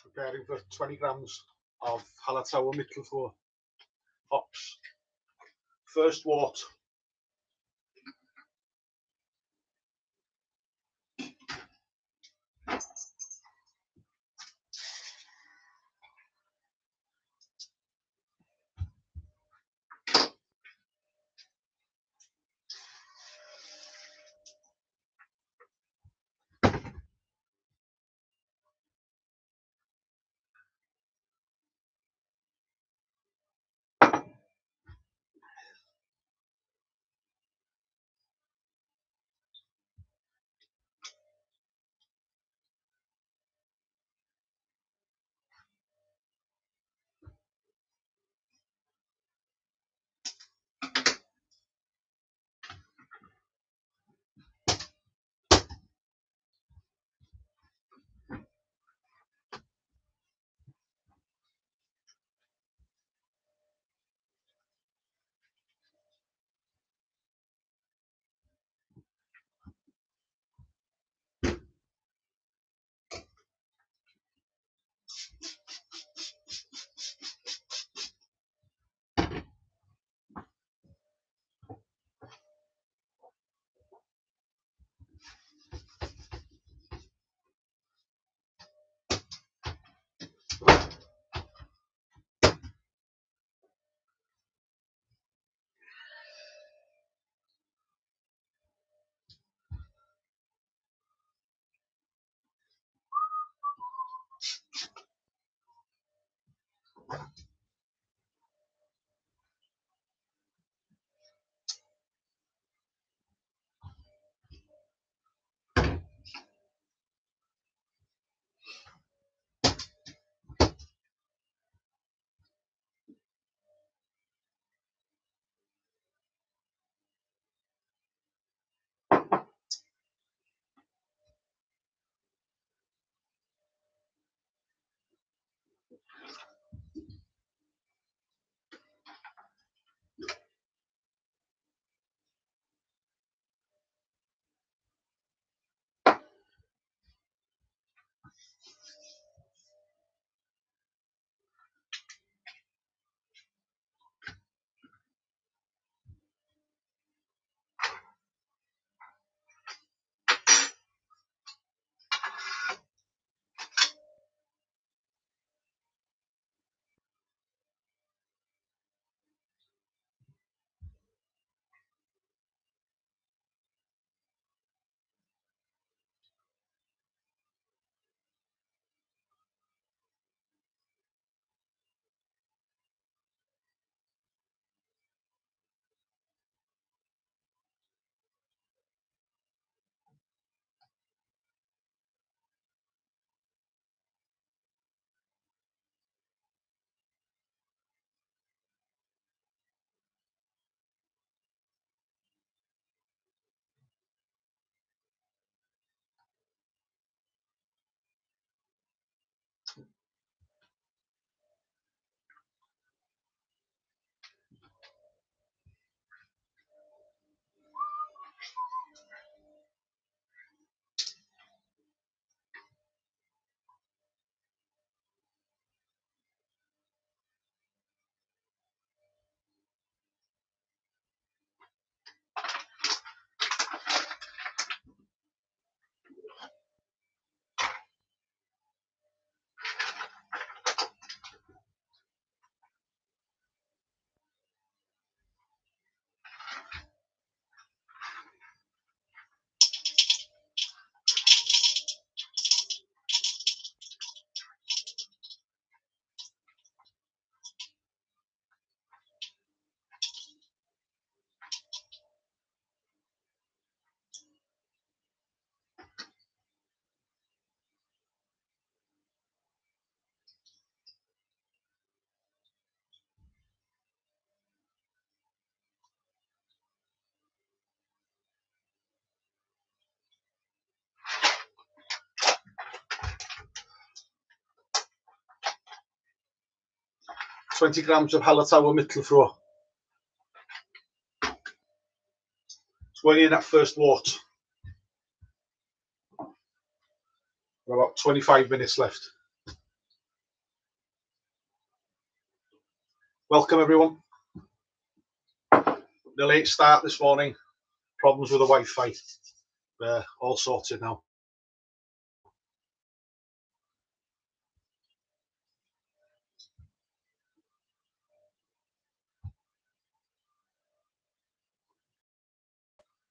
Preparing for 20 grams of Hallertauer Mittelfloor hops. First wort. 20 grams of Hallertauer Mittelfroh. It's going in at first wort. About 25 minutes left. Welcome everyone. The late start this morning. Problems with the Wi-Fi. All sorted now.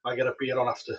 I get a beer on after.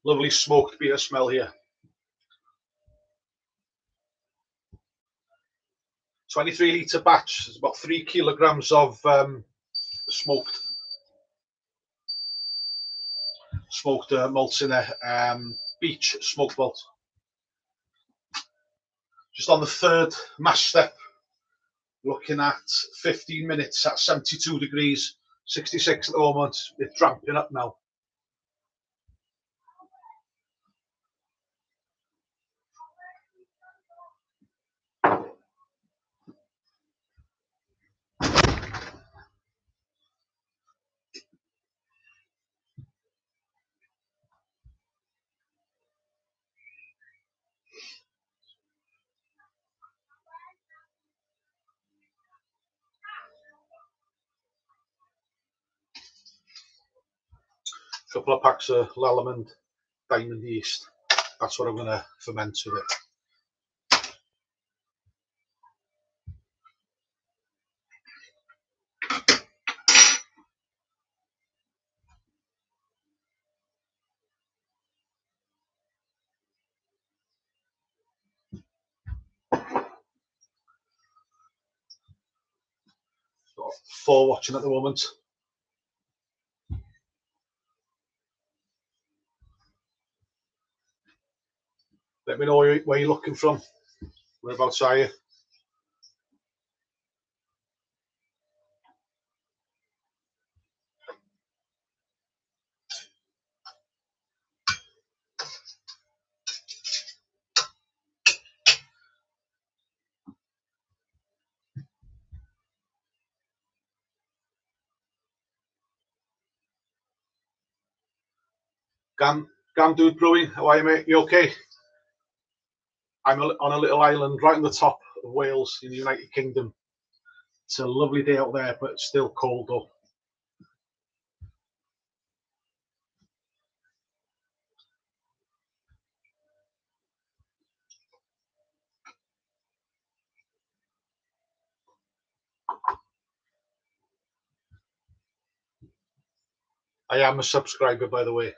Lovely smoked beer smell here. 23 litre batch. There's about 3 kilograms of smoked malts in there. Beech smoked malt. Just on the third mash step. Looking at 15 minutes at 72 degrees, 66 at the moment. It's ramping up now. Couple of packs of Lallemand Diamond yeast. That's what I'm going to ferment with it. Got 4 watching at the moment. Let me know where you're looking from. Whereabouts are you? Gam Dude Brewing, how are you, mate? You okay? I'm on a little island right on the top of Wales in the United Kingdom. It's a lovely day out there, but it's still cold though. I am a subscriber, by the way.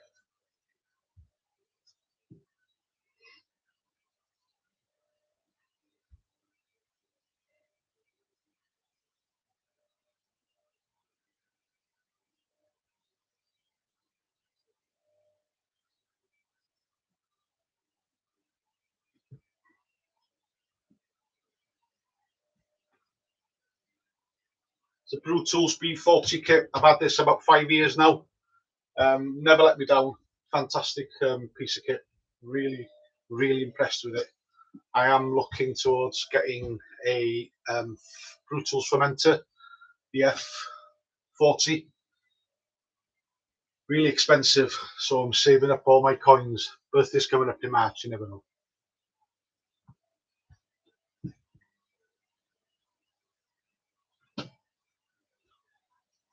It's a Brew Tools B40 kit. I've had this about 5 years now. Never let me down. Fantastic piece of kit. Really, really impressed with it. I am looking towards getting a Brew Tools fermenter, the F40. Really expensive, so I'm saving up all my coins. Birthday's coming up in March, you never know.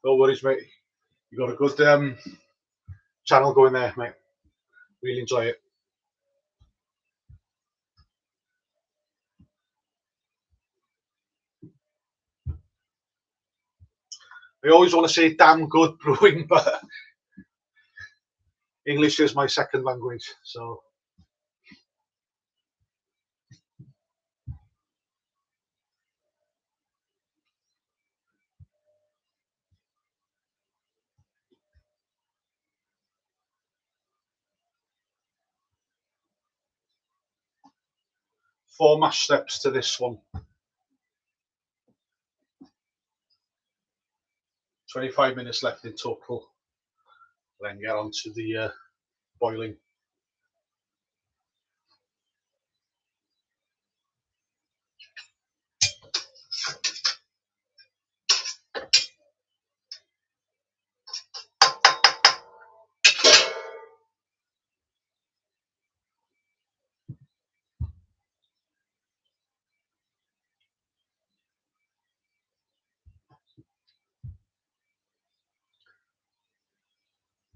No worries, mate. You got a good channel going there, mate. Really enjoy it. I always want to say damn good brewing, but English is my second language. So 4 mash steps to this one. 25 minutes left in total. Then get on to the boiling.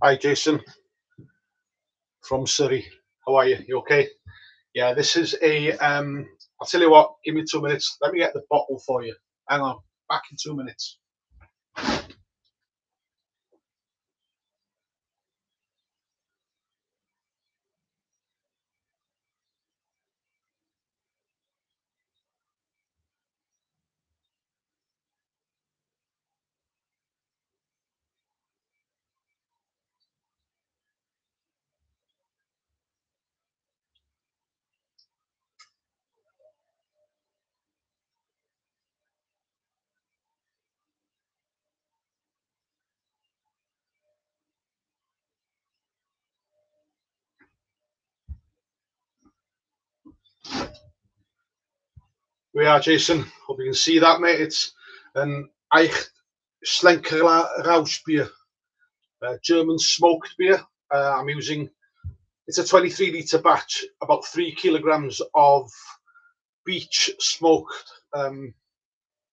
Hi Jason from Surrey. How are you? You okay? Yeah, this is a I'll tell you what, give me 2 minutes. Let me get the bottle for you. Hang on, back in 2 minutes. We are Jason. Hope you can see that, mate. It's an Schlenkerla Rauchbier, German smoked beer. I'm using, it's a 23 litre batch, about 3 kilograms of beech smoked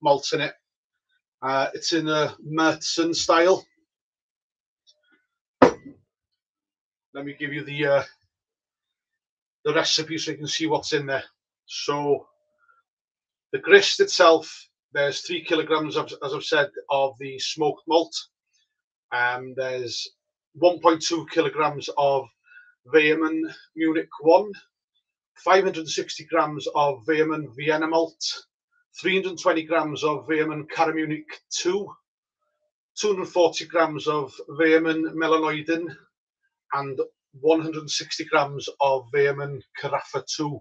malts in it. It's in a Märzen style. Let me give you the recipe so you can see what's in there. So the grist itself, there's 3 kilograms, of, as I've said, of the smoked malt. There's 1.2 kilograms of Weiman Munich 1, 560 grams of Weiman Vienna malt, 320 grams of Weiman Karamunich 2, 240 grams of Weiman Melanoiden, and 160 grams of Weiman Carafa 2.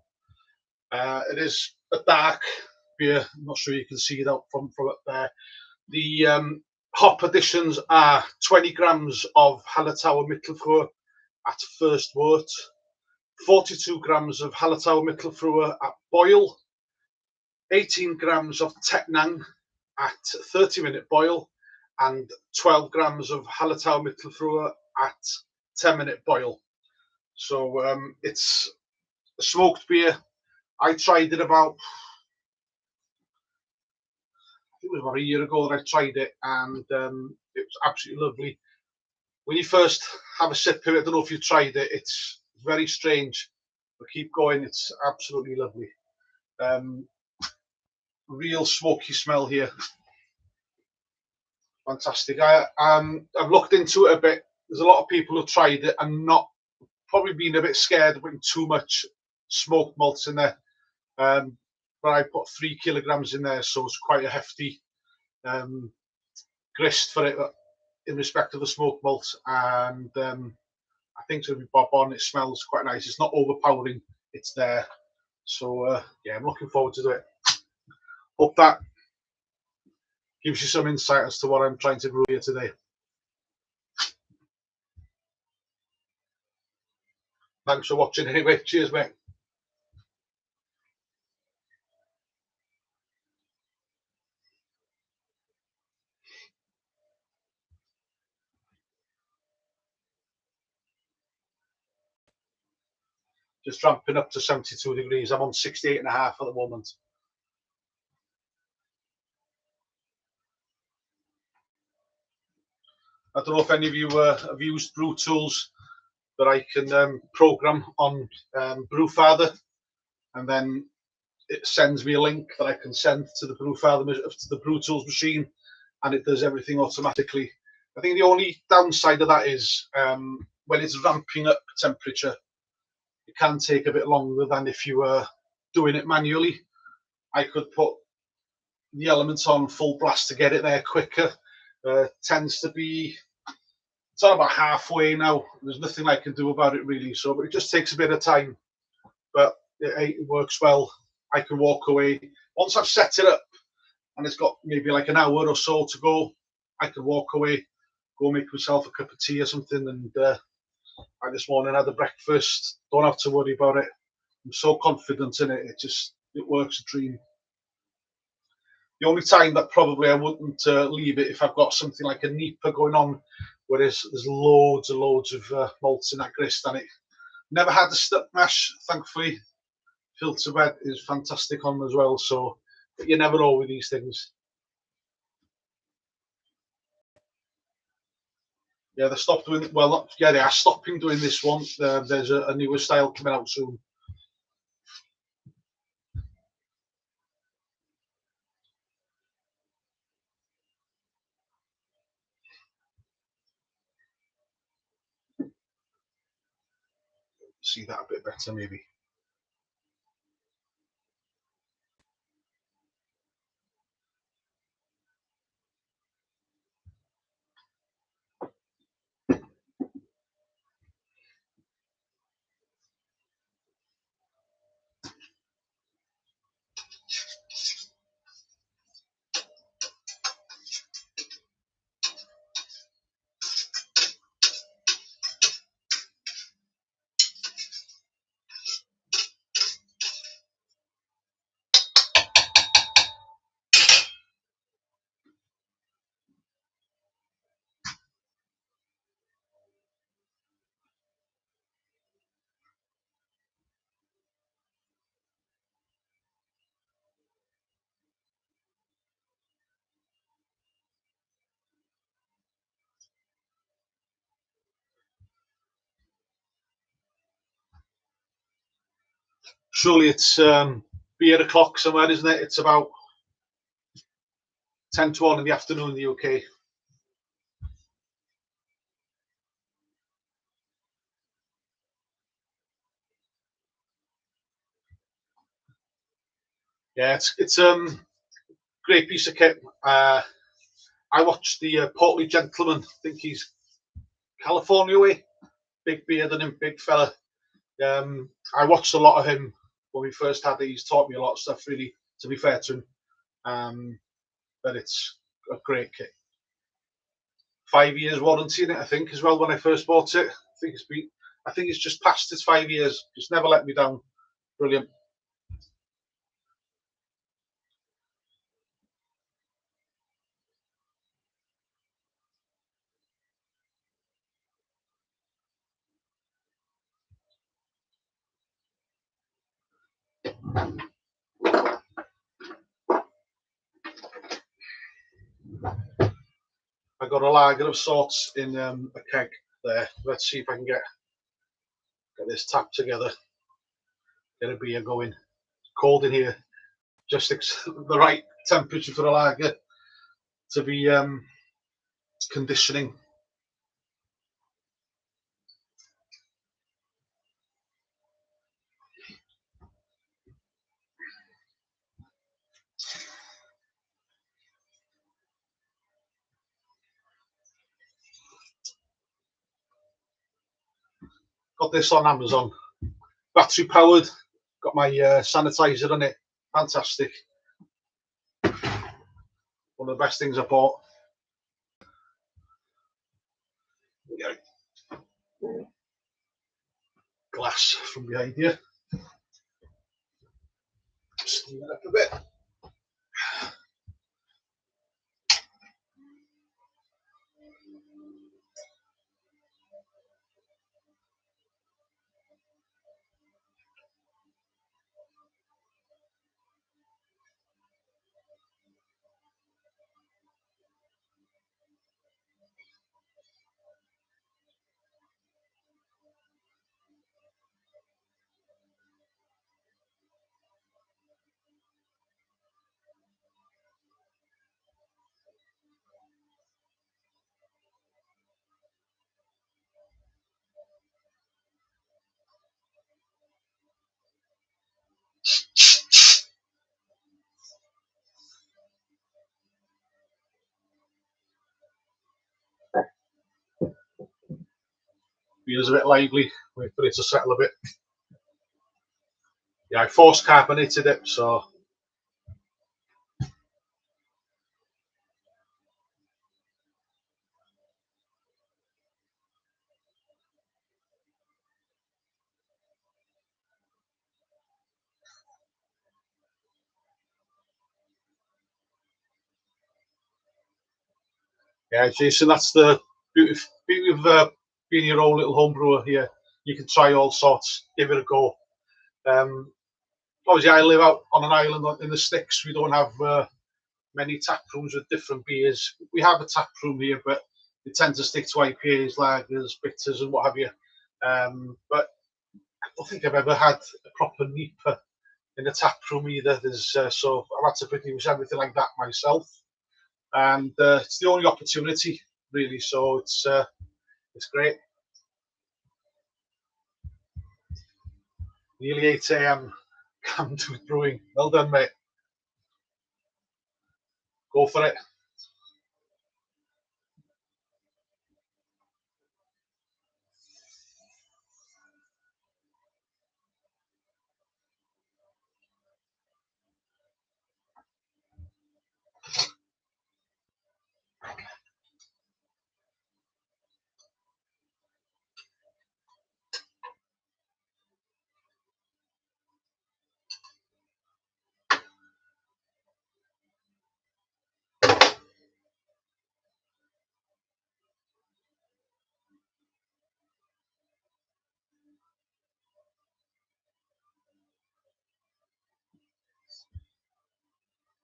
It is a dark beer. I'm not sure you can see that from up there. The hop additions are 20 grams of Hallertauer Mittelfrühe at first wort, 42 grams of Hallertauer Mittelfrühe at boil, 18 grams of Tettnang at 30-minute boil, and 12 grams of Hallertauer Mittelfrühe at 10-minute boil. So it's a smoked beer. I tried it about, I think it was about a year ago that I tried it, and it was absolutely lovely. When you first have a sip of it, I don't know if you tried it, it's very strange, but keep going, it's absolutely lovely. Real smoky smell here. Fantastic. I've looked into it a bit. There's a lot of people who tried it and not probably been a bit scared of putting too much smoked malts in there. But I put 3 kilograms in there, so it's quite a hefty grist for it in respect of the smoked malt. And I think it's going to be bob on. It smells quite nice. It's not overpowering. It's there. So yeah, I'm looking forward to it. Hope that gives you some insight as to what I'm trying to brew here today. Thanks for watching anyway. Cheers, mate. Just ramping up to 72 degrees. I'm on 68.5 at the moment. I don't know if any of you have used brew tools that I can program on Brewfather, and then it sends me a link that I can send to the Brewfather, to the Brew Tools machine, and it does everything automatically. I think the only downside of that is when it's ramping up temperature, it can take a bit longer than if you were doing it manually. I could put the elements on full blast to get it there quicker. Tends to be, it's on about halfway now. There's nothing I can do about it really, so but it just takes a bit of time. But it works well. I can walk away once I've set it up, and it's got maybe like an hour or so to go. I can walk away, go make myself a cup of tea or something, and I this morning had a breakfast. Don't have to worry about it. I'm so confident in it. It works a dream. The only time that probably I wouldn't leave it if I've got something like a NEPA going on, where there's loads and loads of malts in that grist, and it never had the stuck mash, thankfully. Filter bed is fantastic on as well, so but you never know with these things. Yeah, they stopped doing well. Yeah, they are stopping doing this one. There's a newer style coming out soon. See that a bit better, maybe. Surely it's beer o'clock somewhere, isn't it? It's about 10 to 1 in the afternoon in the UK. Yeah, it's great piece of kit. I watched the Portly Gentleman. I think he's California way. Big beard and him, big fella. I watched a lot of him when we first had it. He's taught me a lot of stuff, really, to be fair to him. But it's a great kit. 5 years warranty in it, I think, as well, when I first bought it. I think it's just past its 5 years. It's never let me down. Brilliant. I got a lager of sorts in a keg there. Let's see if I can get this tap together. Get a beer going. It's cold in here. Just the right temperature for a lager to be conditioning. Got this on Amazon. Battery powered. Got my sanitizer on it. Fantastic. One of the best things I bought. Glass from behind here. Steam it up a bit. Beer's a bit lively. Wait for it to settle a bit. Yeah, I force carbonated it, so yeah, Jason, that's the beauty of being your own little home brewer here. You can try all sorts, give it a go. Um, Obviously, I live out on an island in the sticks. We don't have many tap rooms with different beers. We have a tap room here, but we tend to stick to IPAs, lagers, bitters, and what have you. But I don't think I've ever had a proper NEPA in the tap room either. So I've had to produce everything like that myself, and it's the only opportunity really. So it's great. Nearly 8 a.m. Camped with brewing. Well done, mate. Go for it.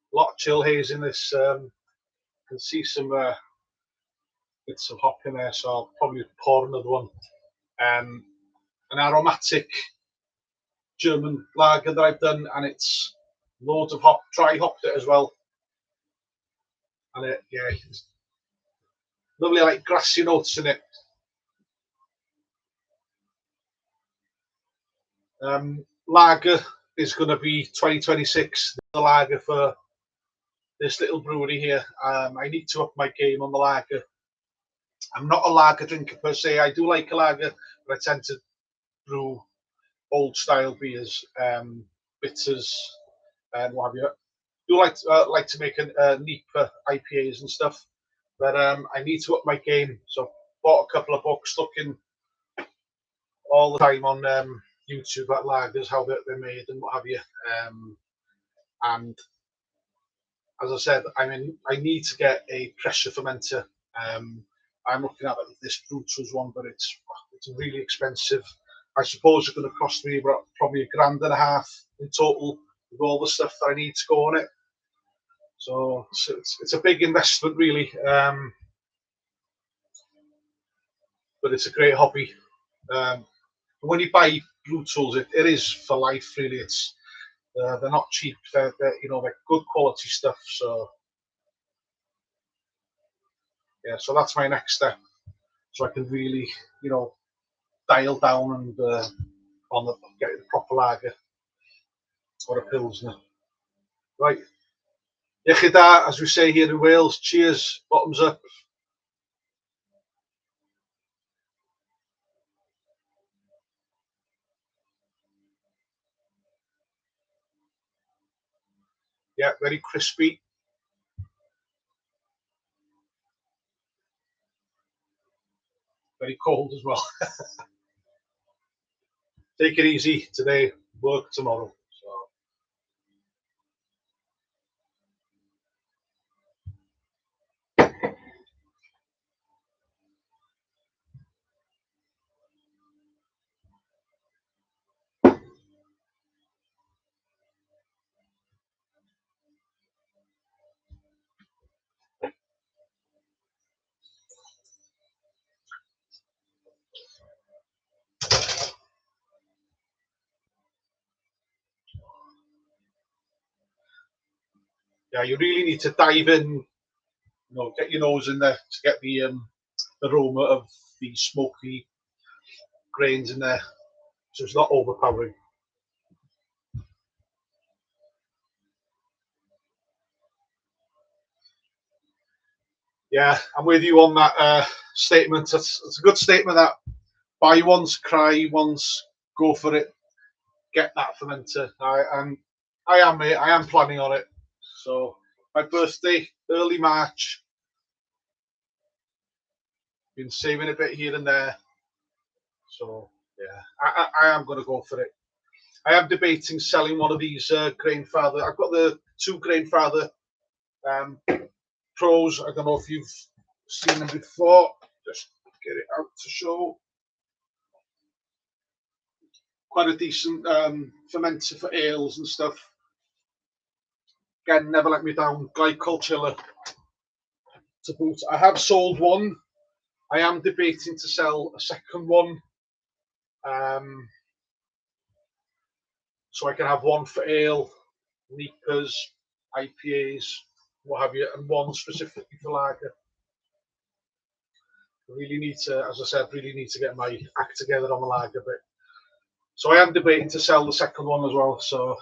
A lot of chill haze in this. Can see some bits of hop in there, so I'll probably pour another one. An aromatic German lager that I've done, and it's loads of hop, dry hopped it as well. And yeah, it's lovely, like grassy notes in it. Lager is going to be 2026, the lager for this little brewery here. I need to up my game on the lager. I'm not a lager drinker per se. I do like a lager, but I tend to brew old style beers, bitters, and what have you. Do like to make a NEPA IPAs and stuff, but I need to up my game. So bought a couple of books, looking all the time on YouTube at lagers, how they're made and what have you. And as I said, I need to get a pressure fermenter. I'm looking at this Brutal's one, but it's really expensive. I suppose it's going to cost me about probably £1.5 in total with all the stuff that I need to go on it. So it's a big investment, really, but it's a great hobby. When you buy Brutals, it is for life, really. They're not cheap. They're good quality stuff. So yeah, so that's my next step. So I can really, dial down and on the get the proper lager or a pilsner. Right, iechyd da, as we say here in Wales. Cheers, bottoms up. Yeah, very crispy. Very cold as well. Take it easy today, work tomorrow. So yeah, you really need to dive in. Get your nose in there to get the aroma of the smoky grains in there, so it's not overpowering. Yeah, I'm with you on that statement. It's a good statement, that buy once, cry once, go for it, get that fermenter. I am planning on it. So my birthday, early March. Been saving a bit here and there. So yeah, I am going to go for it. I am debating selling one of these Grainfather. I've got the two Grainfather um, Pros. I don't know if you've seen them before. Just get it out to show. Quite a decent fermenter for ales and stuff. Again, never let me down. Glycol to boot. I have sold one. I am debating to sell a second one. So I can have one for ale, Leapers, IPAs, what have you, and one specifically for lager. I really need to, as I said, really need to get my act together on the lager bit. So I am debating to sell the second one as well. So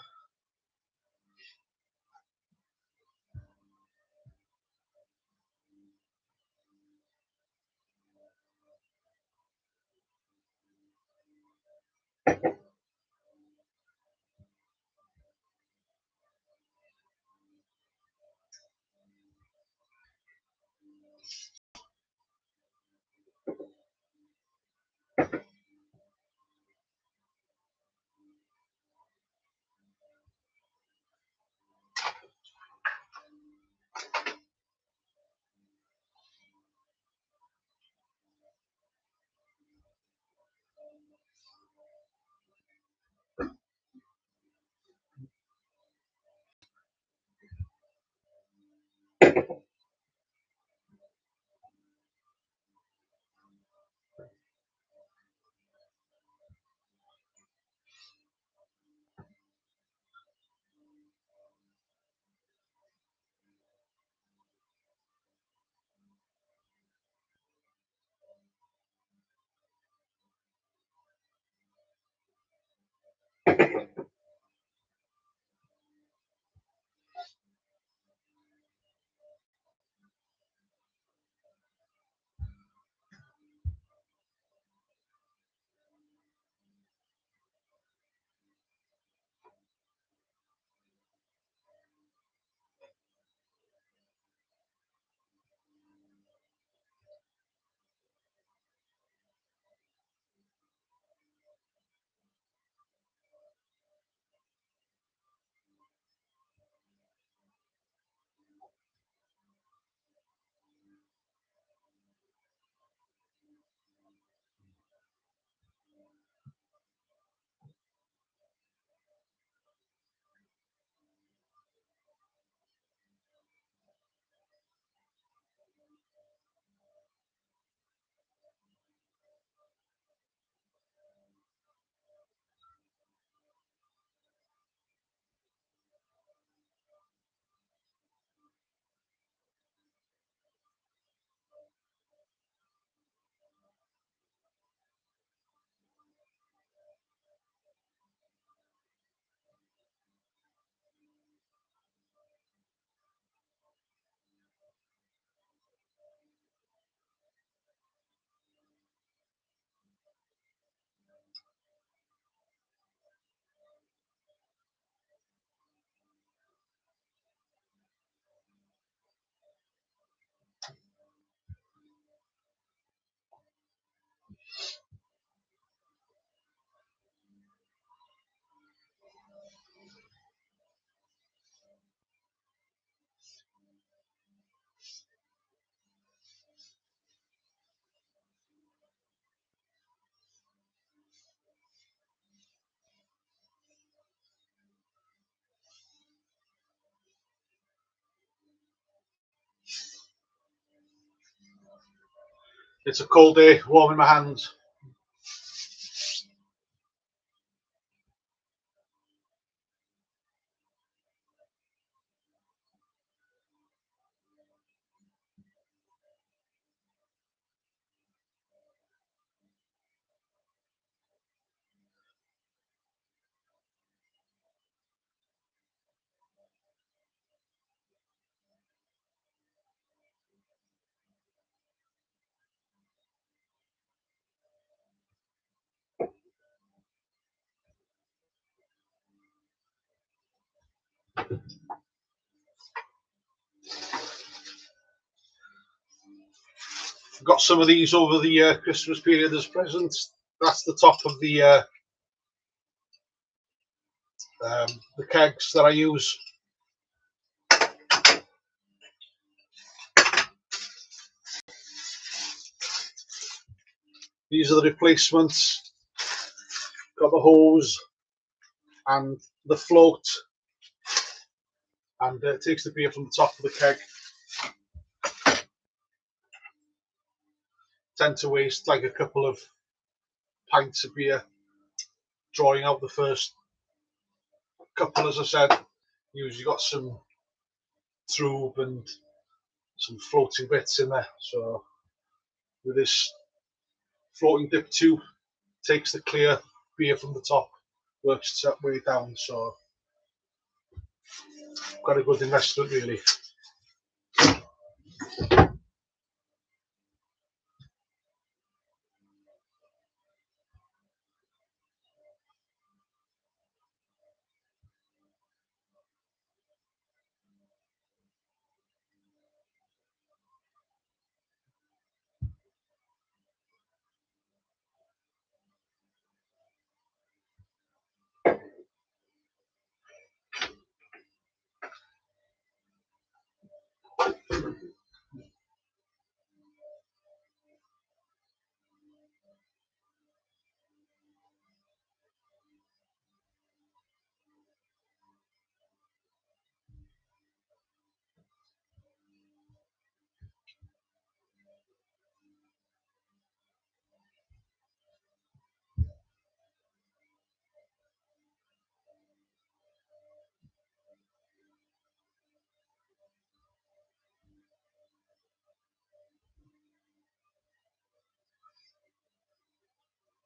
it's a cold day, warming my hands. Got some of these over the Christmas period as presents. That's the top of the kegs that I use. These are the replacements. Got the hose and the float, and it takes the beer from the top of the keg. Tend to waste like a couple of pints of beer drawing out the first couple, as I said. Usually got some tube and some floating bits in there. So with this floating dip tube, takes the clear beer from the top, works its way down. So quite a good investment, really.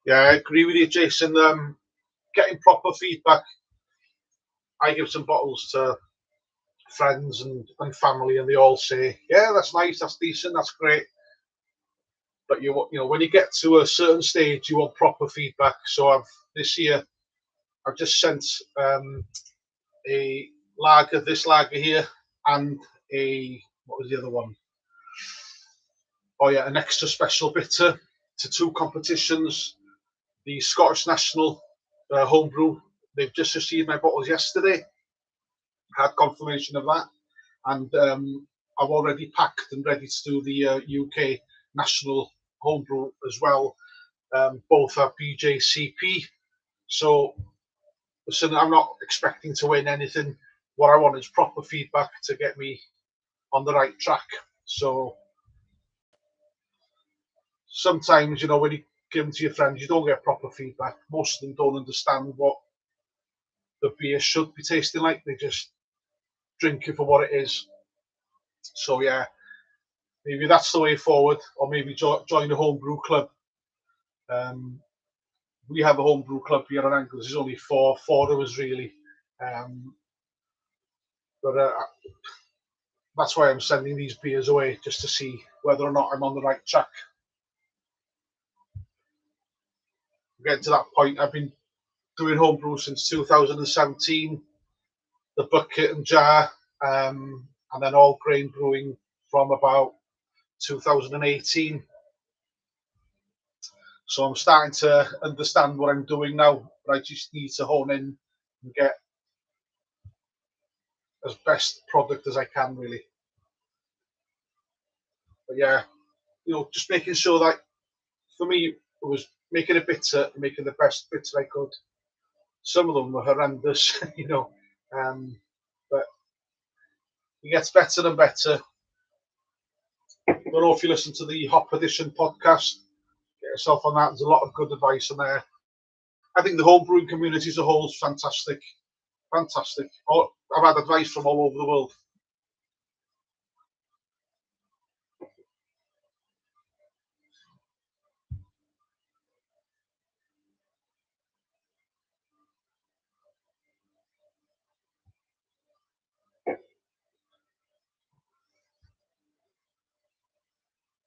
Yeah, I agree with you, Jason. Getting proper feedback. I give some bottles to friends and family, and they all say, "Yeah, that's nice, that's decent, that's great." But you know, when you get to a certain stage, you want proper feedback. So this year I've just sent a lager, this lager here, and what was the other one? Oh yeah, an extra special bitter to 2 competitions. The Scottish National Homebrew, they've just received my bottles yesterday. Had confirmation of that, and I've already packed and ready to do the UK National Homebrew as well. Both are BJCP. So listen, I'm not expecting to win anything. What I want is proper feedback to get me on the right track. So sometimes, you know, when you give them to your friends, you don't get proper feedback. Most of them don't understand what the beer should be tasting like. They just drink it for what it is. So yeah, maybe that's the way forward, or maybe join the homebrew club. We have a homebrew club here at Angles. There's only four of us really, but that's why I'm sending these beers away, just to see whether or not I'm on the right track. Getting to that point, I've been doing homebrew since 2017, the bucket and jar, and then all grain brewing from about 2018. So I'm starting to understand what I'm doing now, but I just need to hone in and get as best product as I can, really. But yeah, you know, just making sure that for me it was making a bitter, making the best bitter I could. Some of them were horrendous, you know, but it gets better and better. I don't know if you listen to the Hop Edition podcast, get yourself on that. There's a lot of good advice on there. I think the homebrewing community as a whole is fantastic. Fantastic. I've had advice from all over the world.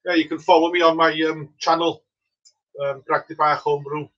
Yeah, you can follow me on my channel, Bragdybach Homebrew.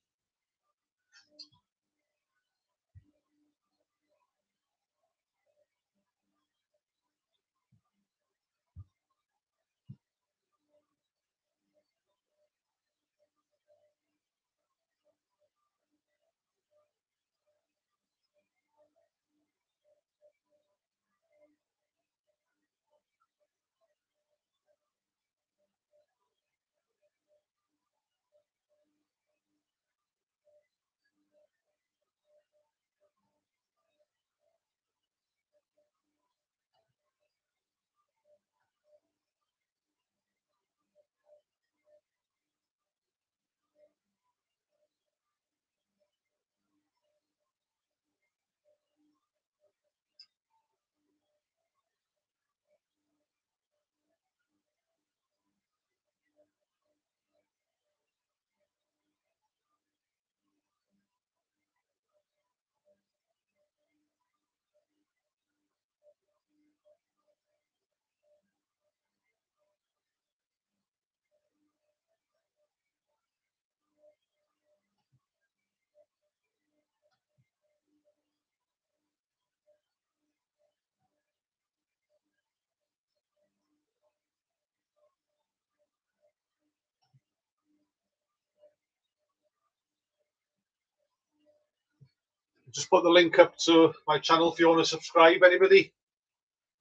Just put the link up to my channel if you want to subscribe, anybody.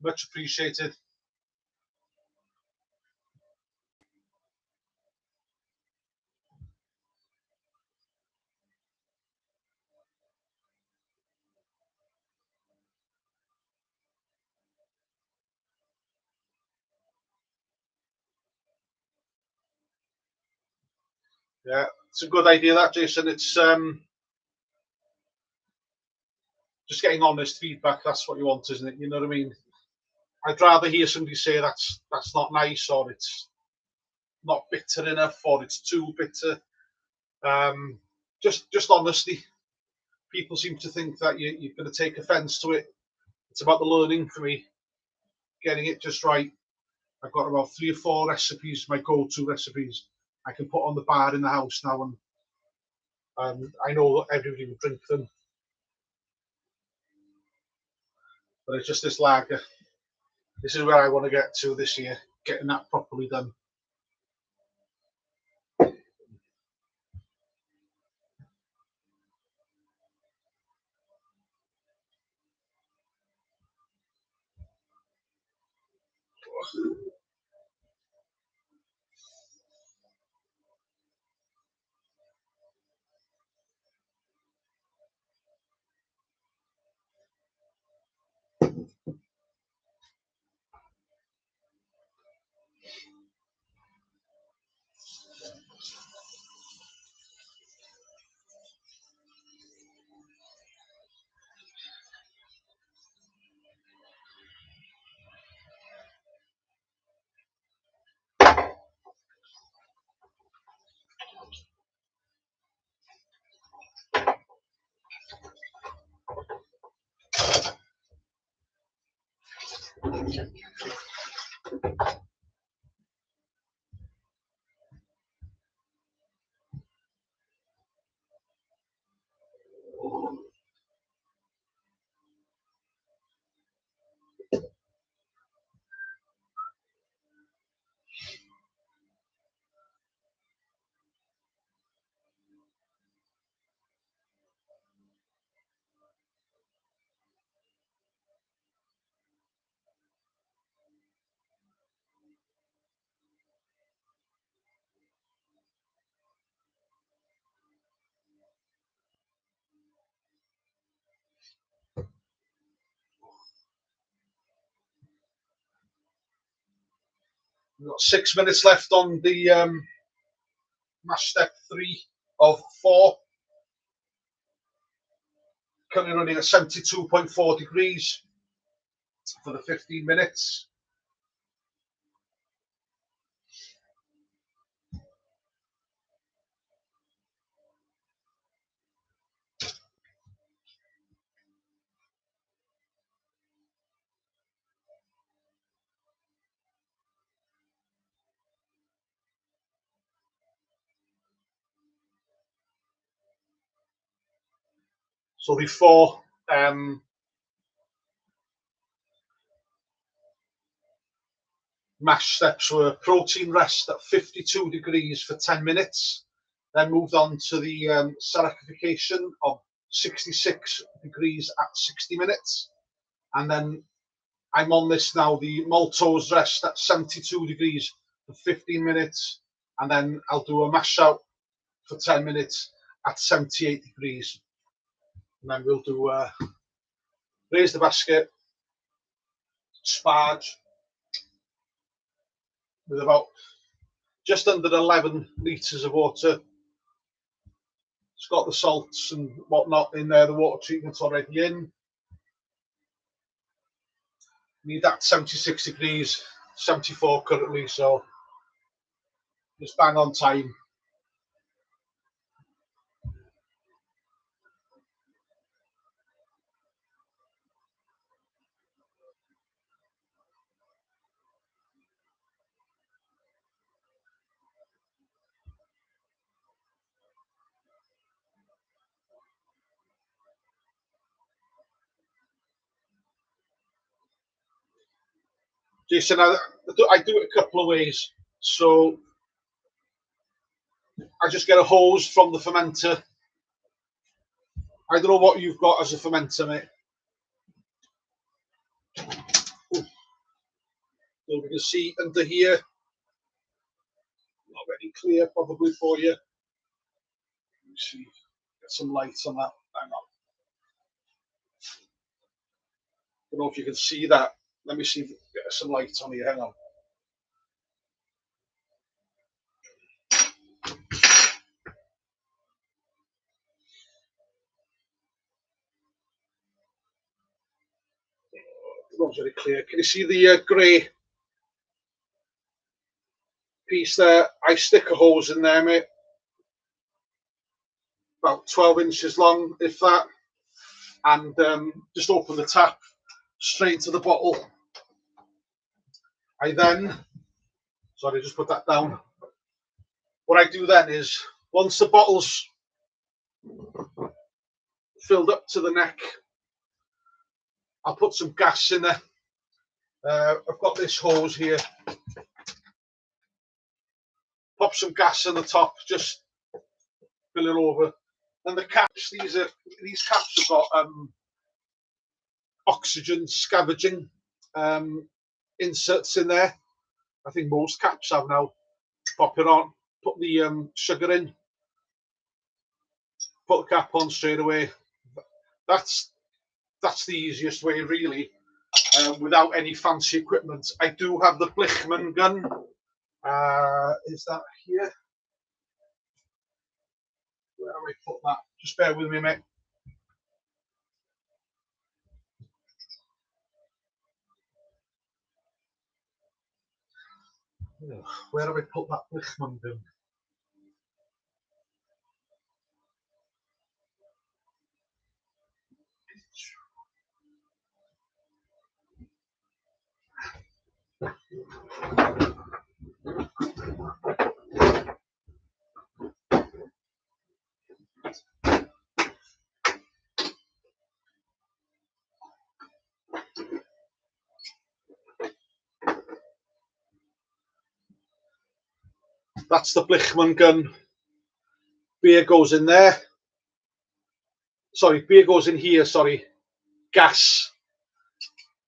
Much appreciated. Yeah, it's a good idea, that, Jason. It's just getting honest feedback. That's what you want, isn't it? You know what I mean? I'd rather hear somebody say that's not nice, or it's not bitter enough, or it's too bitter. Just honesty. People seem to think that you're going to take offence to it. It's about the learning for me, getting it just right. I've got about 3 or 4 recipes, my go-to recipes, I can put on the bar in the house now, and I know everybody will drink them. But it's just this lager. This is where I want to get to this year, getting that properly done. We've got 6 minutes left on the mash step 3 of 4. Currently running at 72.4 degrees for the 15 minutes. So before mash steps were protein rest at 52 degrees for 10 minutes, then moved on to the salification of 66 degrees at 60 minutes, and then I'm on this now, the maltose rest at 72 degrees for 15 minutes, and then I'll do a mash out for 10 minutes at 78 degrees, and then we'll do raise the basket, sparge with about just under 11 litres of water. It's got the salts and whatnot in there, the water treatment's already in. Need that 76 degrees, 74 currently, so just bang on time. Jason, I do it a couple of ways. So I just get a hose from the fermenter, I don't know what you've got as a fermenter, mate. Ooh. So we can see under here, not very clear probably for you. Let me see, get some light on that. Hang on. I don't know if you can see that. Let me see, get some light on here. Hang on. Not very clear. Can you see the grey piece there? I stick a hose in there, mate. About 12 inches long, if that. And just open the tap straight into the bottle. I then, sorry, just put that down. What I do then is, once the bottle's filled up to the neck, I'll put some gas in there. I've got this hose here. Pop some gas on the top, just fill it over. And the caps, these caps have got oxygen scavenging inserts in there. I think most caps have now. Pop it on, put the sugar in, put the cap on straight away. That's the easiest way, really, without any fancy equipment. I do have the Blichmann gun. Is that here? Where do I put that? Just bear with me, mate. Where do I put that Blichmann gun? That's the Blichmann gun. Beer goes in there. Sorry, beer goes in here, sorry. Gas.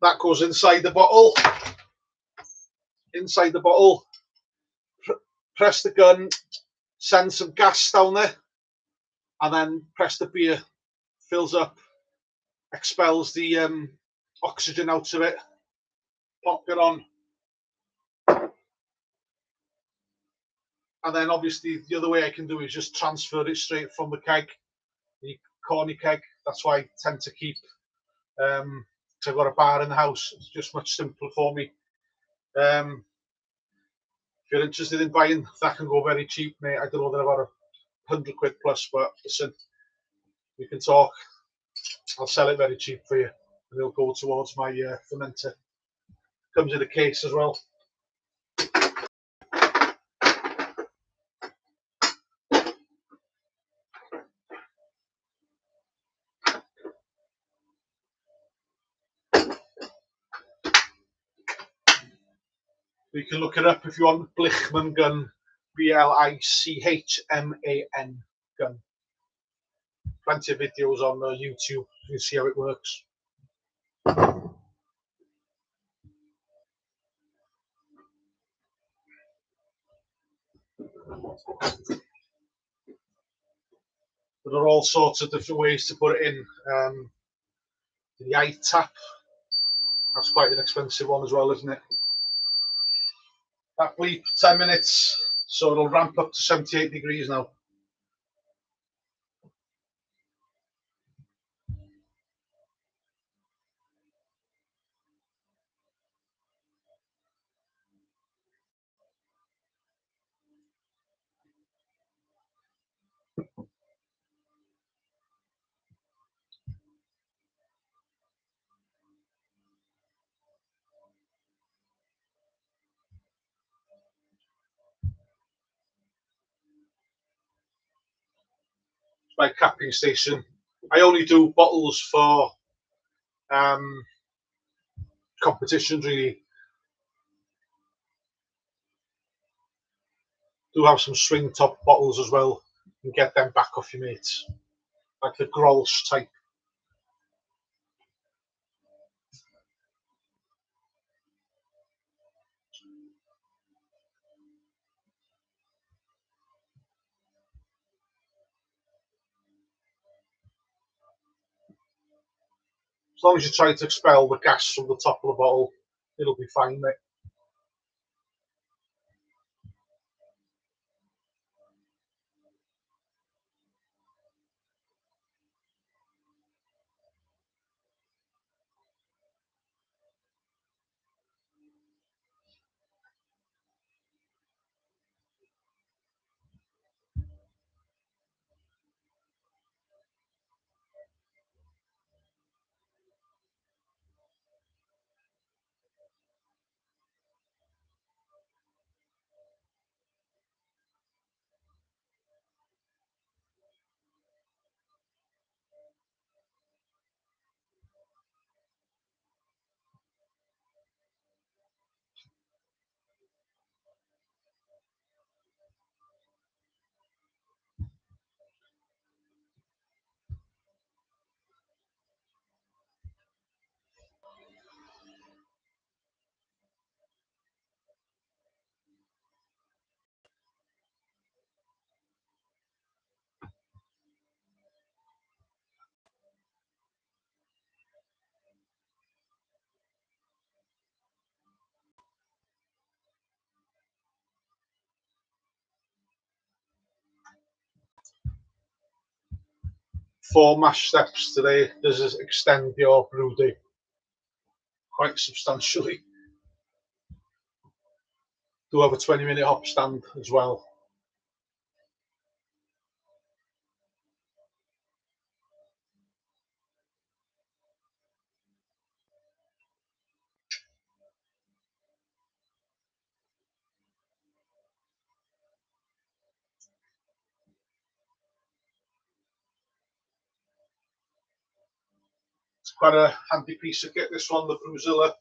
That goes inside the bottle. Inside the bottle. Press the gun, send some gas down there, and then press the beer. Fills up, expels the oxygen out of it. Pop it on. And then obviously the other way I can do is just transfer it straight from the keg, the corny keg. That's why I tend to keep, because I've got a bar in the house. It's just much simpler for me. If you're interested in buying, that can go very cheap, mate. I don't know, they're about £100 plus, but listen, we can talk. I'll sell it very cheap for you, and it'll go towards my fermenter. Comes in a case as well. You can look it up if you want. Blichmann gun, Blichmann gun. Plenty of videos on YouTube. You can see how it works. There are all sorts of different ways to put it in. The eye tap, that's quite an expensive one as well, isn't it? That bleep, 10 minutes, so it'll ramp up to 78 degrees now. My capping station. I only do bottles for competitions, really. Do have some swing top bottles as well, and get them back off your mates. like the Grolsch type. As long as you try to expel the gas from the top of the bottle, it'll be fine, mate. Four mash steps today. This is extend your brew day quite substantially. Do have a 20-minute hop stand as well. It's quite a handy piece of kit, this one, the Brewzilla.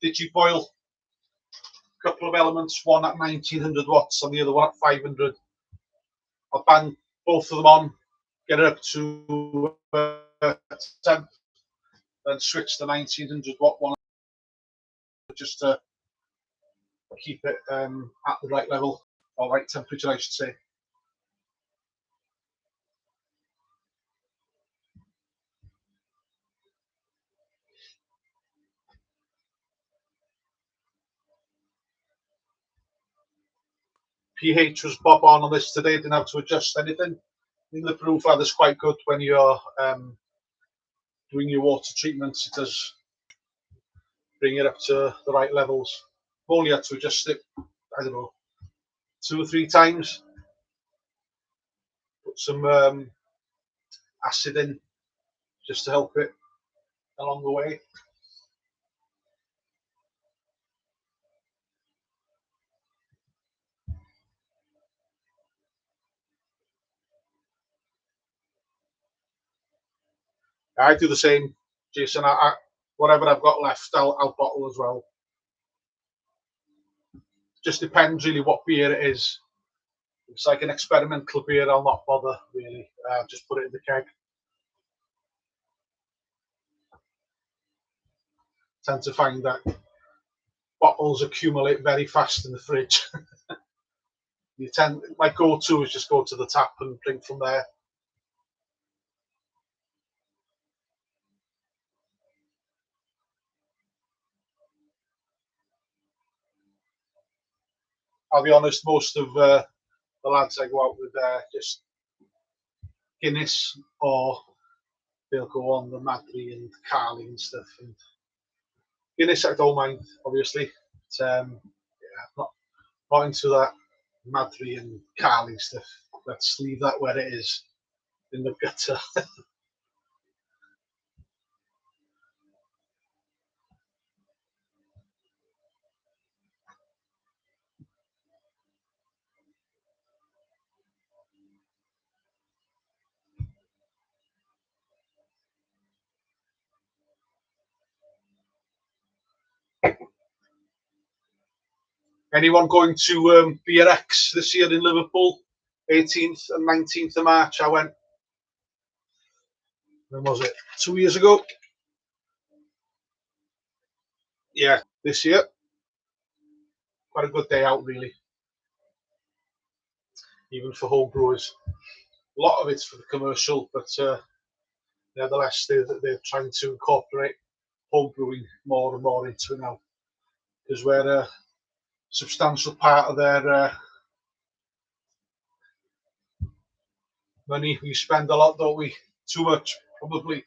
Digi-boil, a couple of elements, one at 1900 watts and the other one at 500. I'll bang both of them on, get it up to 10, then switch the 1900 watt one just to keep it at the right level, or right temperature, I should say. pH was bob on this today, didn't have to adjust anything. I think the brew is quite good when you're doing your water treatments. It does bring it up to the right levels. I've only had to adjust it, I don't know, 2 or 3 times. Put some acid in just to help it along the way. I do the same, Jason. Whatever I've got left, I'll bottle as well. Just depends really what beer it is. If it's like an experimental beer, I'll not bother really. Just put it in the keg. Tend to find that bottles accumulate very fast in the fridge. My go-to is just go to the tap and drink from there. I'll be honest, most of the lads I go out with just Guinness, or they'll go on the Madri and Carling and stuff. And Guinness, I don't mind, obviously. But, yeah, not into that Madri and Carling stuff. Let's leave that where it is, in the gutter. Anyone going to BRX this year in Liverpool? 18th and 19th of March, I went. when was it? 2 years ago? Yeah, this year. Quite a good day out, really, even for home brewers. A lot of it's for the commercial, but nevertheless, they're trying to incorporate home brewing more and more into it now, because we're a substantial part of their money. We spend a lot, don't we? Too much, probably.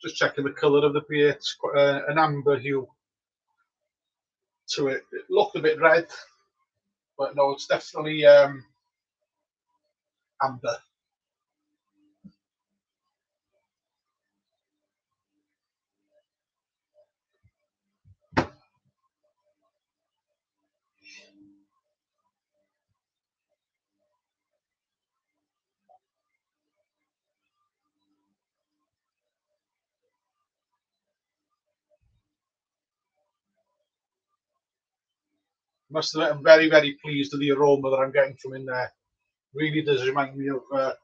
Just checking the colour of the beer. It's quite an amber hue to it. It looked a bit red, but no, it's definitely amber. Must admit, I'm very, very pleased with the aroma that I'm getting from in there. Really does remind me of the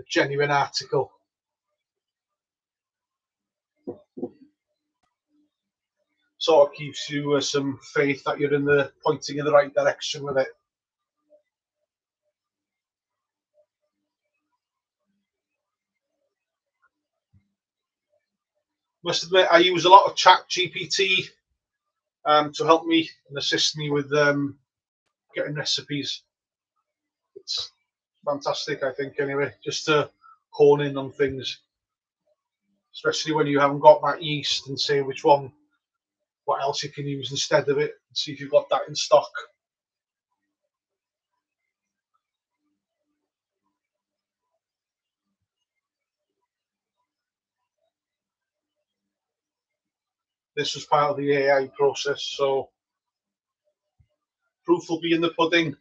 genuine article. Sort of keeps you some faith that you're pointing in the right direction with it. Must admit, I use a lot of Chat GPT to help me and assist me with getting recipes. It's fantastic, I think, anyway, just to hone in on things, especially when you haven't got that yeast, and say what else you can use instead of it, and see if you've got that in stock. This was part of the AI process, so proof will be in the pudding.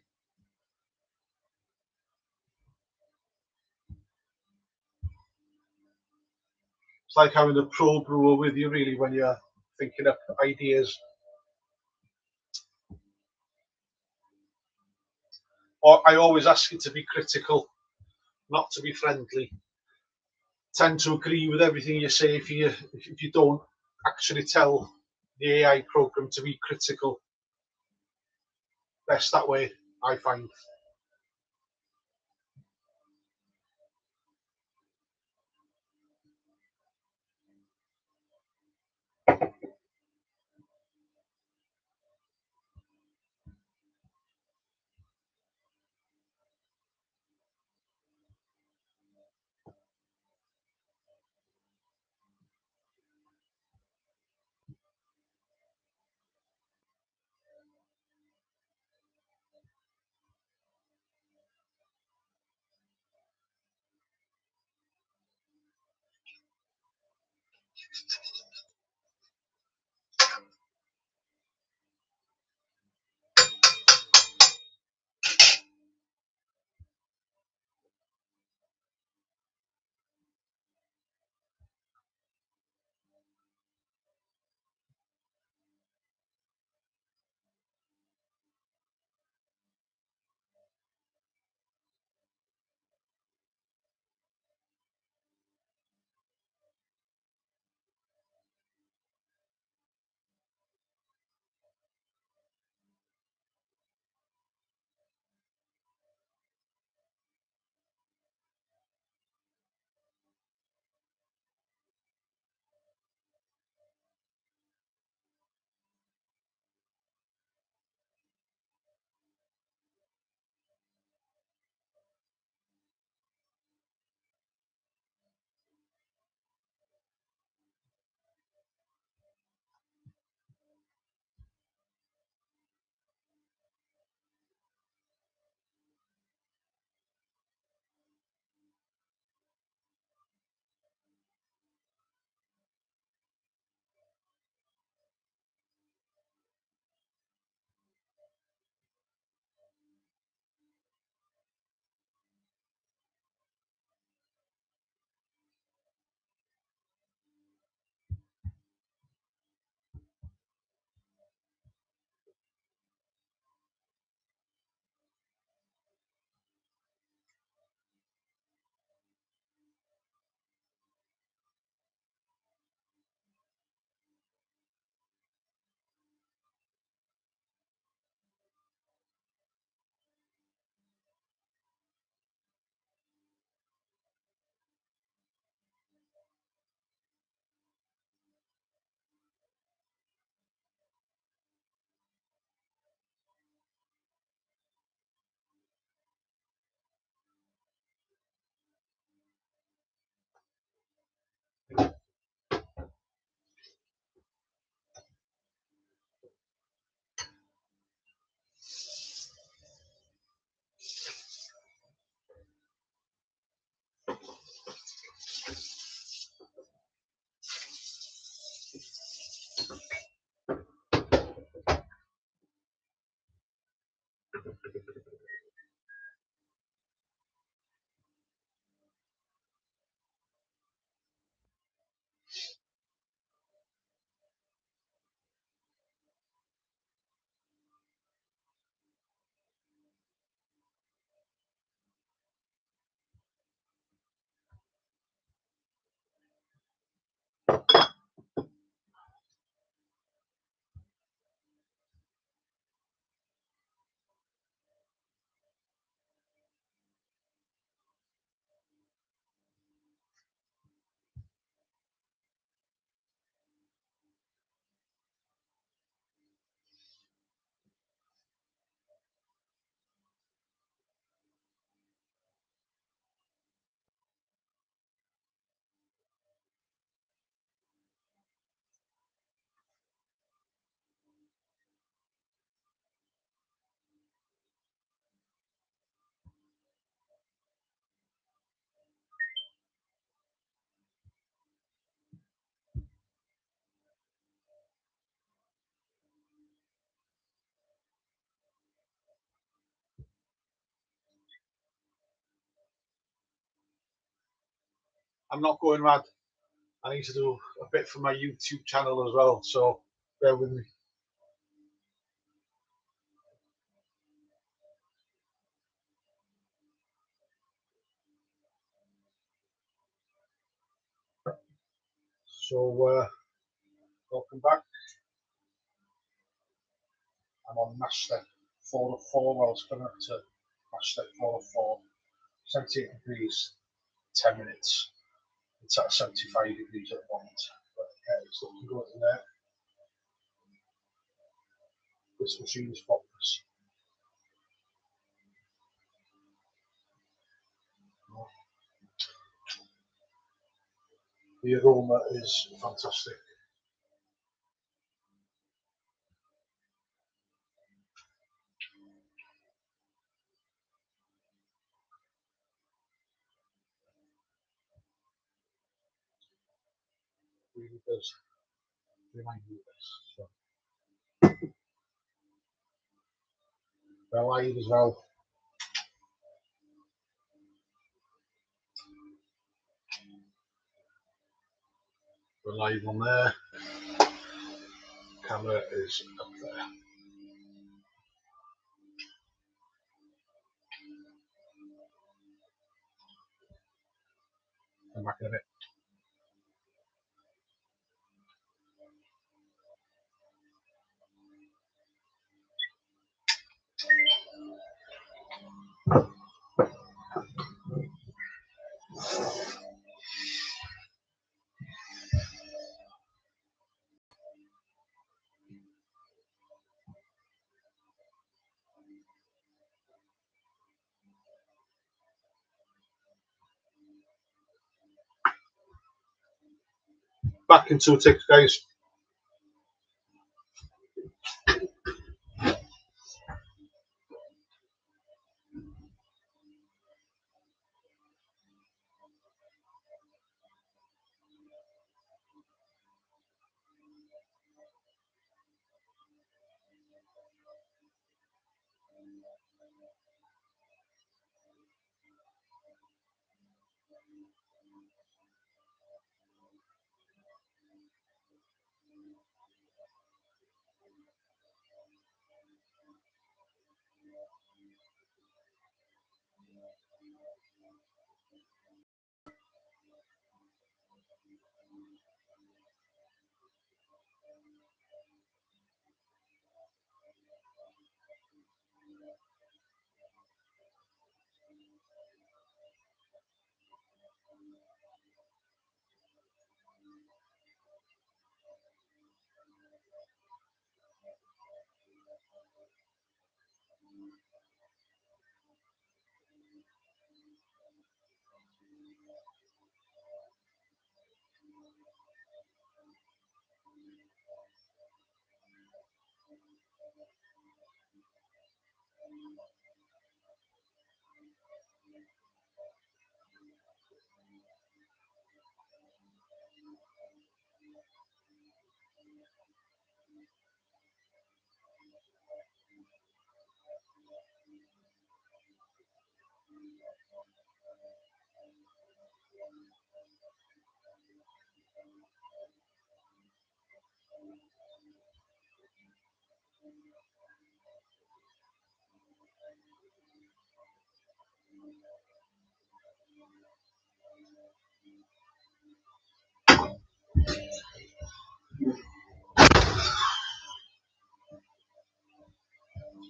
It's like having a pro brewer with you, really, when you're thinking up ideas. Or I always ask you to be critical, not to be friendly. Tend to agree with everything you say if you don't actually tell the AI program to be critical. Best that way, I find. I'm not going mad. I need to do a bit for my YouTube channel as well, so bear with me. So welcome back. I'm on mash step 4 of 4. Well, it's coming up to mash step 4 of 4. 78 degrees, 10 minutes. It's at 75 degrees at the moment. But yeah, it's looking good in there. This machine is spotless. The aroma is fantastic. Really does remind me of this. So, well, live as well. We're live on there. Camera is up there. Come back in a bit. Back in 2 ticks, guys.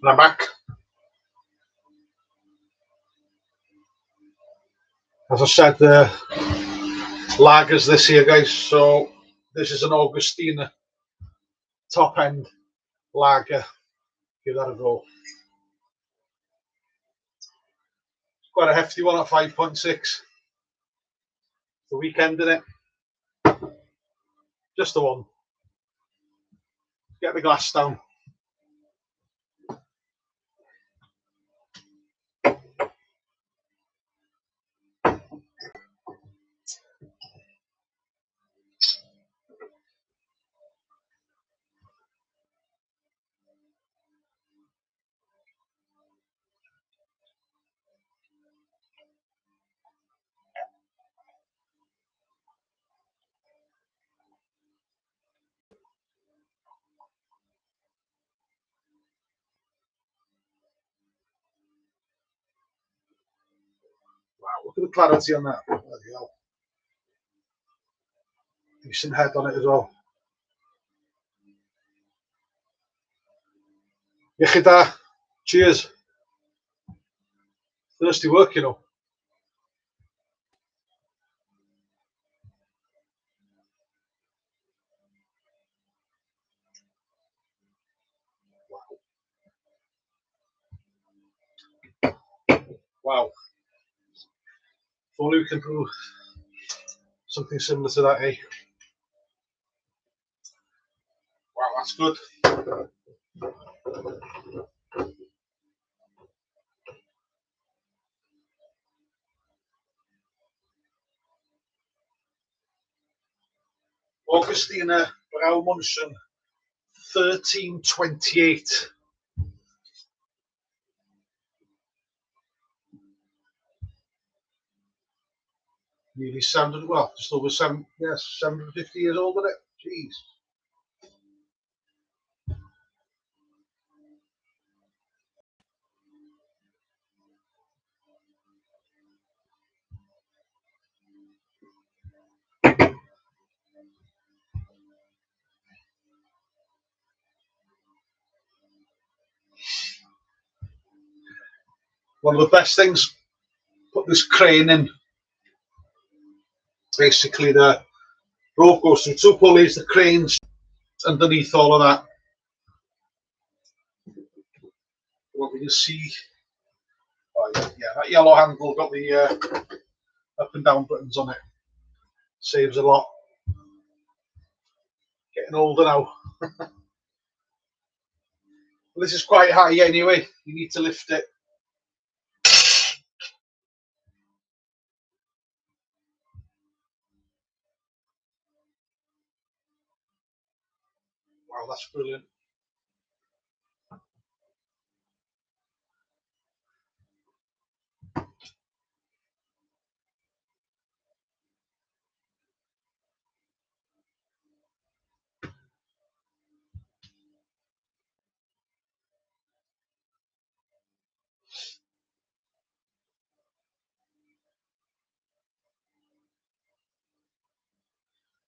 And I'm back. As I said, lagers this here, guys. So this is an Augustina top end lager. Give that a go. Quite a hefty one at 5.6. The weekend in it. Just the one. Get the glass down. Wow, look at the clarity on that. Bloody hell. Decent head on it as well. Iechyd da. Cheers. Thirsty work, you know. Wow. If only we can brew something similar to that, eh? Wow, that's good. Augustina Brouwmunsen, 1328. Nearly 700, well, just over 750 years old, isn't it? Jeez. One of the best things, put this crane in. Basically, the rope goes through two pulleys, the crane's underneath all of that. What we can see, oh, yeah, that yellow handle got the up and down buttons on it. Saves a lot. Getting older now. Well, this is quite high anyway. You need to lift it. Wow, that's brilliant.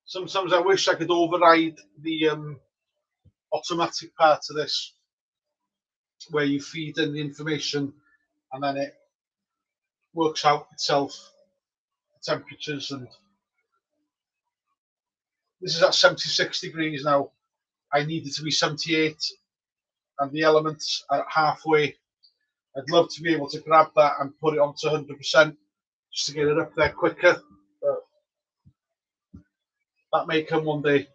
Sometimes I wish I could override the automatic part of this, where you feed in the information and then it works out itself temperatures. And this is at 76 degrees now. I need it to be 78, and the elements are halfway. I'd love to be able to grab that and put it onto 100% just to get it up there quicker. But that may come one day.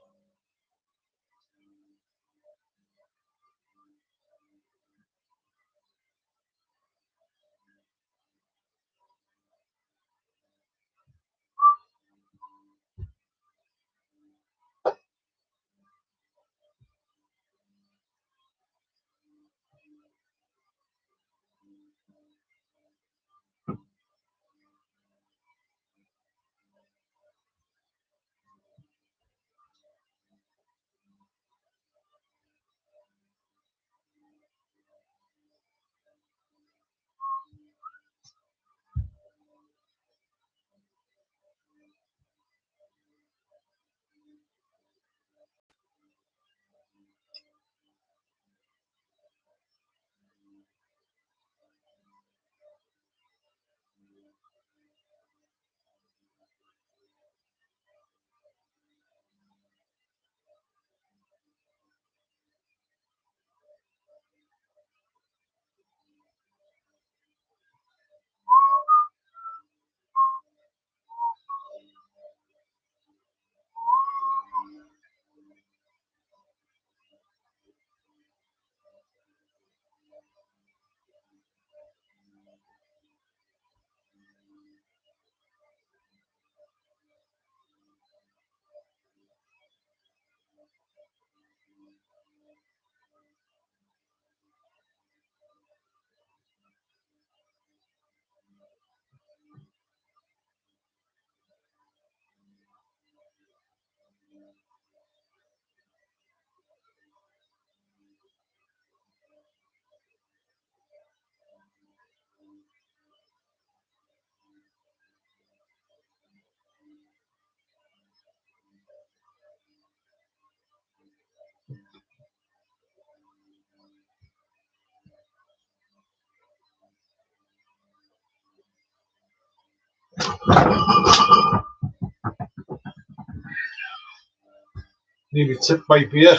Nearly tipped my beer.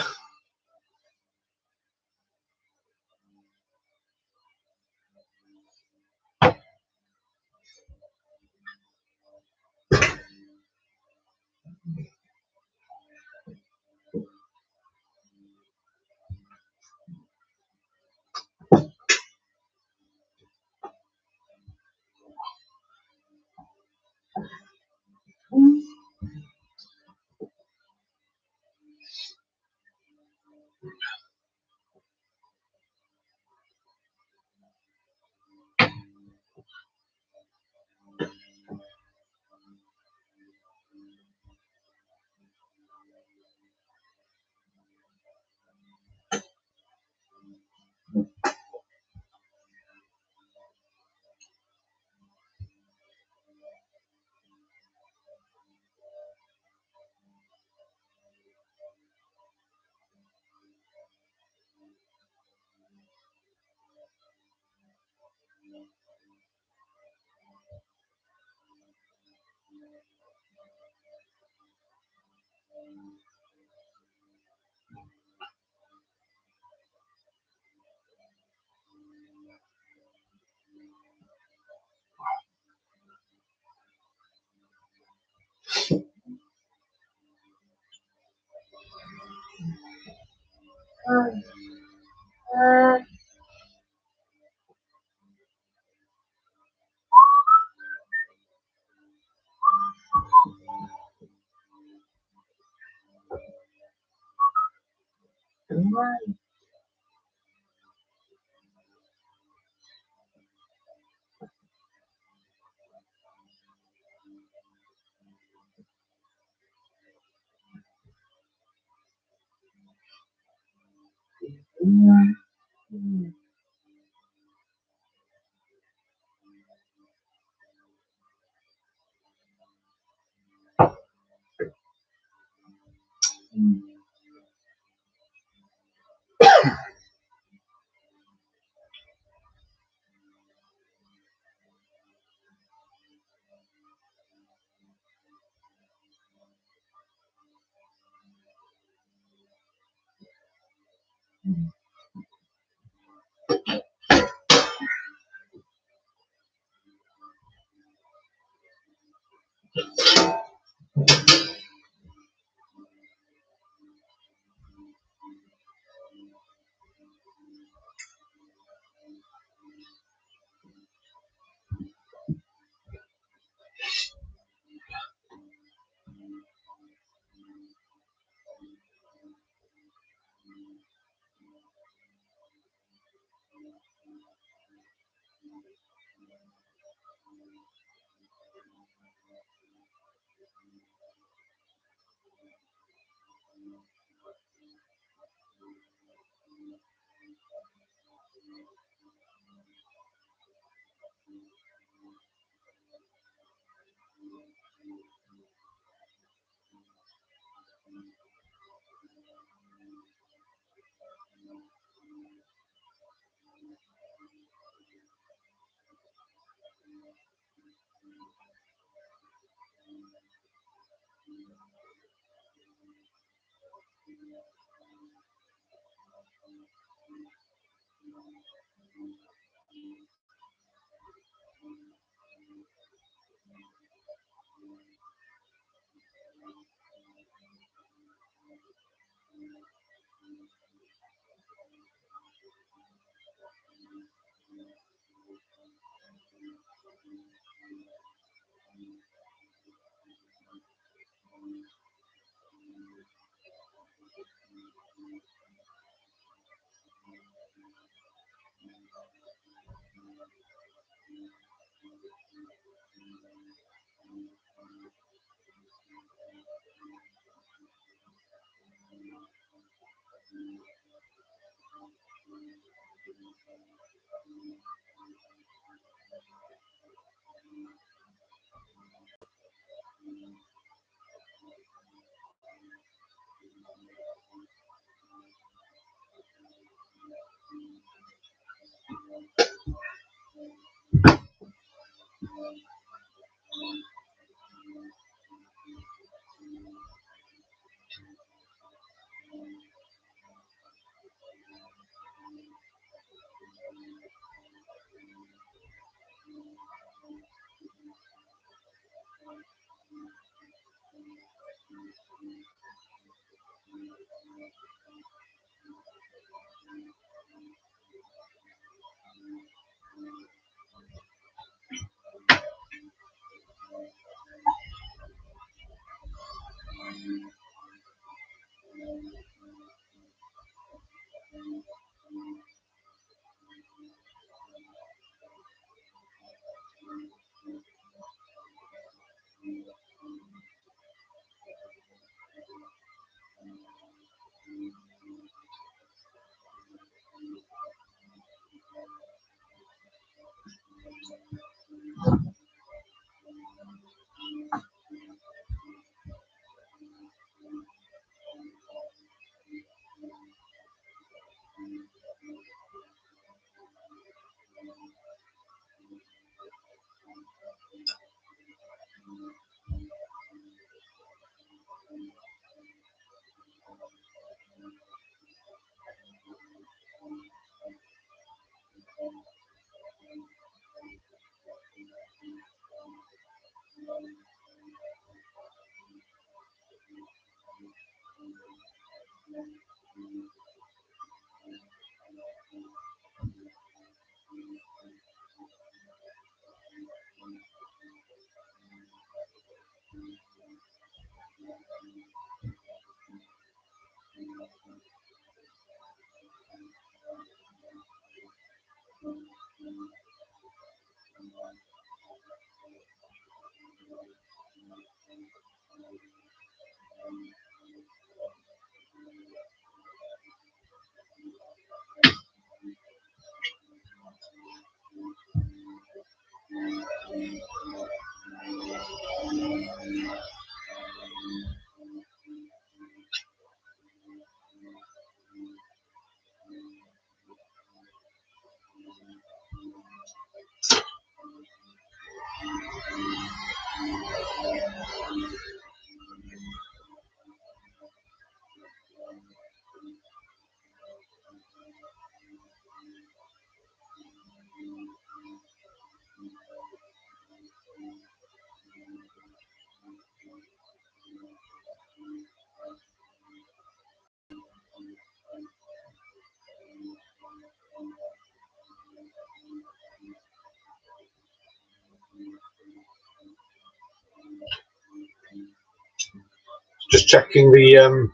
Just checking the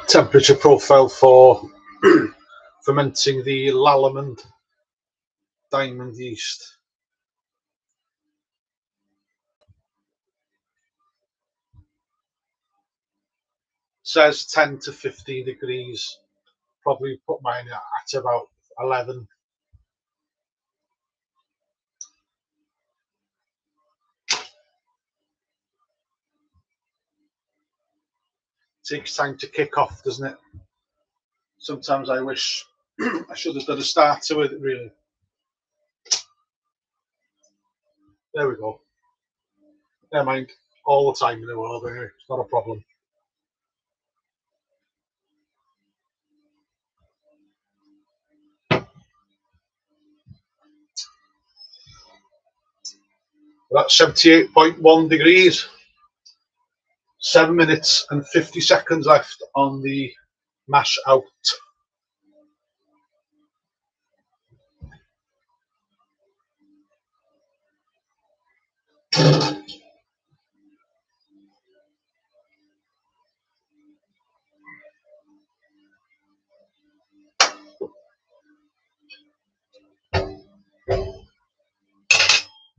temperature profile for fermenting the Lallemand diamond yeast. Says 10 to 15 degrees. Probably put mine at about 11. Takes time to kick off, doesn't it? Sometimes I wish I should have done a starter with it, really. There we go. Never mind. All the time in the world, anyway. It's not a problem. That's 78.1 degrees. 7 minutes and 50 seconds left on the mash out.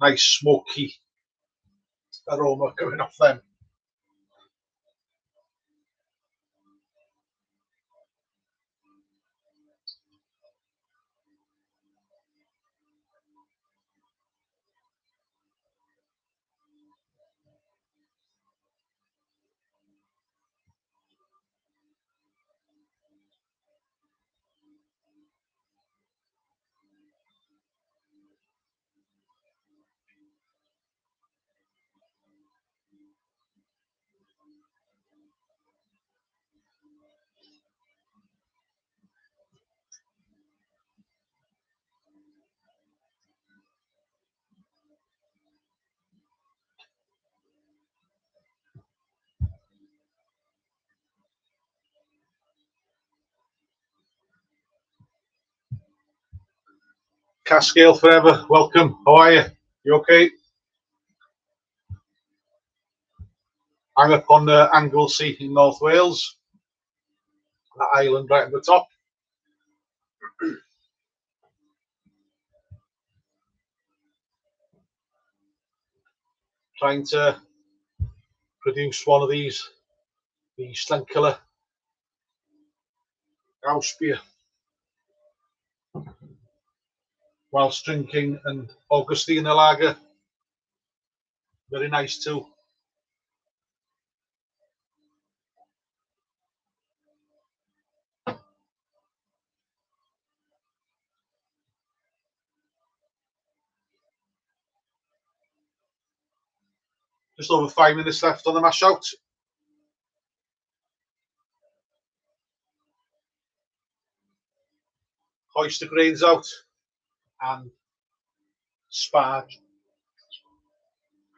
Nice smoky aroma coming off them. Cascale forever, welcome. How are you? You okay? I'm up on Anglesey in North Wales, that island right at the top. Trying to produce one of these, the Schlenkerla Rauchbier, whilst drinking an Augustina lager. Very nice too. Just over 5 minutes left on the mash out. Hoist the grains out and sparge.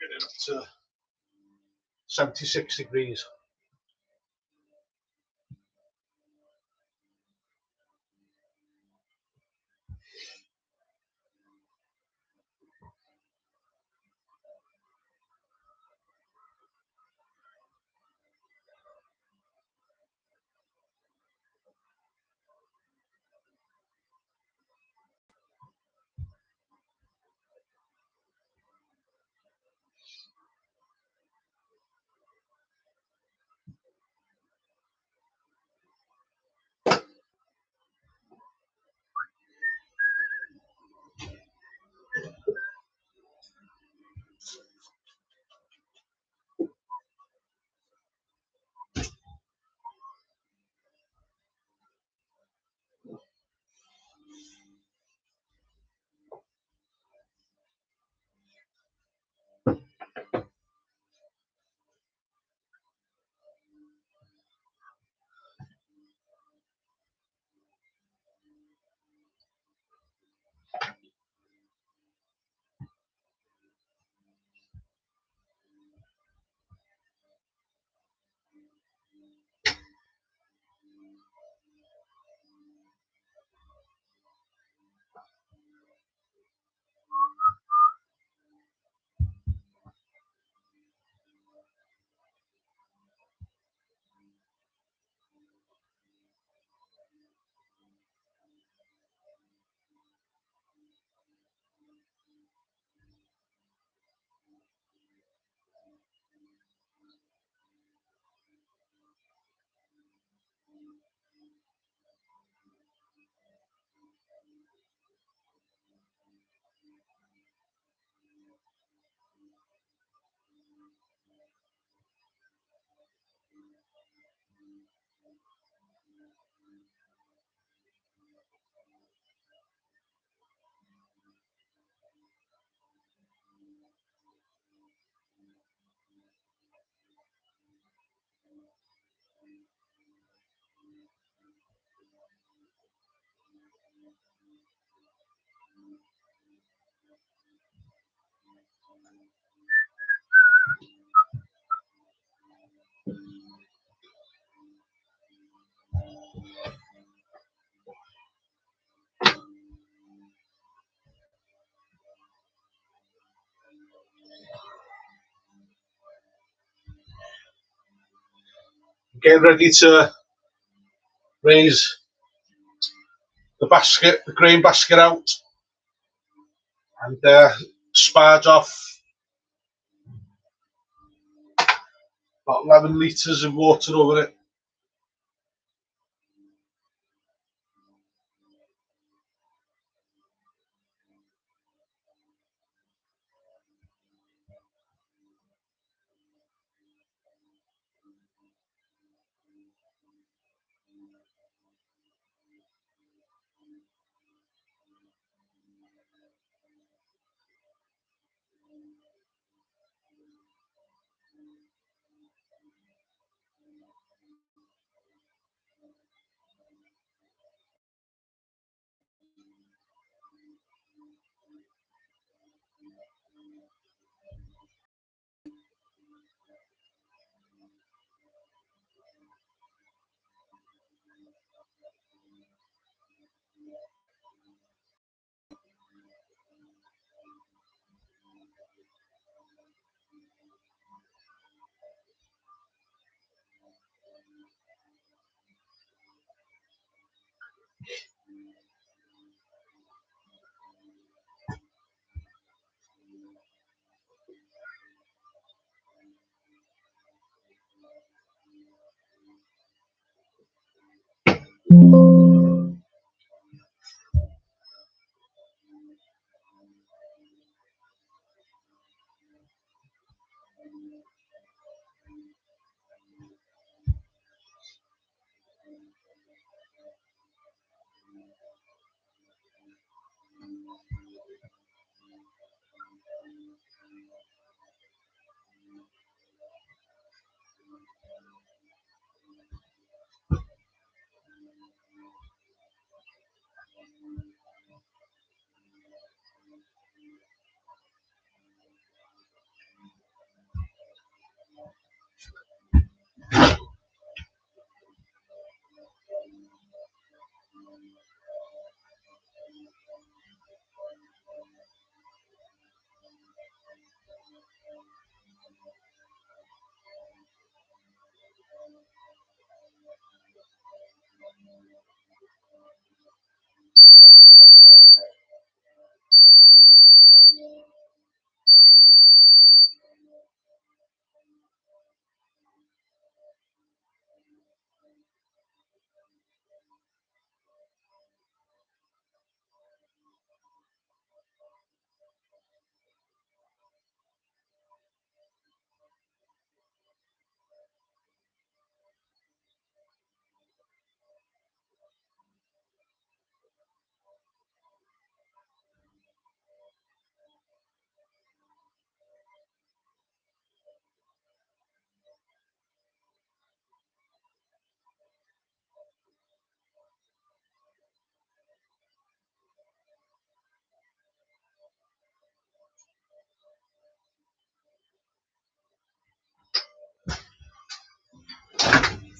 Get it up to 76 degrees. Getting ready to raise the basket, the grain basket out, and sparge off about 11 litres of water over it.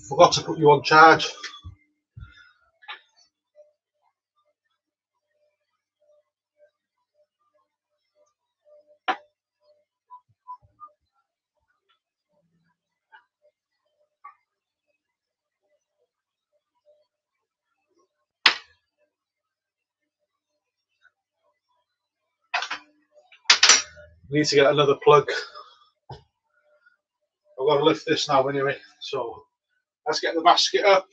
Forgot to put you on charge. Need to get another plug. I've got to lift this now anyway. So let's get the basket up.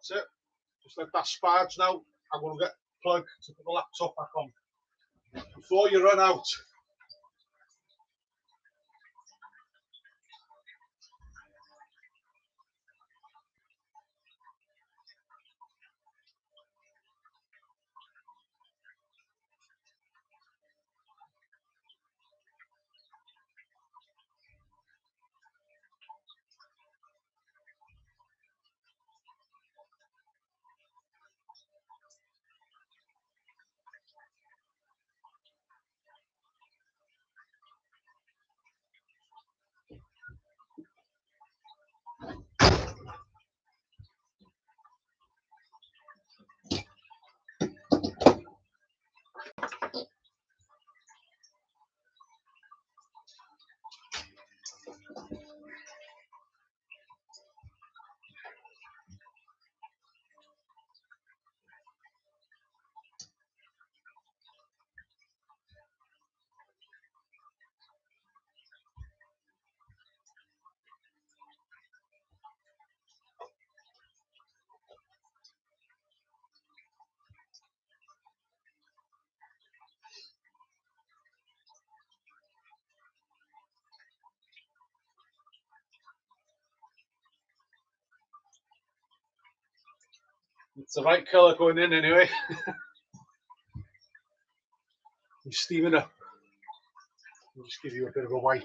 That's it. Just let that sparge now. I'm going to get plug to put the laptop back on. Before you run out. It's the right colour going in anyway. You're steaming up. I'll just give you a bit of a wipe.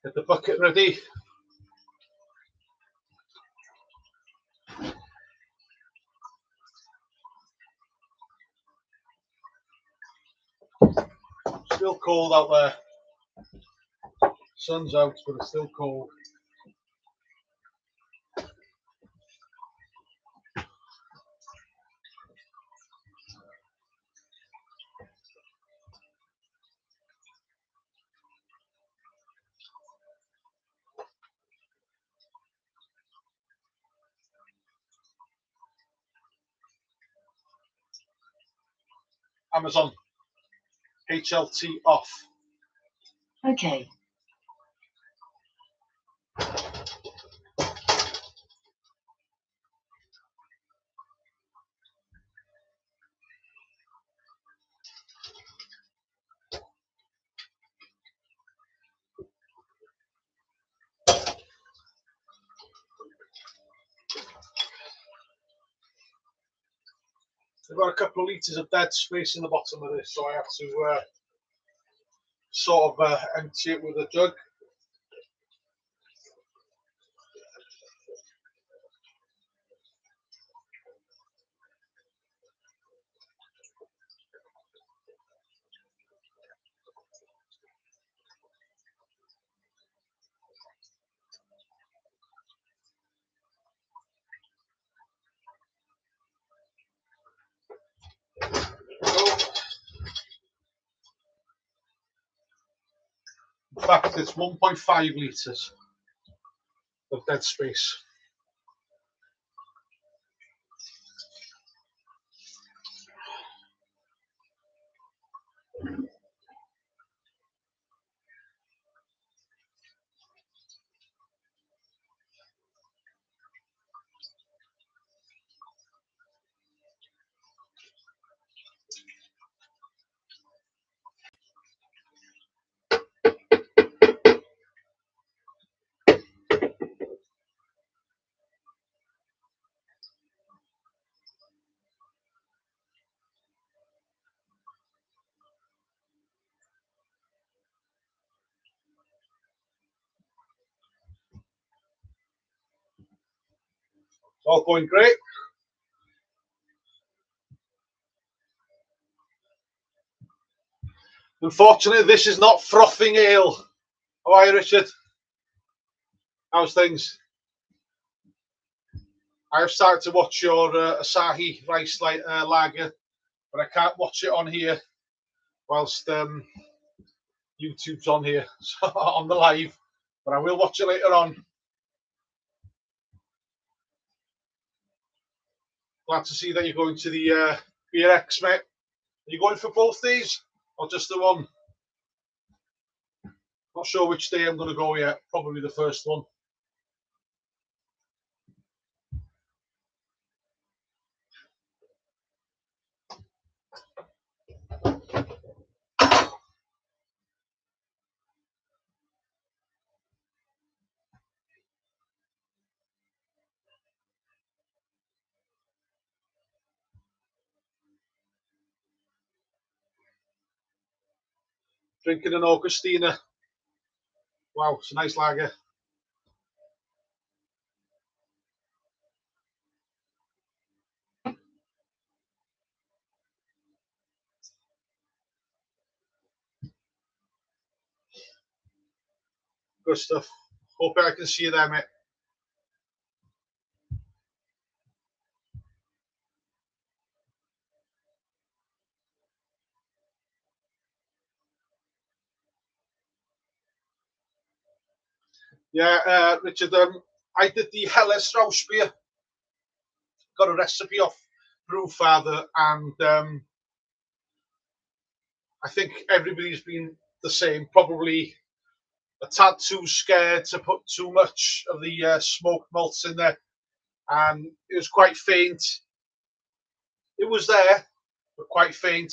Get the bucket ready. Still cold out there. Sun's out, but it's still cold. Amazon. HLT off. Okay. I've got a couple of litres of dead space in the bottom of this, so I have to sort of empty it with a jug. In fact, it's 1.5 litres of dead space. It's all going great. Unfortunately, this is not frothing ale. How are you, Richard? How's things? I've started to watch your Asahi rice lager, but I can't watch it on here whilst YouTube's on here, so on the live. But I will watch it later on. Glad to see that you're going to the Beer X, mate. Are you going for both days or just the one? Not sure which day I'm going to go yet. Probably the first one. Drinking an Augustina. Wow, it's a nice lager. Good stuff. Hope I can see you there, mate. Yeah, Richard, I did the Helles Rauchbier. Got a recipe off Brewfather, and I think everybody's been the same. Probably a tad too scared to put too much of the smoked malts in there, and it was quite faint. It was there, but quite faint.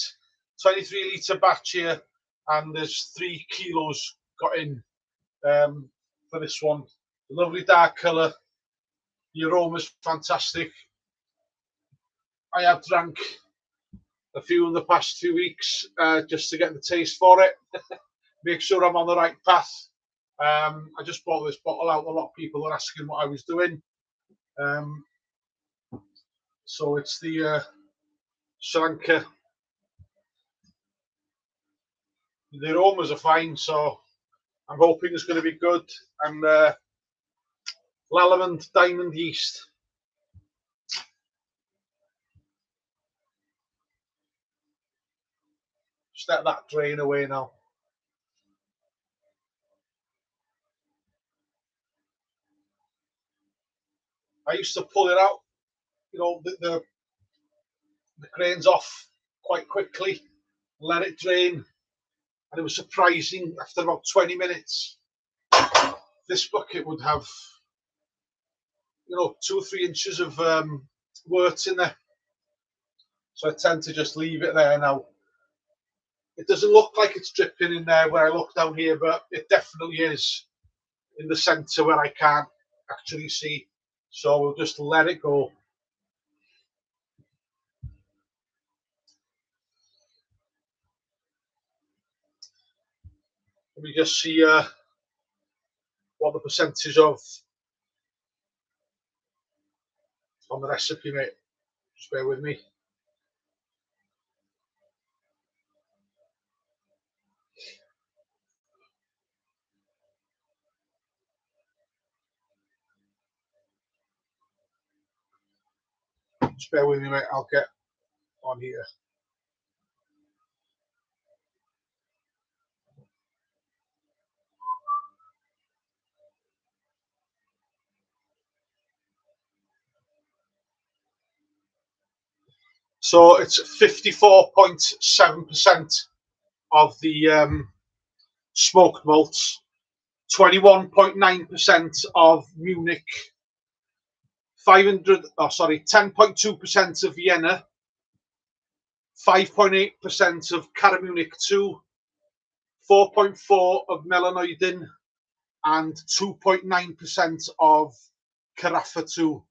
23 litre batch here, and there's 3 kilos got in for this one. Lovely dark colour. The aroma's fantastic. I have drank a few in the past 2 weeks just to get the taste for it. Make sure I'm on the right path. I just brought this bottle out. A lot of people were asking what I was doing. So it's the Schlenkerla. The aromas are fine, so I'm hoping it's going to be good. And Lallemand Diamond Yeast. Just let that drain away now. I used to pull it out, you know, the grains off quite quickly, let it drain, and it was surprising after about 20 minutes, this bucket would have, you know, 2 or 3 inches of wort in there. So I tend to just leave it there now. It doesn't look like it's dripping in there where I look down here, but it definitely is in the centre where I can't actually see. So we'll just let it go. Let me just see what the percentage of on the recipe, mate. Just bear with me. Just bear with me, mate. I'll get on here. So it's 54.7% of the smoked malts, 21.9% of Munich, 10.2% of Vienna, 5.8% of Karamunich 2, 4.4% of Melanoidin, and 2.9% of Carafa 2.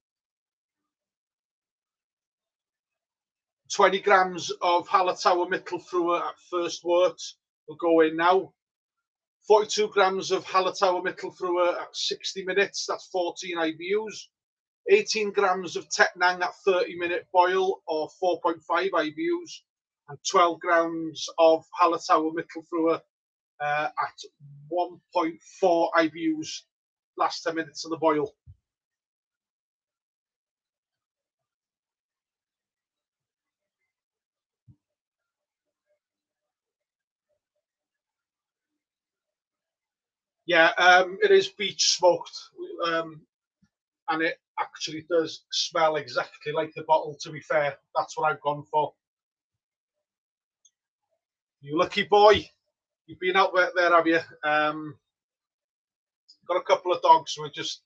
20 grams of Hallertauer Mittelfruhe at first wort will go in now. 42 grams of Hallertauer Mittelfruhe at 60 minutes, that's 14 IBUs. 18 grams of Tettnang at 30-minute boil, or 4.5 IBUs. And 12 grams of Hallertauer Mittelfruhe at 1.4 IBUs. last 10 minutes of the boil. Yeah, it is beech smoked, and it actually does smell exactly like the bottle, to be fair. That's what I've gone for. You lucky boy. You've been out there, have you? Got a couple of dogs. We're just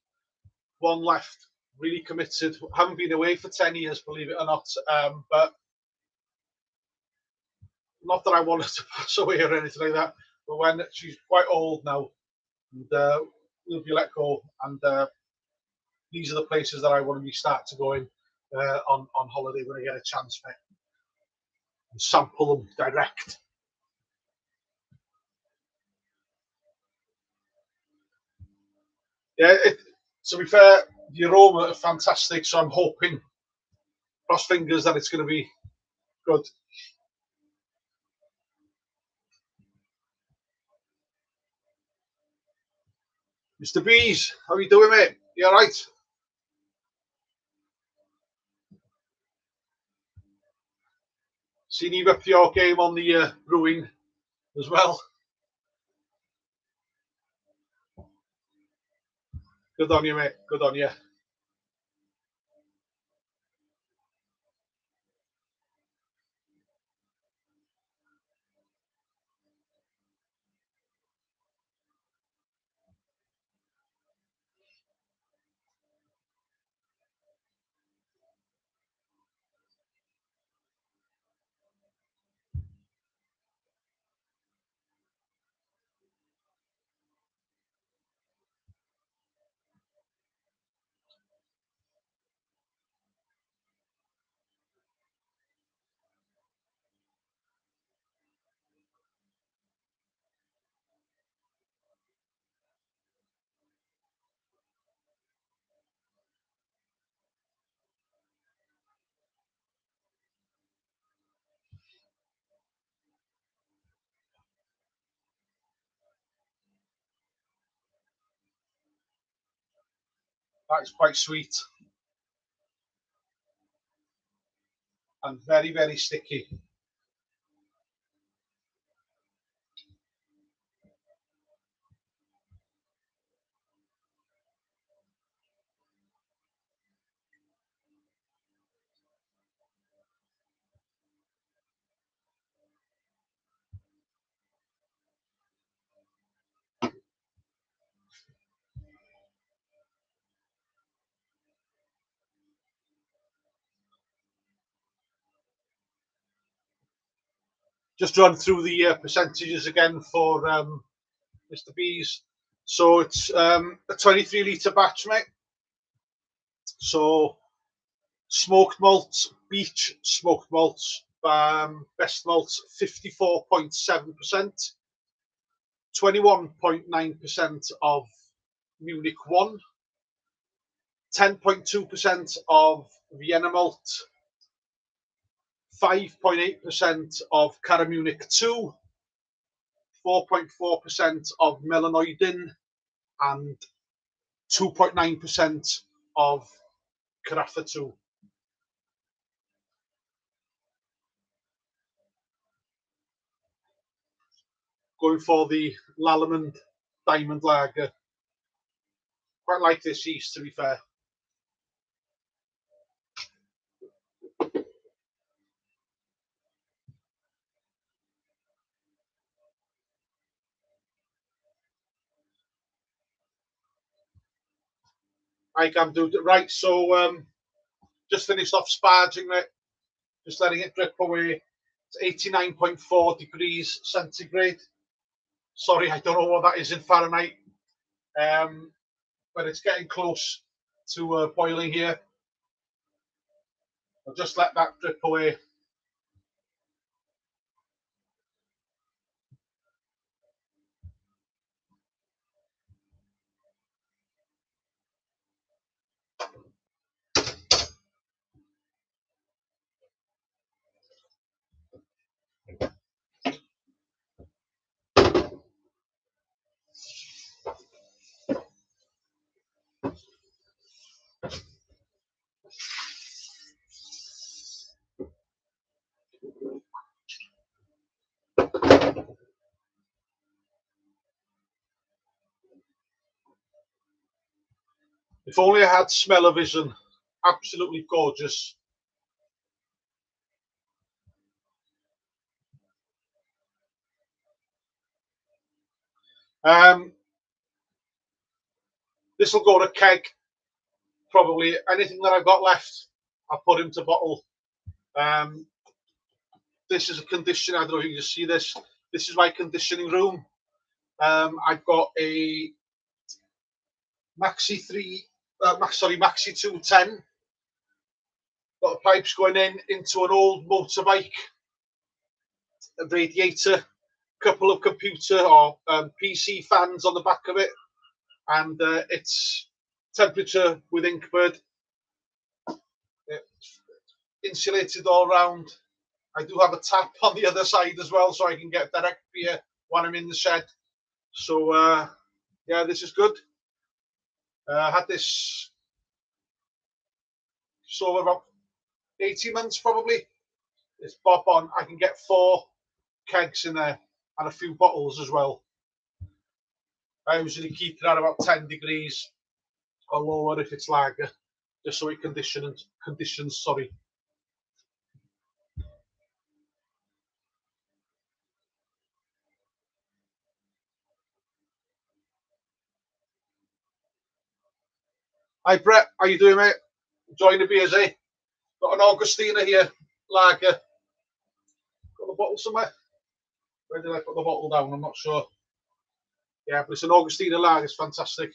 one left. Really committed. Haven't been away for 10 years, believe it or not. But not that I wanted to pass away or anything like that. But when she's quite old now, and will be let go. And these are the places that I want to be start to go in on holiday when I get a chance, mate. And sample them direct. Yeah, to be fair, the aroma are fantastic. So I'm hoping, cross fingers, that it's going to be good. Mr. Bees, how are you doing, mate? You all right? Seen you up your game on the brewing as well. Good on you, mate. Good on you. That is quite sweet and very, very sticky. Just run through the percentages again for Mr. B's. So it's a 23-litre batch, mate. So smoked malts, beech smoked malts, best malts 54.7%, 21.9% of Munich 1, 10.2% of Vienna malt, 5.8% of Karamunich 2, 4.4% of Melanoidin, and 2.9% of Carafa 2. Going for the Lallemand Diamond Lager. Quite like this yeast, to be fair. I can do it right. So just finished off sparging it, just letting it drip away. It's 89.4 degrees centigrade. Sorry, I don't know what that is in Fahrenheit, but it's getting close to boiling here. I'll just let that drip away. If only I had smell-o-vision. Absolutely gorgeous. This will go to keg. Probably anything that I've got left, I'll put into bottle. This is a condition. I don't know if you can just see this. This is my conditioning room. I've got a Maxi 210. Got the pipes going into an old motorbike, a radiator, couple of computer or PC fans on the back of it, and it's temperature with Inkbird. It's insulated all round. I do have a tap on the other side as well, so I can get direct beer when I'm in the shed. So yeah, this is good. I had this so about 18 months probably. It's bob on. I can get 4 kegs in there and a few bottles as well. I usually keep it at about 10 degrees or lower if it's lager, just so it conditions. Sorry. Hi Brett, how you doing, mate? Enjoying the beers, eh? Got an Augustina here, lager. Got the bottle somewhere? Where did I put the bottle down? I'm not sure. Yeah, but it's an Augustina lager. It's fantastic.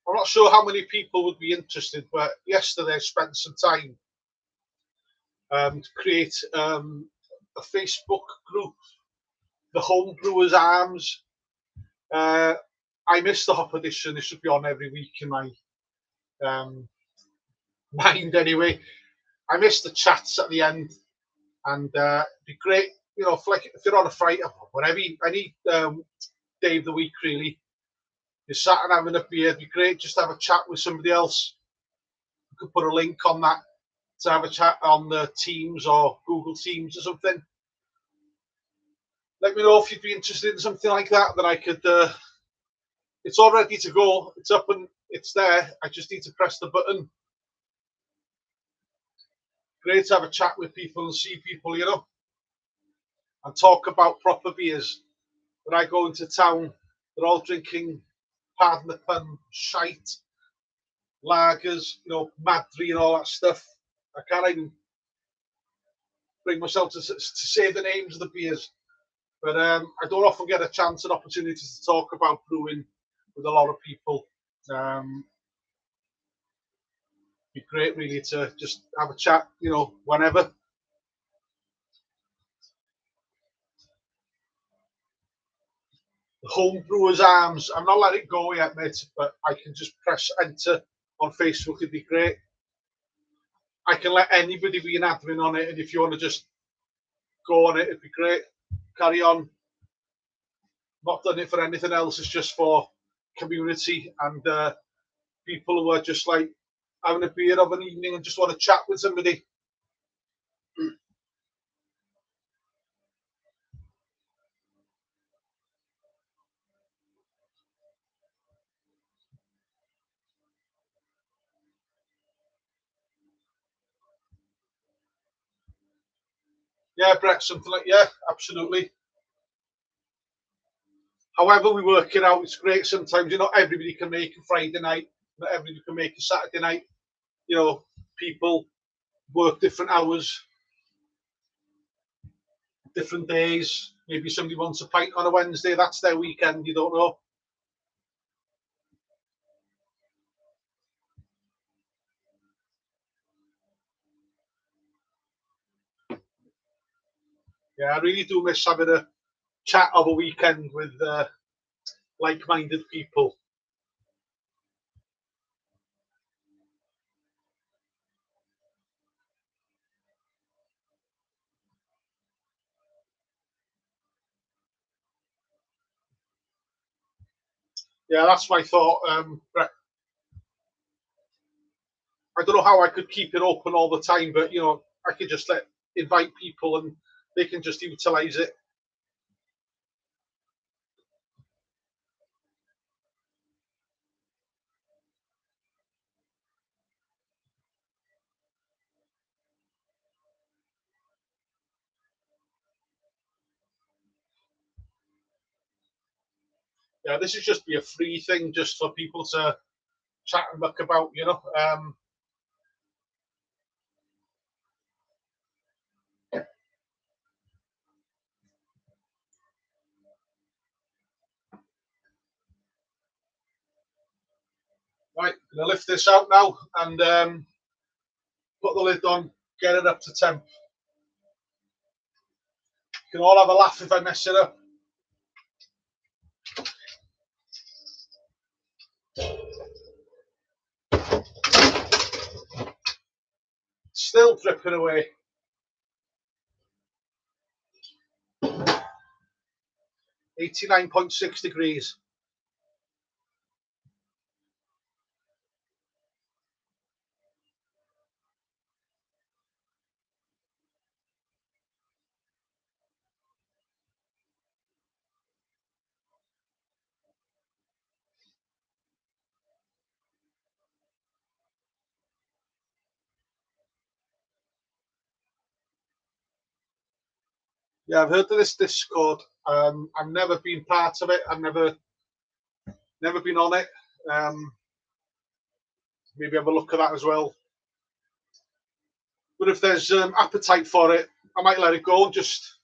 I'm not sure how many people would be interested, but yesterday I spent some time to create a Facebook group, the Homebrewers Arms. I missed the hop edition. It should be on every week in my mind anyway. I missed the chats at the end, and it'd be great, you know, if you're on a Friday, whatever, any day of the week really, you're sat and having a beer, it'd be great just to have a chat with somebody else. You could put a link on that to have a chat on the Teams or Google Teams or something. Let me know if you'd be interested in something like that. Then I could. It's all ready to go. It's up and it's there. I just need to press the button. Great to have a chat with people and see people, you know, and talk about proper beers. When I go into town, they're all drinking, pardon the pun, shite, lagers, you know, Madri and all that stuff. I can't even bring myself to say the names of the beers. But I don't often get a chance and opportunity to talk about brewing with a lot of people. It'd be great, really, to just have a chat, you know, whenever. The Homebrewers Arms. I'm not letting it go yet, mate, but I can just press enter on Facebook. It'd be great. I can let anybody be an admin on it, and if you want to just go on it, it'd be great. Carry on. Not done it for anything else. It's just for community and people who are just like having a beer of an evening and just want to chat with somebody. Yeah, Brett, something like, yeah, absolutely. However we work it out, it's great sometimes. You know, everybody can make a Friday night, not everybody can make a Saturday night. You know, people work different hours, different days. Maybe somebody wants a pint on a Wednesday, that's their weekend, you don't know. Yeah, I really do miss having a chat of a weekend with like-minded people. Yeah, that's my thought. Brett. I don't know how I could keep it open all the time, but you know, I could just invite people and they can just utilize it. Yeah, this is just be a free thing, just for people to chat and muck about. You know. Right, gonna lift this out now and put the lid on, get it up to temp. You can all have a laugh if I mess it up. Still dripping away. 89.6 degrees. Yeah, I've heard of this Discord. I've never been part of it. I've never been on it. Maybe have a look at that as well. But if there's appetite for it, I might let it go and just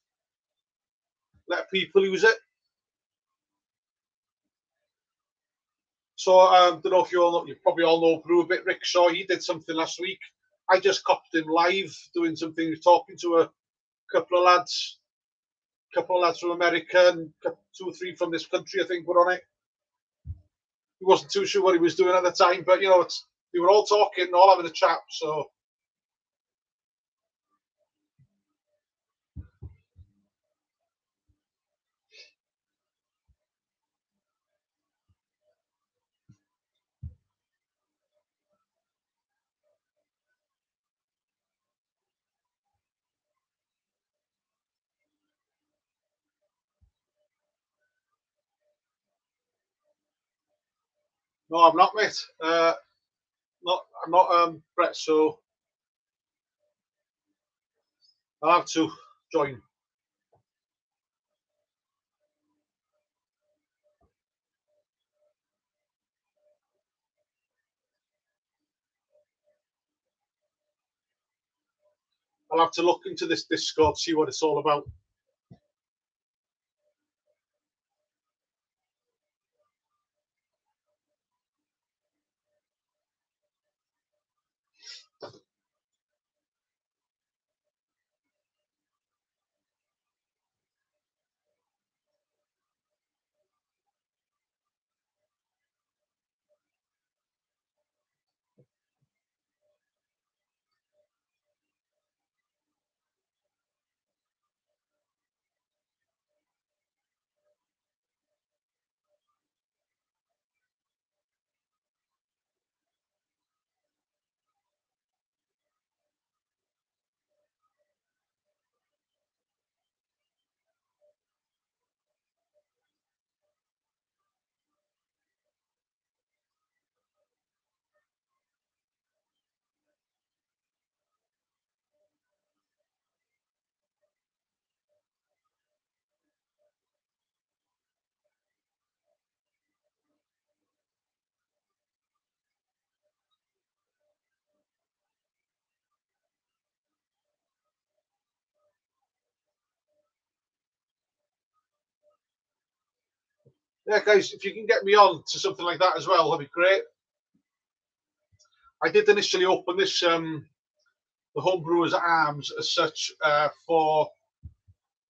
let people use it. So I don't know if you probably all know Brew a bit. Rick Shaw, he did something last week. I just copped him live doing something, talking to a couple of lads from America and two or three from this country, I think, were on it. He wasn't too sure what he was doing at the time, but you know, we were all talking, all having a chat. So no, I'm not, mate. I'm not Brett. So I'll have to join. I'll have to look into this Discord, see what it's all about. Yeah, guys, if you can get me on to something like that as well, that'd be great. I did initially open this the Homebrewers Arms as such for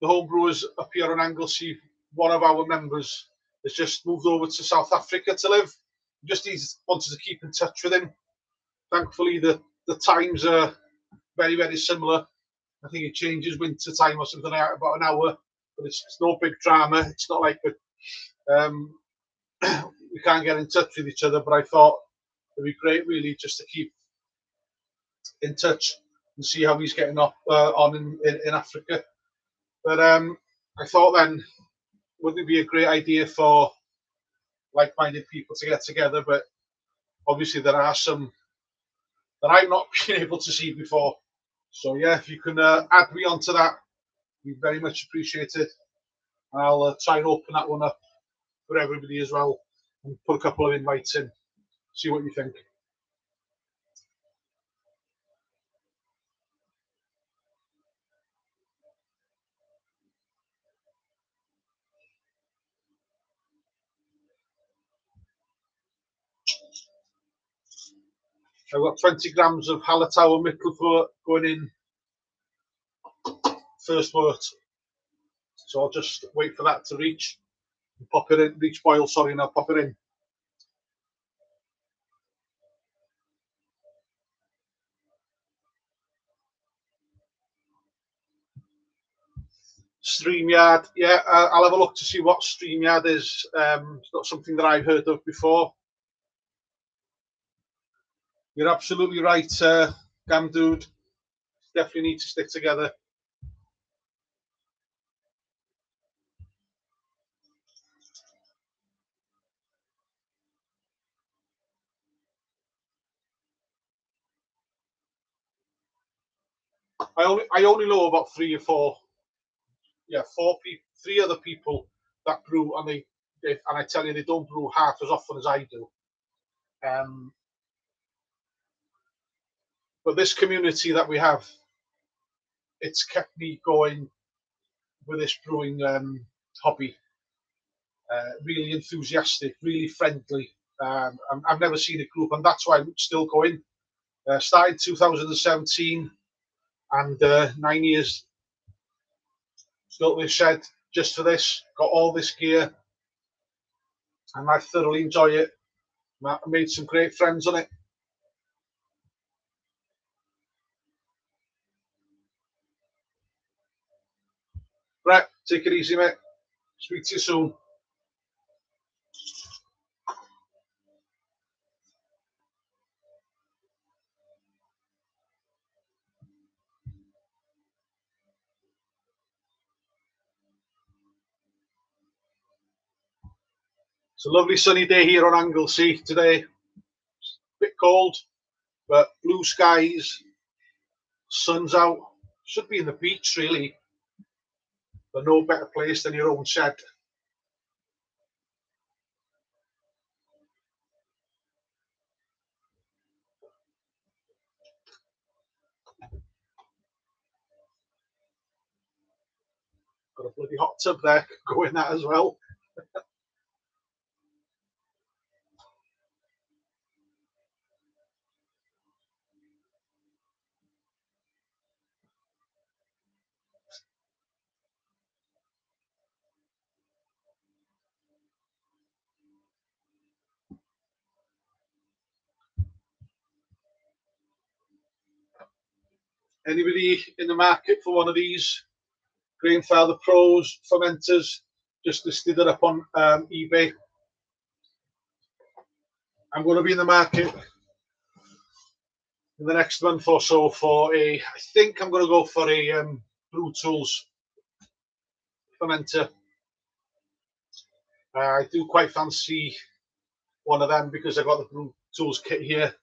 the homebrewers up here in Anglesey. One of our members has just moved over to South Africa to live. Just wanted to keep in touch with him. Thankfully, the times are very, very similar. I think it changes winter time or something like that, about an hour, but it's no big drama. It's not like we can't get in touch with each other, but I thought it'd be great, really, just to keep in touch and see how he's getting on in Africa. But I thought then, wouldn't it be a great idea for like-minded people to get together? But obviously there are some that I've not been able to see before. So yeah, if you can add me onto that, we very much appreciate it. And I'll try and open that one up for everybody as well, and put a couple of invites in. See what you think. I've got 20 grams of Hallertauer Mittelfurt going in first wort. So I'll just wait for that to reach boil, sorry, and I'll pop it in. StreamYard, yeah, I'll have a look to see what StreamYard is. It's not something that I've heard of before. You're absolutely right, Gam Dude. Definitely need to stick together. I only know about 3 or 4. Yeah, 4 people, 3 other people that brew, and I tell you, they don't brew half as often as I do. But this community that we have, it's kept me going with this brewing hobby. Really enthusiastic, really friendly. I've never seen a group, and that's why I'm still going. Started 2017, and 9 years built this shed just for this. Got all this gear, and I thoroughly enjoy it. I made some great friends on it. Right, take it easy, mate. Speak to you soon. It's a lovely sunny day here on Anglesey today. Bit cold, but blue skies, sun's out. Should be in the beach, really, but no better place than your own shed. Got a bloody hot tub there, go in that as well. Anybody in the market for one of these Grandfather Pros fermenters? Just listed it up on eBay. I'm going to be in the market in the next month or so for I think I'm going to go for a Brew Tools fermenter. I do quite fancy one of them because I've got the Brew Tools kit here.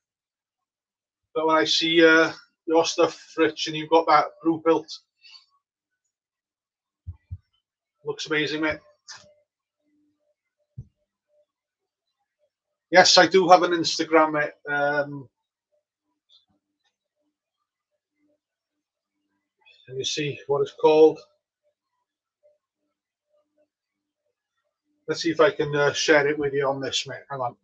But when I see your stuff, Rich, and you've got that brew built, looks amazing, mate. Yes, I do have an Instagram, mate. Let me see what it's called. Let's see if I can share it with you on this, mate. Hang on.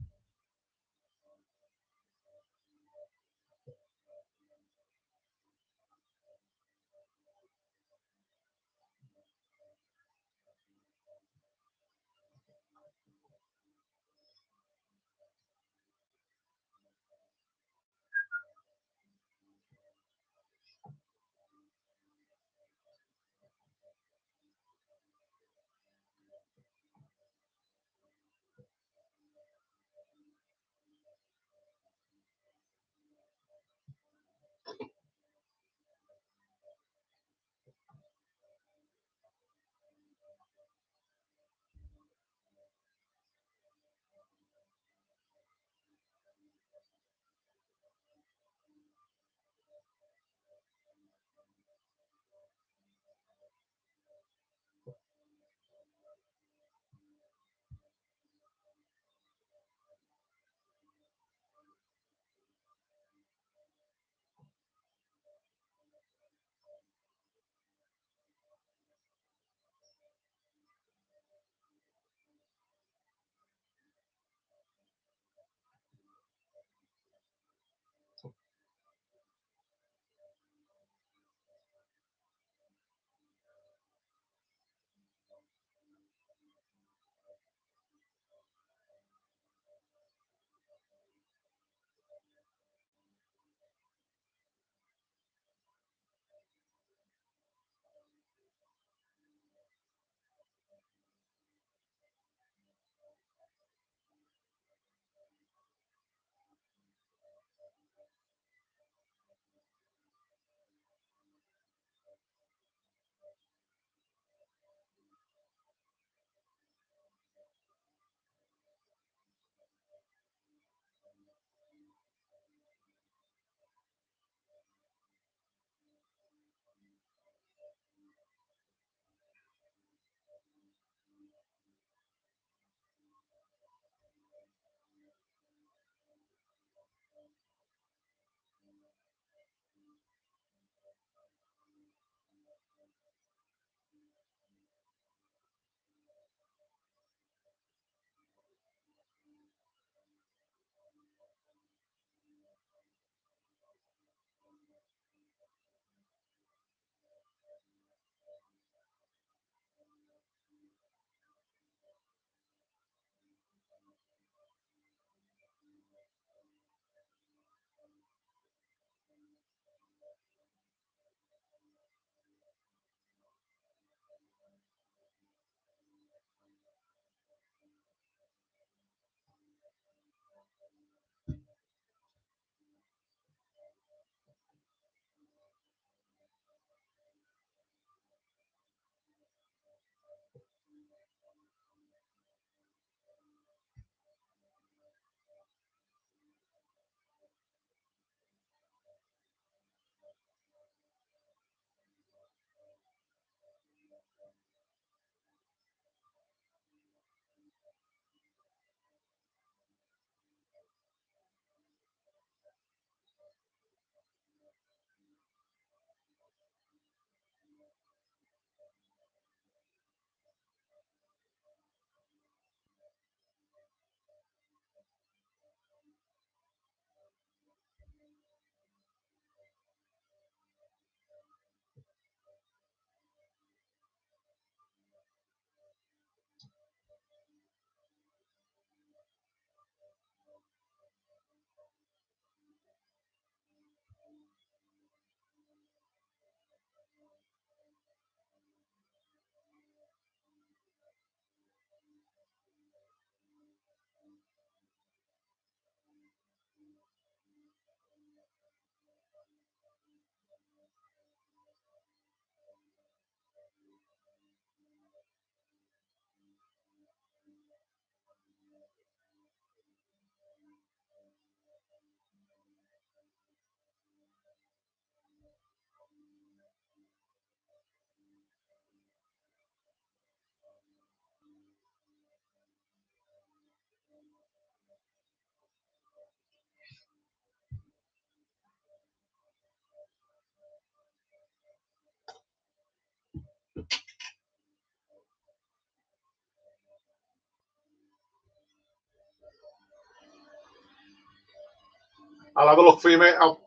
I'll have a look for you, mate. I'll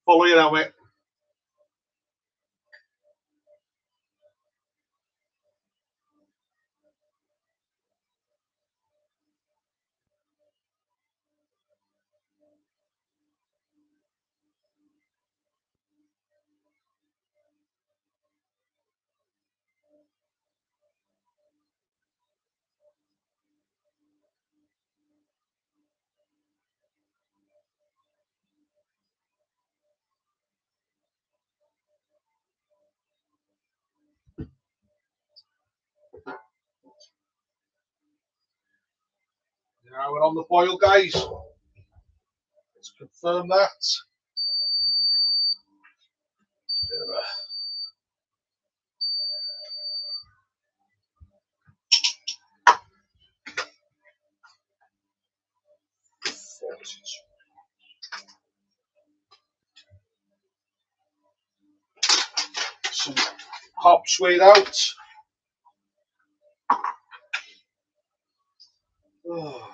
follow you now, mate. Now we're on the boil, guys. Let's confirm that. Bit of a some hops weighed out. Oh.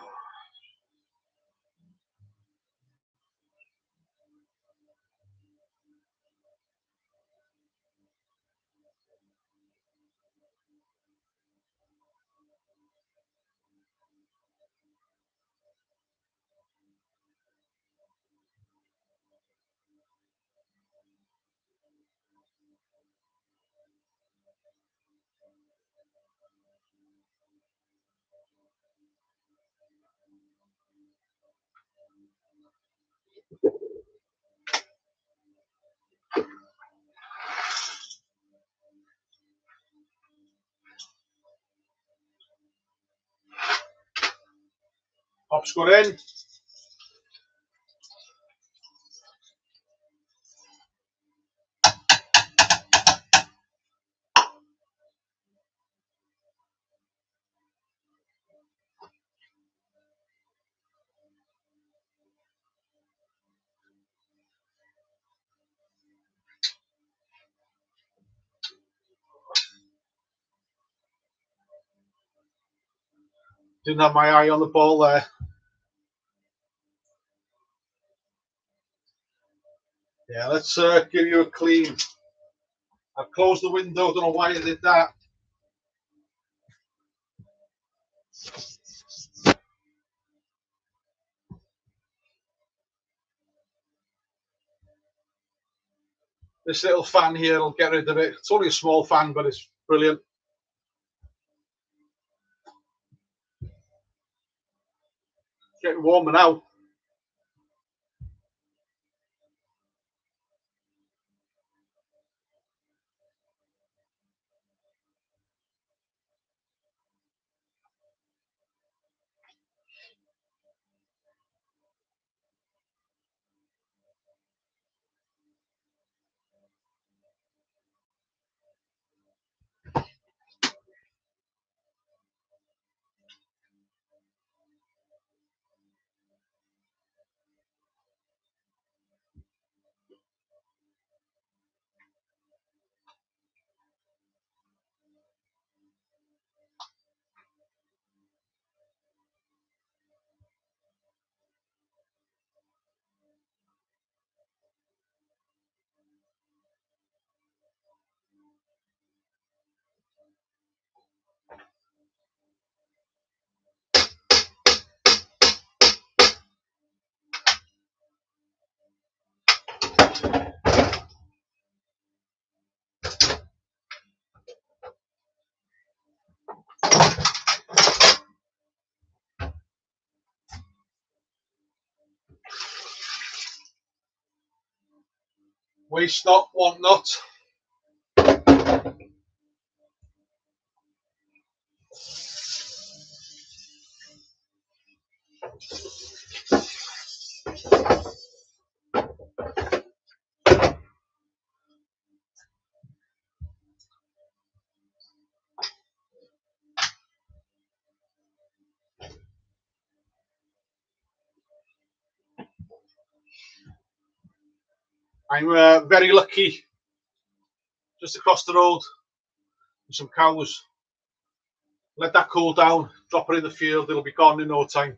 Hops got in. Didn't have my eye on the ball there. Yeah, let's give you a clean. I've closed the window, don't know why I did that. This little fan here will get rid of it. It's only a small fan, but it's brilliant. Getting warmer now. Waste not, want not. I'm very lucky. Just across the road, some cows. Let that cool down. Drop it in the field. It'll be gone in no time.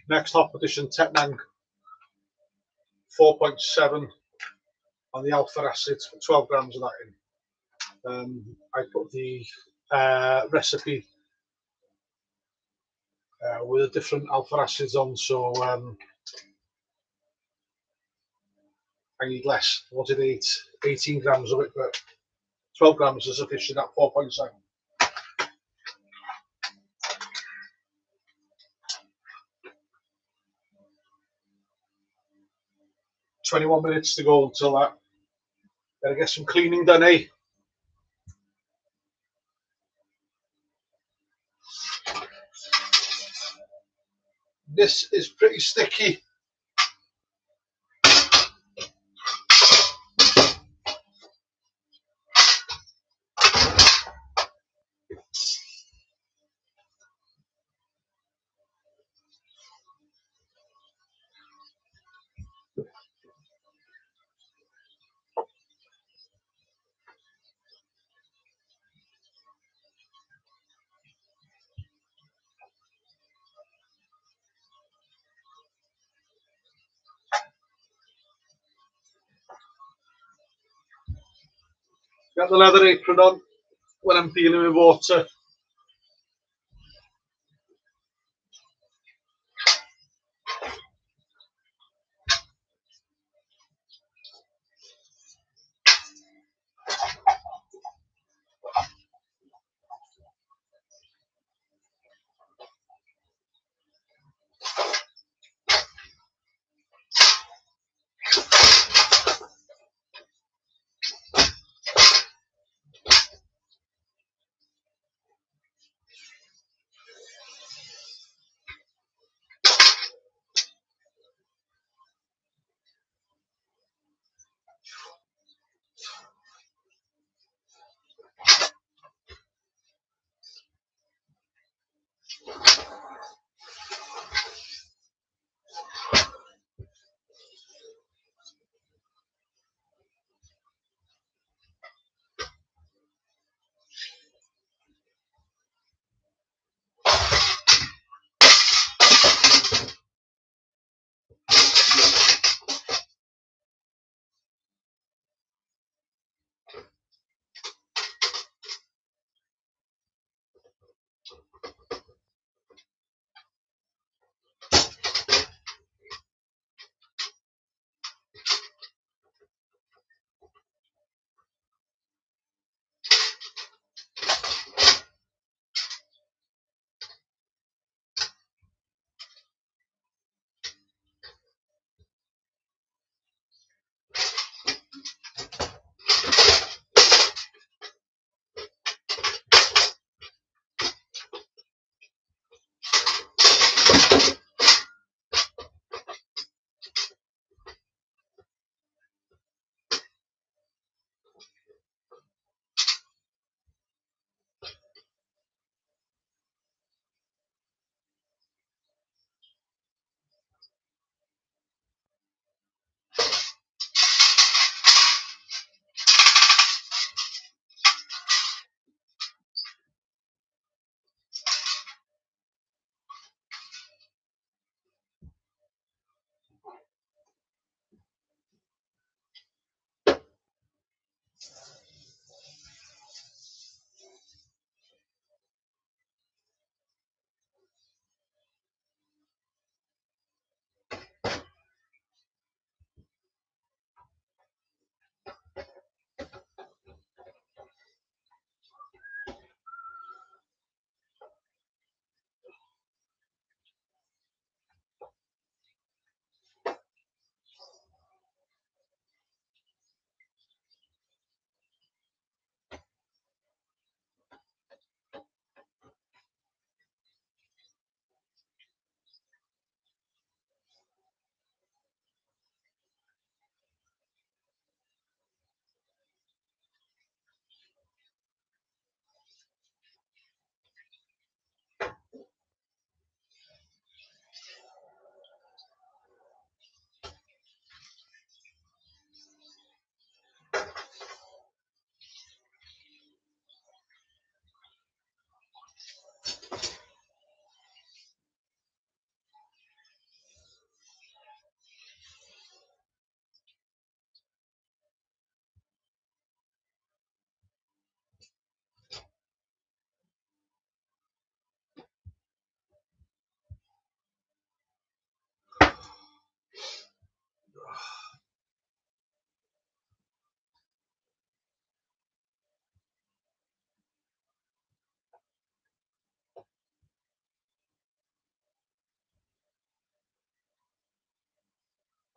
Next hop edition Tetnang 4.7 on the alpha acid, 12 grams of that in. I put the recipe with the different alpha acids on, so I need less. I wanted 18 grams of it, but 12 grams is sufficient at 4.7. "21 minutes to go until that. Gotta get some cleaning done, eh?" This is pretty sticky. Got the leather apron on when I'm dealing with water.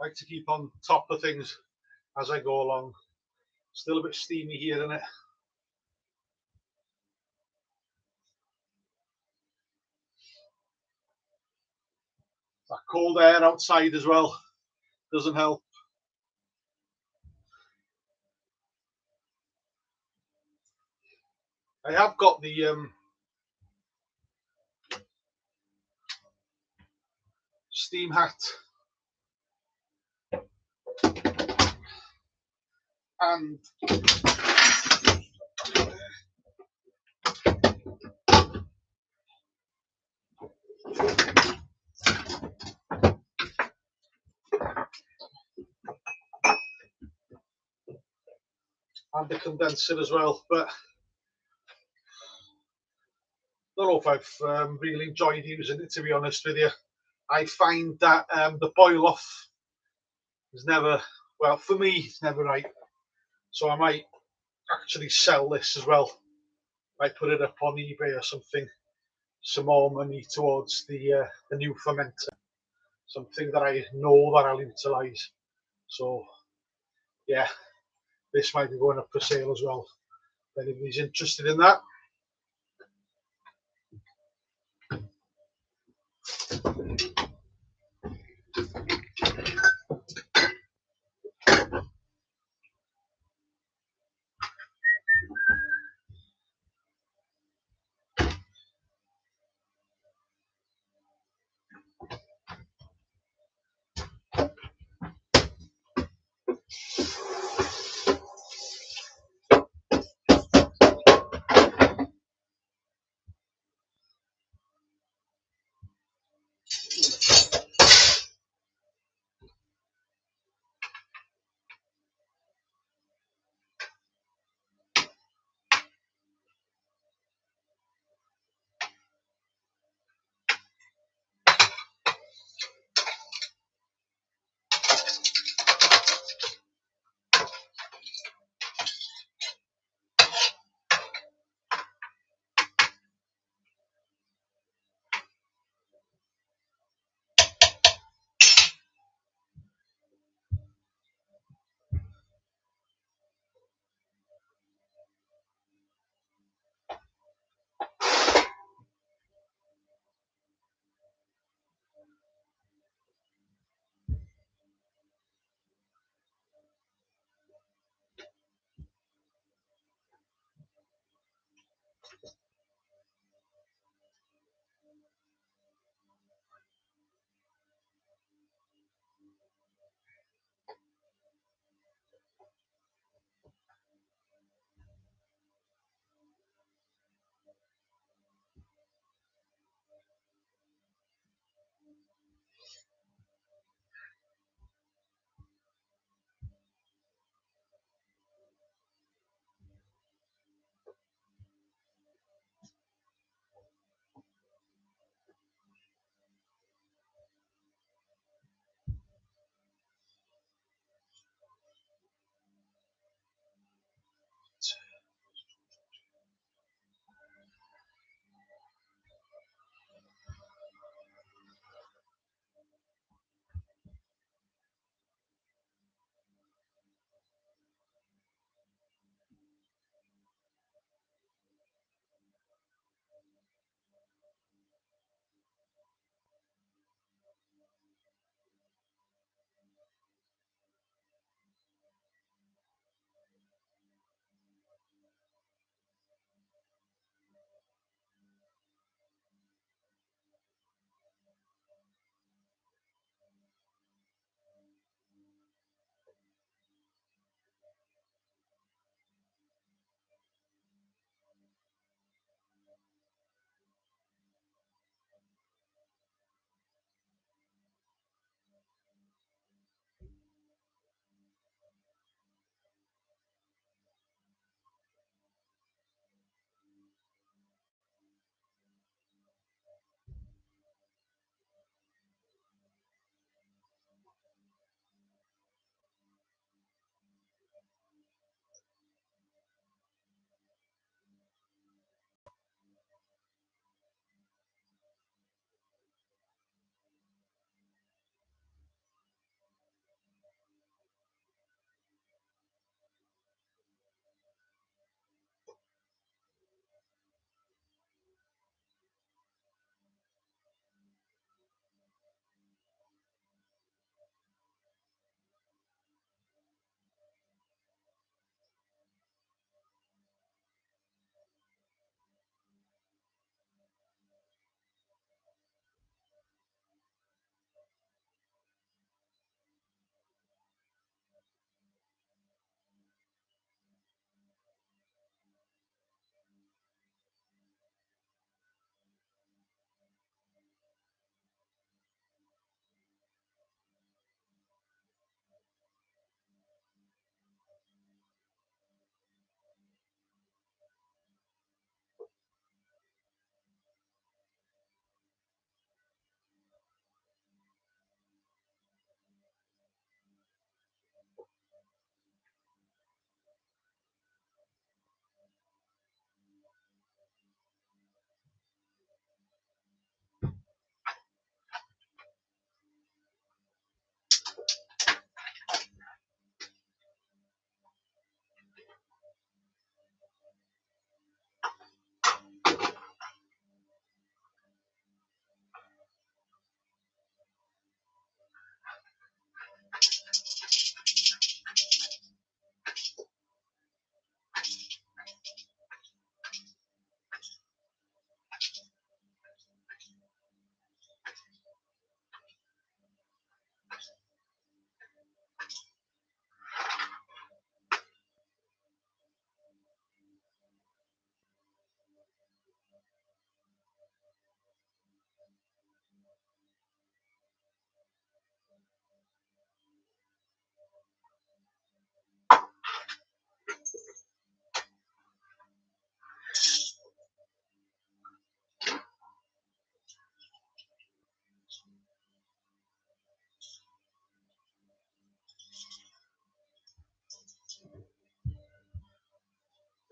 like to keep on top of things as I go along. Still a bit steamy here, isn't it? That cold air outside as well doesn't help. I have got the steam hat and the condenser as well, but I don't know if I've really enjoyed using it, to be honest with you. I find that the boil off is never, well, for me, it's never right. So I might actually sell this as well. I put it up on eBay or something, some more money towards the new fermenter, something that I know that I'll utilise. So yeah, this might be going up for sale as well. If anybody's interested in that.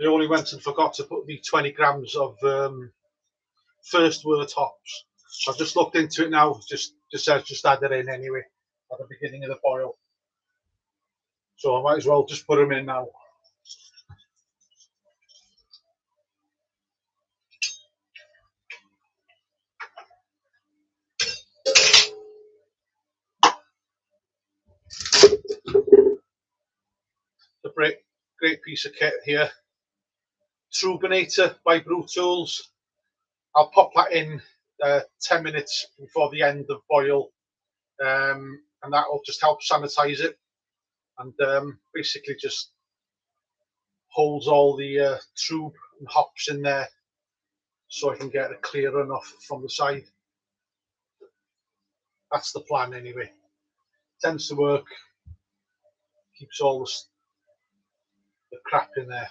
I only went and forgot to put the 20 grams of first wort hops. I've just looked into it now. Just says just add it in anyway at the beginning of the boil. So I might as well just put them in now. The great piece of kit here. Trubinator by Brew Tools. I'll pop that in 10 minutes before the end of boil, and that will just help sanitize it, and basically just holds all the trub and hops in there so I can get it clear enough from the side. That's the plan anyway. Tends to work, keeps all the crap in there.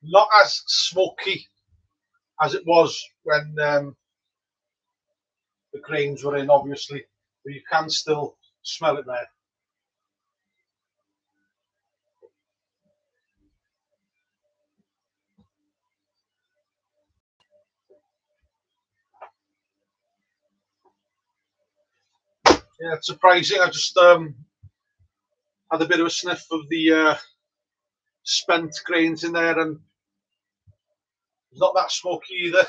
Not as smoky as it was when the grains were in, obviously, but you can still smell it there. Yeah, it's surprising. I just had a bit of a sniff of the spent grains in there, and it's not that smoky either.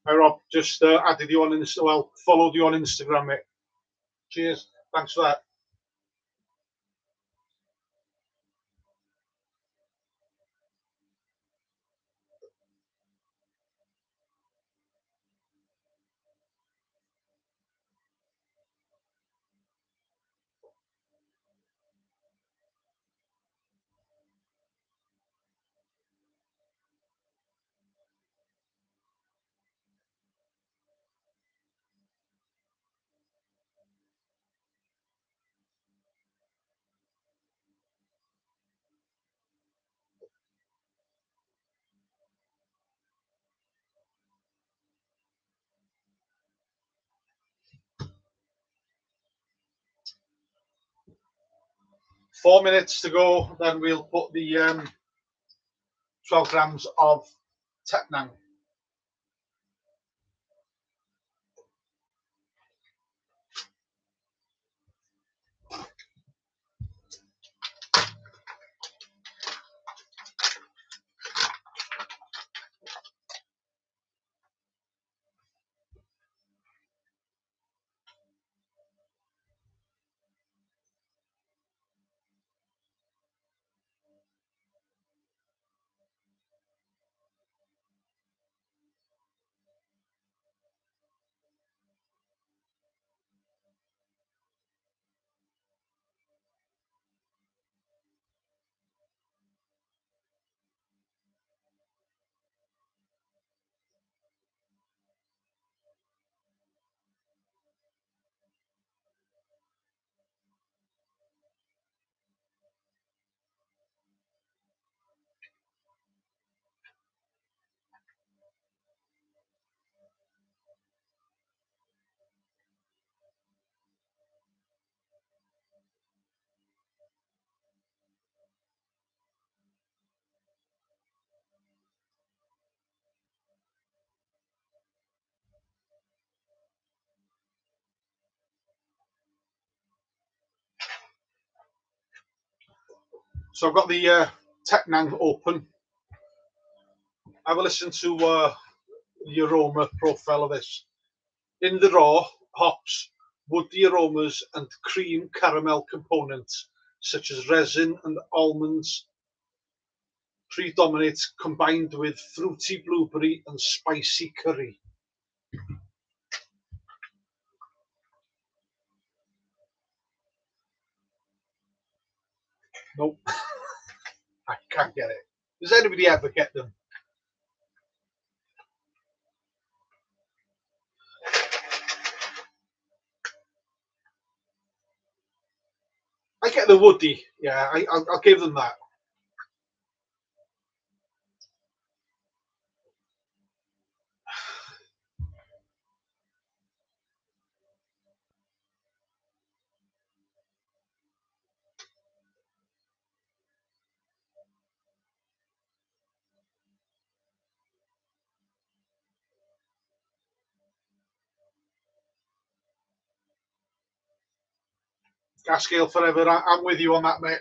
Hi Rob, just added you on Insta. Well, followed you on Instagram, mate. Cheers. Thanks for that. Four minutes to go, then we'll put the 12 grams of Tetnang. So I've got the Technang open. Have a listen to the aroma profile of this. In the raw, hops, woody aromas and cream caramel components such as resin and almonds predominate, combined with fruity blueberry and spicy curry. Nope, I can't get it. Does anybody ever get them? I get the woody, yeah, I'll give them that. Gas scale forever, I'm with you on that, mate.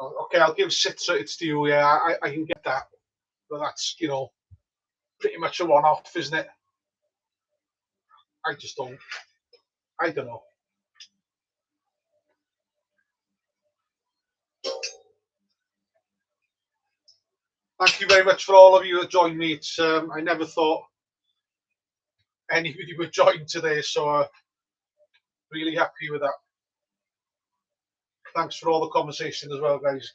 Okay, I'll give Citra its due, yeah, I can get that. But that's, you know, pretty much a one-off, isn't it? I just don't, I don't know. Thank you very much for all of you that joined me. It's, I never thought anybody would join today, so really happy with that. Thanks for all the conversation as well, guys.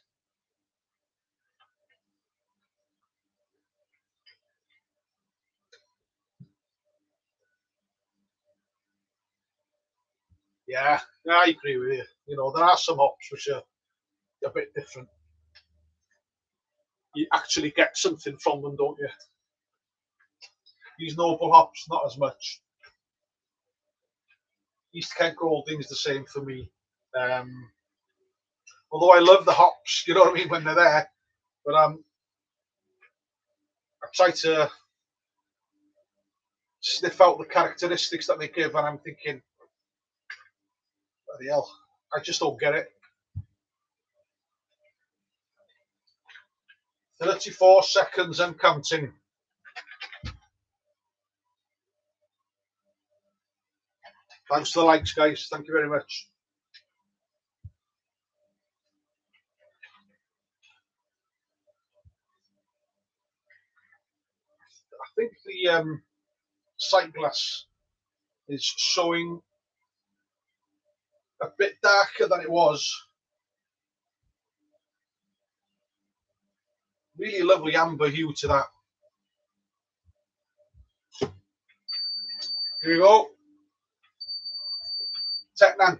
Yeah, I agree with you. You know, there are some hops which are a bit different. You actually get something from them, don't you? These noble hops, not as much. East Kent Golding's the same for me. Although I love the hops, you know what I mean, when they're there. But I try to sniff out the characteristics that they give, and I'm thinking, bloody hell, I just don't get it. 34 seconds and counting. Thanks for the likes, guys. Thank you very much. I think the sight glass is showing a bit darker than it was. Really lovely amber hue to that. Here we go. Technan.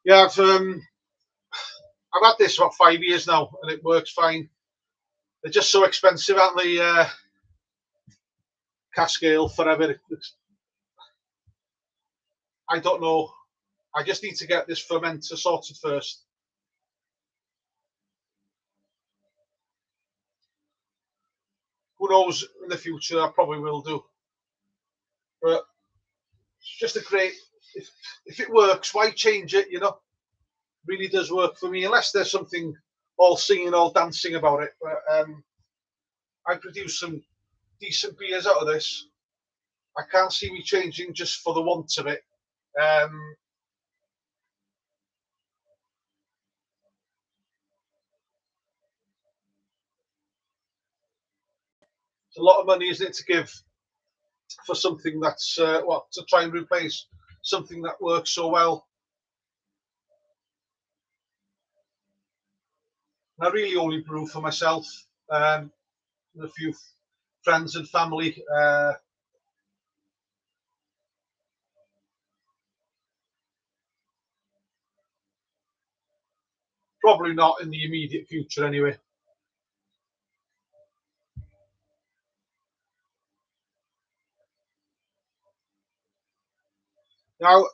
Yeah, I've had this about 5 years now, and it works fine. They're just so expensive, aren't they? Cascale forever. I don't know. I just need to get this fermenter sorted first. Who knows, in the future I probably will do. But it's just a great, if it works, why change it, you know? Really does work for me, unless there's something all singing, all dancing about it. But I produce some decent beers out of this. I can't see me changing just for the want of it. It's a lot of money, isn't it, to give for something that's to try and replace something that works so well. I really only brew for myself, and a few friends and family. Probably not in the immediate future anyway. Now,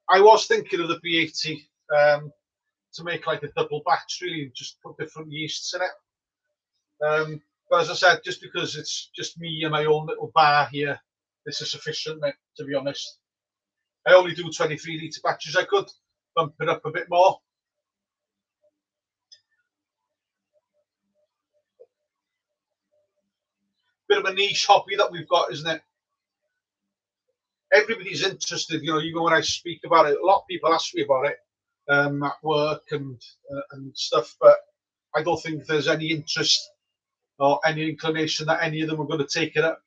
I was thinking of the B80 to make like a double batch, really, just put different yeasts in it. But as I said, just because it's just me and my own little bar here, this is sufficient, mate, to be honest. I only do 23 litre batches. I could bump it up a bit more. Bit of a niche hobby that we've got, isn't it? Everybody's interested, even when I speak about it, a lot of people ask me about it at work and stuff, but I don't think there's any interest or any inclination that any of them are going to take it up.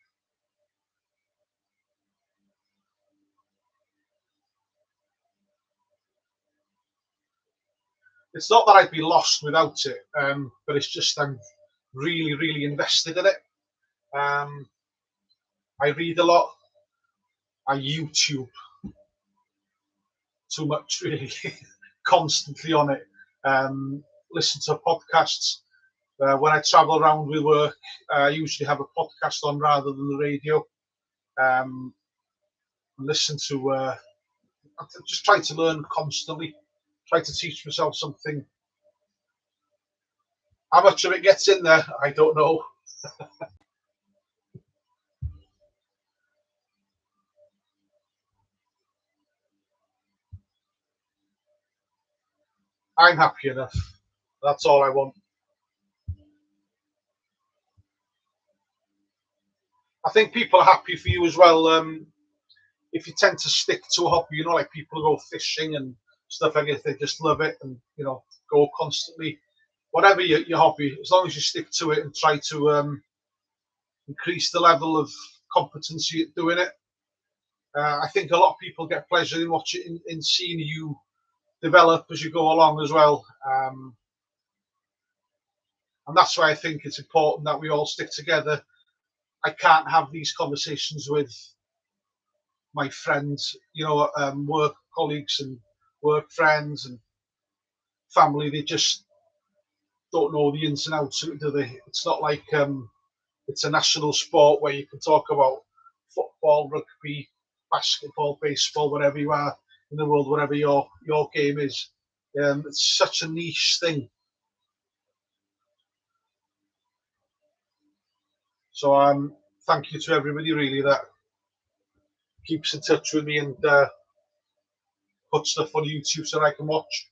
It's not that I'd be lost without it, but it's just I'm really, really invested in it. I read a lot. I YouTube too much, really, constantly on it. Listen to podcasts. When I travel around with work, I usually have a podcast on rather than the radio. Listen to, just try to learn constantly, try to teach myself something. How much of it gets in there, I don't know. I'm happy enough. That's all I want. I think people are happy for you as well. If you tend to stick to a hobby, like people who go fishing and stuff like that, they just love it and go constantly. Whatever your hobby, as long as you stick to it and try to increase the level of competency at doing it, I think a lot of people get pleasure in watching, in seeing you develop as you go along as well. And that's why I think it's important that we all stick together. I can't have these conversations with my friends, work colleagues and work friends and family. They just don't know the ins and outs of it, do they? It's not like it's a national sport where you can talk about football, rugby, basketball, baseball, whatever you are in the world, whatever your game is. It's such a niche thing. So thank you to everybody really that keeps in touch with me and put stuff on YouTube so I can watch.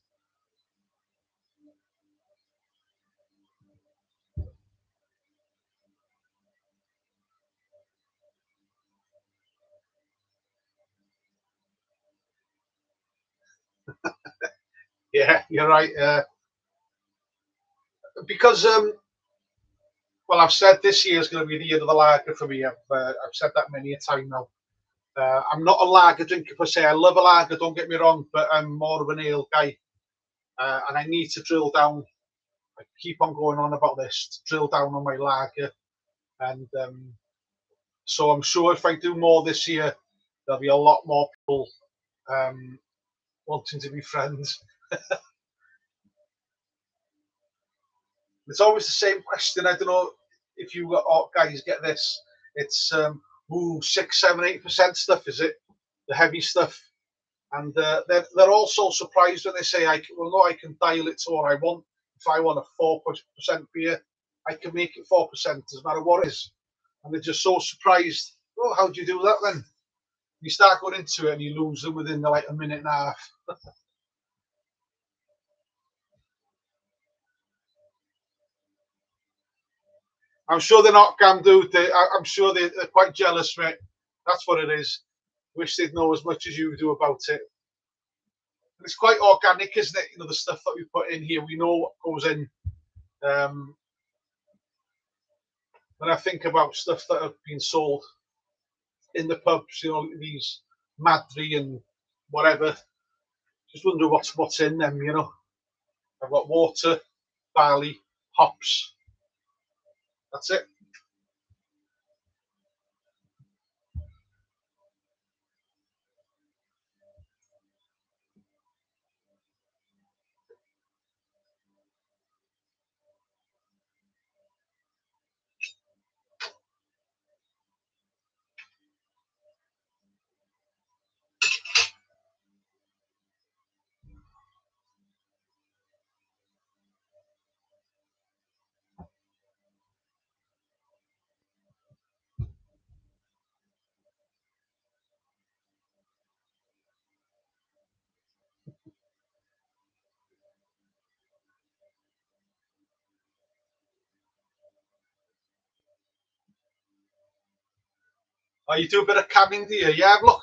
Yeah, you're right. Because well, I've said this year is going to be the year of the lager for me. I've said that many a time now. I'm not a lager drinker per se. I love a lager, don't get me wrong, but I'm more of an ale guy, and I need to drill down. I keep on going on about this, to drill down on my lager, and so I'm sure if I do more this year, there'll be a lot more people wanting to be friends. It's always the same question. I don't know if you guys get this. It's 6, 7, 8% stuff. Is it the heavy stuff? And they're also surprised when they say, I can dial it to what I want. If I want a 4% beer, I can make it 4%, doesn't matter what it is. And they're just so surprised. Oh, how do you do that then? You start going into it and you lose them within like a minute and a half. I'm sure they're not gammed. I'm sure they're quite jealous, mate. That's what it is. Wish they'd know as much as you do about it. And it's quite organic, isn't it? The stuff that we put in here, we know what goes in. When I think about stuff that have been sold in the pubs, these Madri and whatever, just wonder what's in them. I've got water, barley, hops. That's it. Oh, you do a bit of canning, do you? Yeah, look,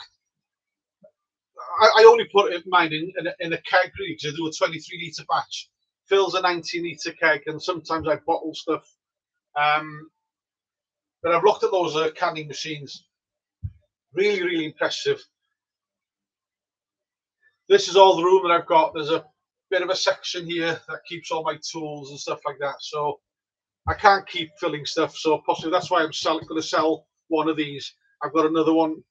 I only put mine in a keg really because I do a 23 litre batch. Fills a 90 litre keg, and sometimes I bottle stuff. But I've looked at those canning machines. Really, really impressive. This is all the room that I've got. There's a bit of a section here that keeps all my tools and stuff like that. So I can't keep filling stuff. So possibly that's why I'm going to sell one of these. I've got another one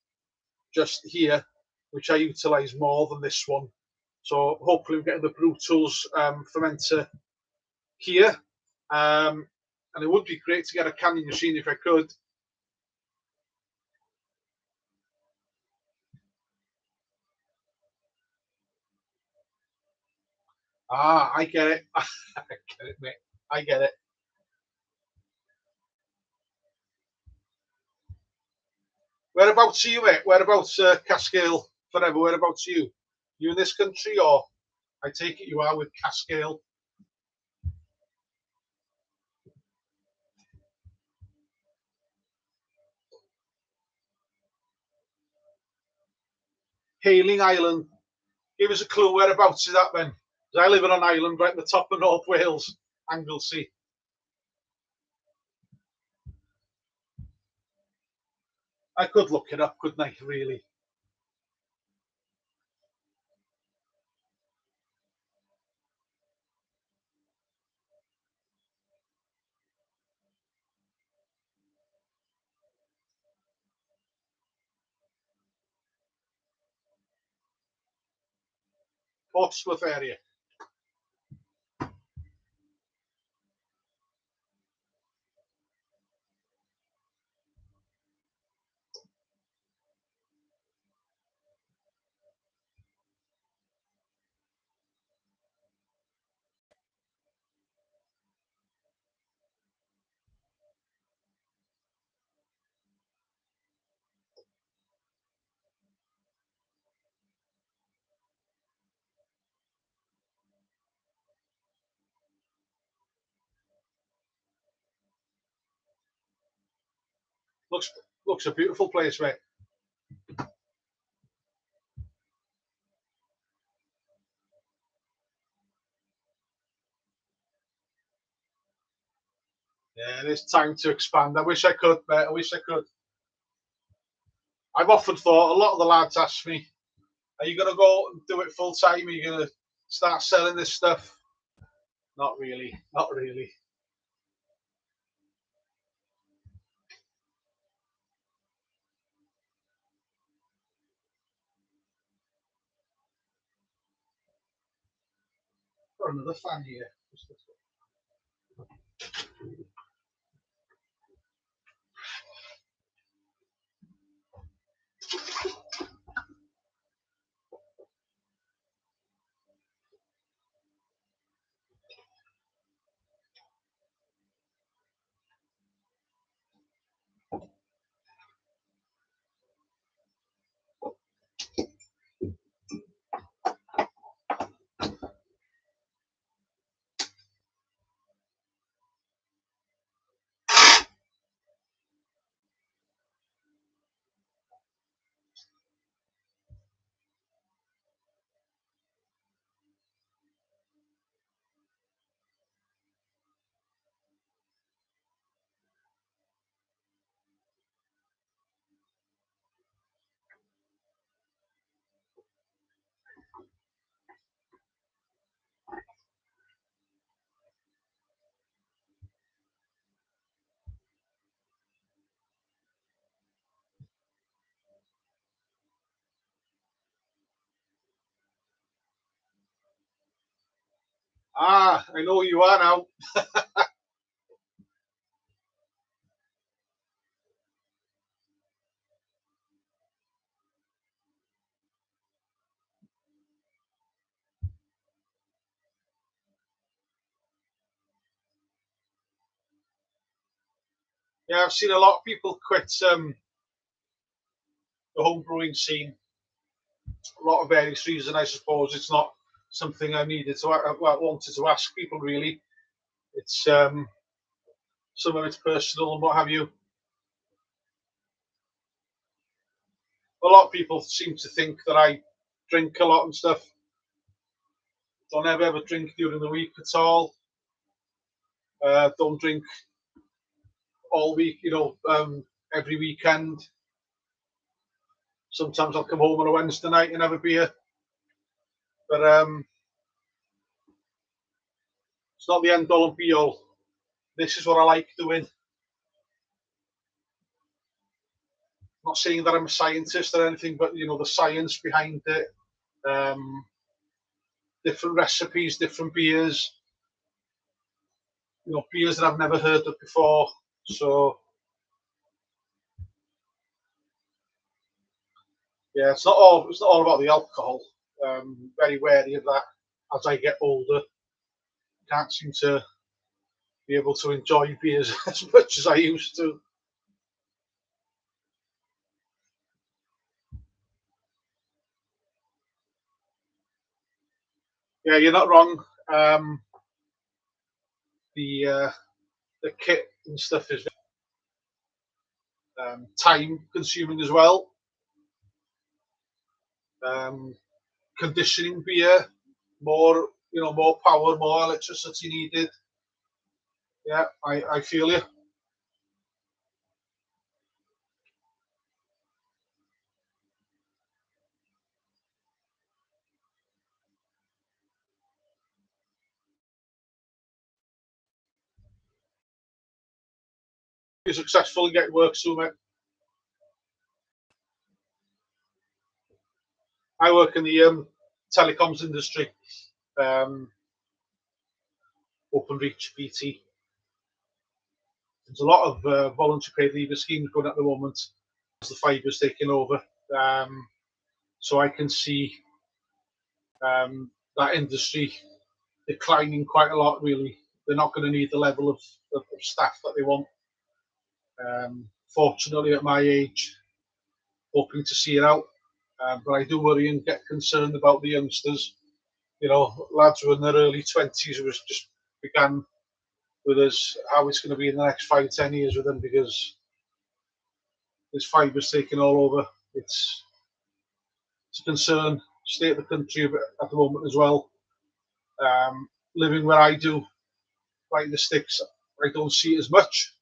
just here, which I utilise more than this one. So hopefully I'm getting the brew tools fermenter here. And it would be great to get a canning machine if I could. Ah, I get it. I get it, mate. I get it. Whereabouts are you, mate? Whereabouts Cascale forever? Whereabouts are you? You in this country, or I take it you are with Cascale? Hailing Island. Give us a clue. Whereabouts is that then? 'Cause I live on an island right at the top of North Wales, Anglesey. I could look it up, couldn't I? Really? Portsmouth area. Looks a beautiful place, mate. Yeah, it is time to expand. I wish I could, mate. I wish I could. I've often thought, a lot of the lads ask me, are you going to go and do it full time? Are you going to start selling this stuff? Not really. Not really. Got another fan here. Ah, I know who you are now. Yeah, I've seen a lot of people quit the home brewing scene. A lot of various reasons, I suppose. It's not something I needed to, well, wanted to ask people really. It's some of it's personal and what have you. A lot of people seem to think that I drink a lot and stuff. Don't ever drink during the week at all. Don't drink all week, every weekend. Sometimes I'll come home on a Wednesday night and have a beer. But it's not the end all and be all. This is what I like doing. I'm not saying that I'm a scientist or anything, but the science behind it. Um, Different recipes, different beers. Beers that I've never heard of before. So yeah, it's not all about the alcohol. Very wary of that as I get older. Can't seem to be able to enjoy beers as much as I used to. Yeah, you're not wrong. The kit and stuff is time consuming as well. Um, Conditioning beer, more power, more electricity needed. Yeah, I feel you. Be successful and get work soon, mate. I work in the telecoms industry, um, open reach, BT. There's a lot of voluntary paid leaver schemes going at the moment as the fiber's taking over. So I can see that industry declining quite a lot, really. They're not going to need the level of staff that they want. Fortunately, at my age, hoping to see it out. But I do worry and get concerned about the youngsters. Lads who are in their early 20s who has just began with us, how it's going to be in the next 5, 10 years with them because this fiber's taking all over. It's a concern. State of the country at the moment as well. Living where I do, right in the sticks, I don't see it as much.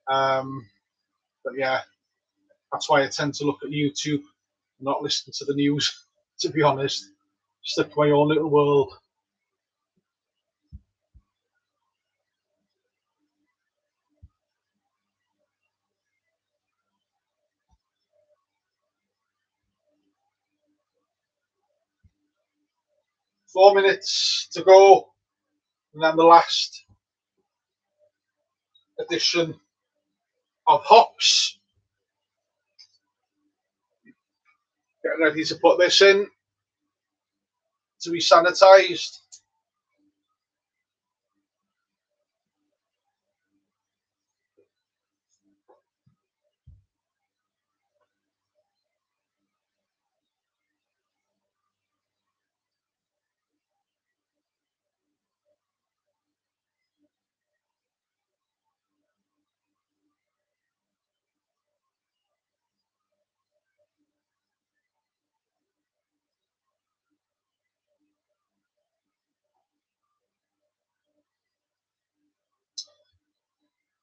But yeah, that's why I tend to look at YouTube, not listen to the news. To be honest, stick to my own little world. Four minutes to go, and then the last edition of hops. Get ready to put this in to be sanitized.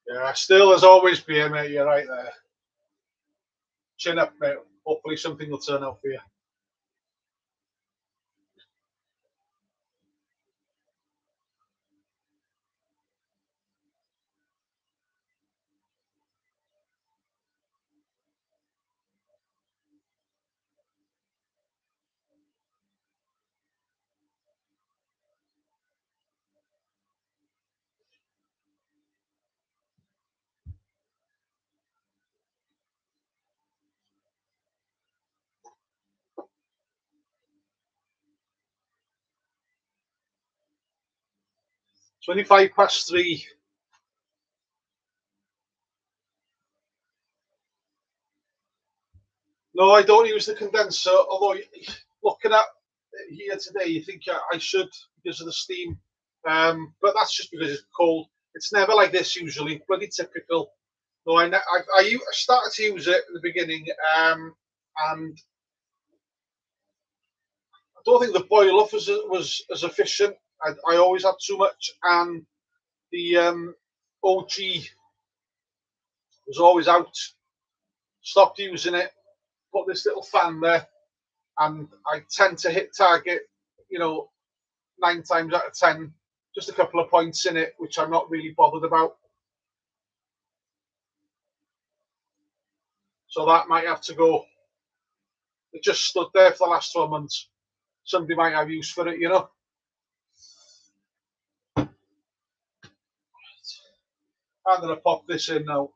Yeah, still as always, beer, mate. You're right there. Chin up, mate. Hopefully something will turn out for you. 3:25. No, I don't use the condenser, although looking at it here today, you think I should because of the steam. But that's just because it's cold. It's never like this usually, bloody typical. No, I started to use it at the beginning, and I don't think the boil off was as efficient. I always had too much, and the OG was always out. Stopped using it, put this little fan there, and I tend to hit target, 9 times out of 10, just a couple of points in it, which I'm not really bothered about. So that might have to go. It just stood there for the last 12 months. Somebody might have use for it, I'm going to pop this in now.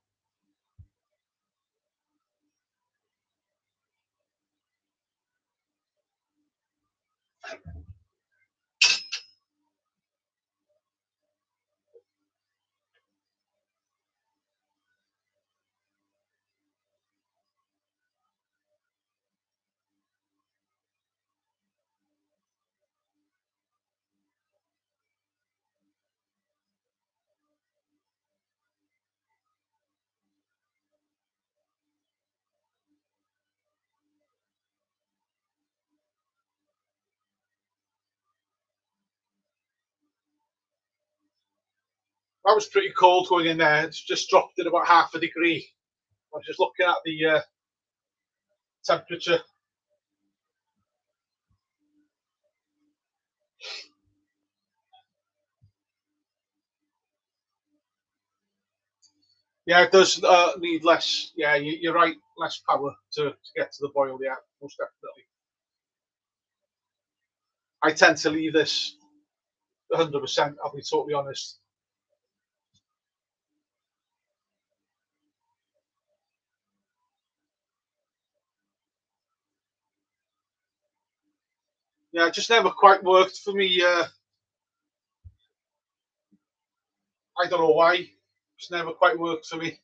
That was pretty cold going in there. It's just dropped it about 0.5 degree. I was just looking at the temperature. Yeah, it does need less. Yeah, you're right. Less power to get to the boil. Yeah, most definitely. I tend to leave this 100%. I'll be totally honest. Yeah, it just never quite worked for me. I don't know why. It's never quite worked for me.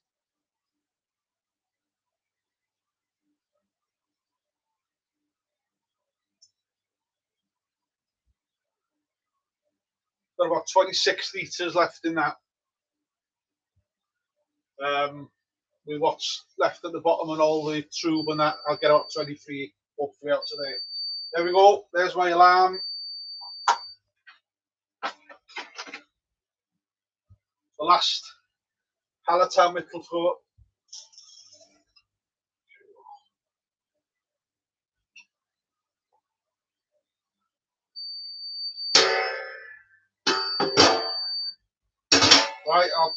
Got about 26 litres left in that. With what's left at the bottom and all the tube and that, I'll get out 23 hopefully out today. There we go. There's my alarm. The last Hallertau Mittelfrüh. Right, I'll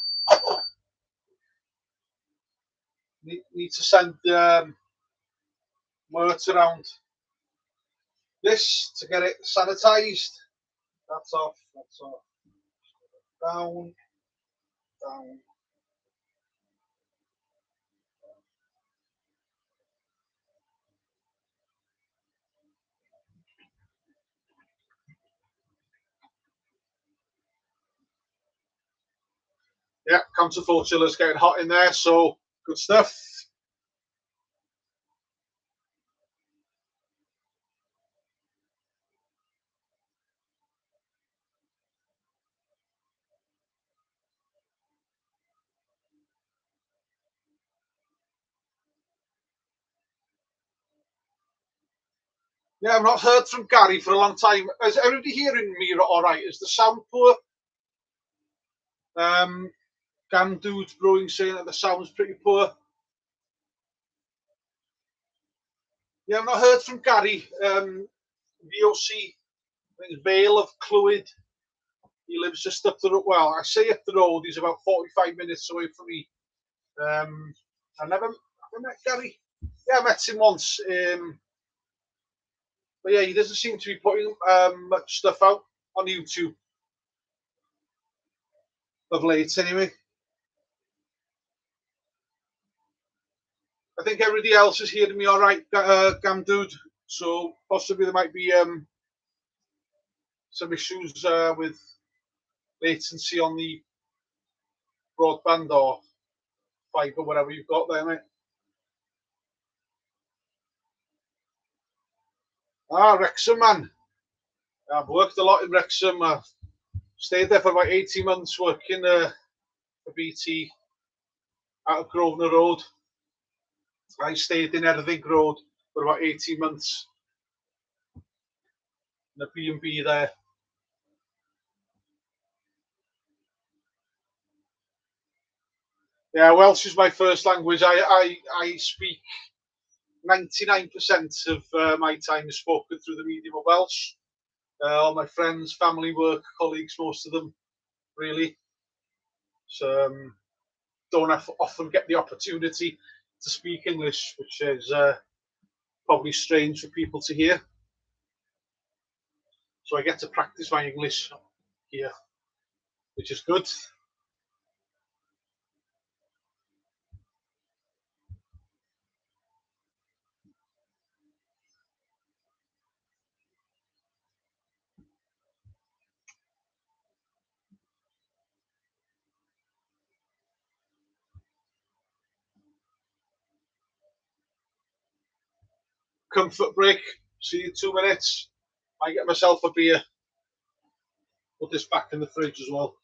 need to send words around this to get it sanitized. That's off. That's off. Down. Down. Yeah, counterflow chiller's getting hot in there, so good stuff. Yeah, I've not heard from Gary for a long time. Is everybody hearing me all right? Is the sound poor? Gam Dude's Brewing saying that the sound's pretty poor. Yeah, I've not heard from Gary. VOC, I think Vale of Clwyd. He lives just up the road. Well, I say up the road. He's about 45 minutes away from me. I never met Gary. Yeah, I met him once. But yeah, he doesn't seem to be putting much stuff out on YouTube of late, anyway. I think everybody else is hearing me all right, Gam Dude. So possibly there might be some issues with latency on the broadband or fibre, whatever you've got there, mate. Ah, Wrexham, man. I've worked a lot in Wrexham. I've stayed there for about 18 months working for BT out of Grosvenor Road. I stayed in Erthing Road for about 18 months in a B&B there. Yeah, Welsh is my first language. I speak 99% of my time is spoken through the medium of Welsh. All my friends, family, work, colleagues, most of them, really. So don't often get the opportunity to speak English, which is probably strange for people to hear. So I get to practice my English here, which is good. Comfort break. See you in 2 minutes. I get myself a beer. Put this back in the fridge as well.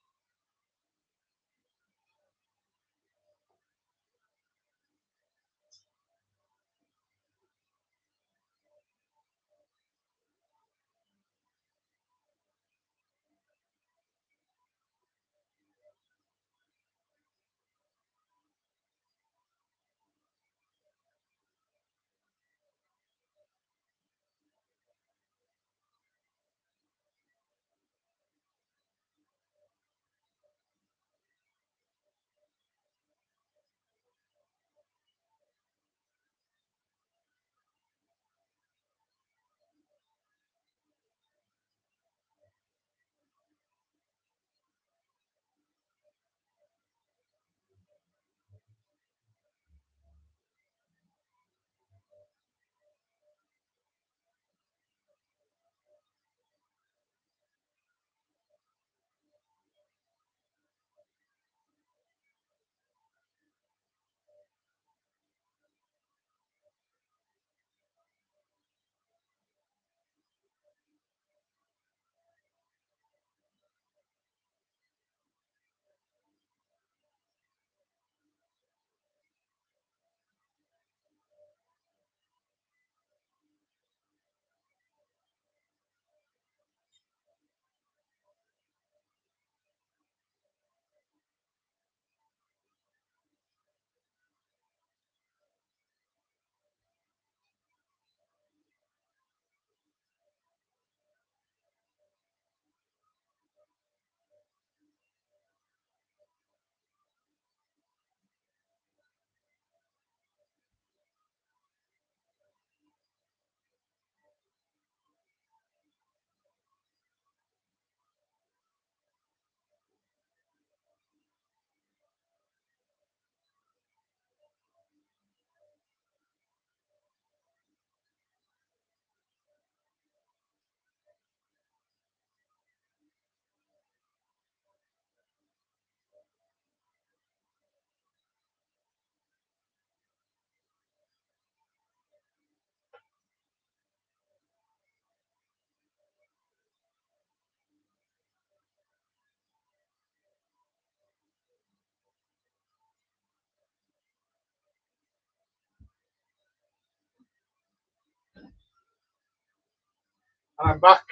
And I'm back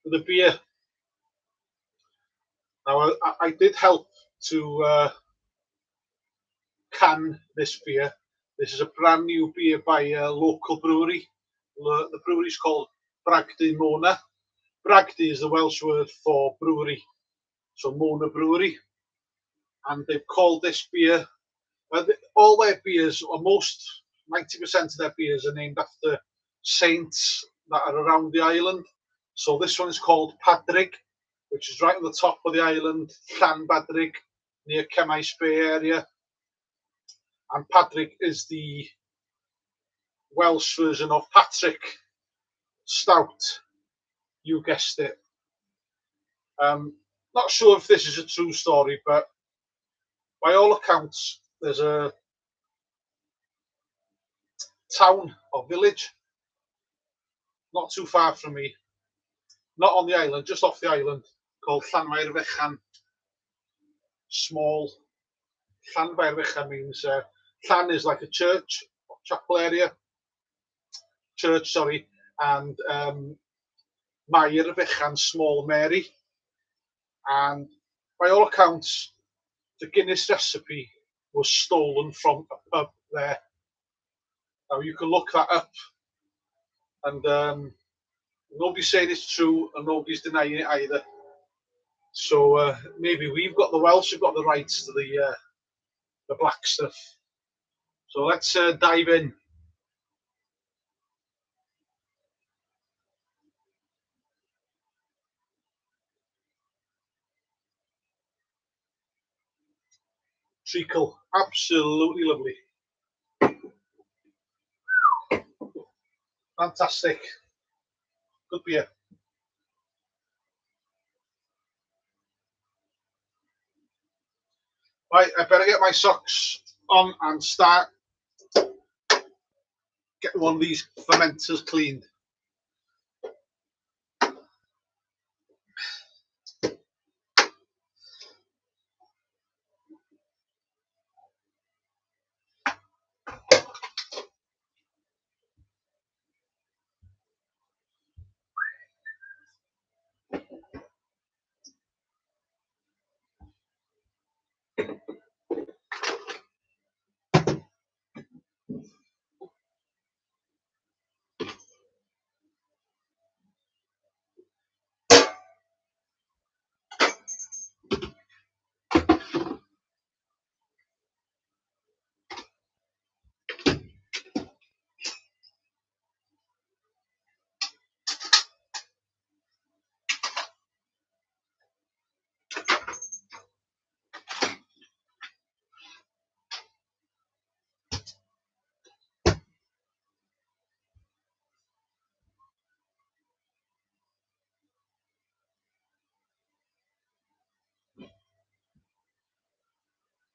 with a beer. Now, I did help to can this beer. This is a brand new beer by a local brewery. The brewery is called Bragdybach. Bragdy is the Welsh word for brewery, so Mona Brewery. And they've called this beer, all their beers, or most 90% of their beers are named after saints that are around the island. So this one is called Padrig, which is right on the top of the island, Llanbadrig, near Cemais Bay area. And Padrig is the Welsh version of Patrick Stout. You guessed it. Not sure if this is a true story, but by all accounts, there's a town or village not too far from me, not on the island, just off the island, called Llanfairfechan. Small. Llanfairfechan means Llan is like a church, chapel area, church, sorry, and Mair Fechan, Small Mary. And by all accounts, the Guinness recipe was stolen from a pub there. Now you can look that up, and nobody's saying it's true, and nobody's denying it either. So maybe we've got the Welsh have got the rights to the black stuff. So let's dive in. Treacle, absolutely lovely, fantastic, good beer. Right, I better get my socks on and start getting one of these fermenters cleaned.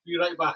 Be right back.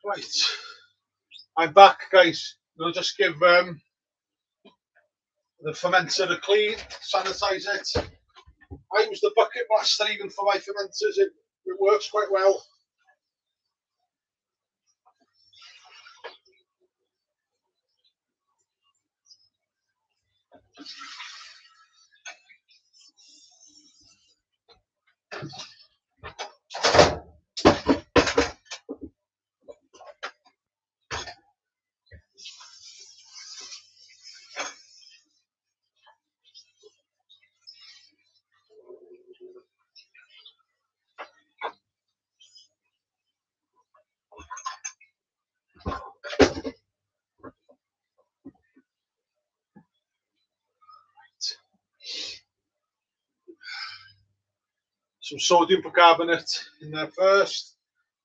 Right, I'm back, guys. We'll just give the fermenter a clean, sanitize it. I use the bucket master even for my fermenters. It works quite well. Some sodium bicarbonate in there first.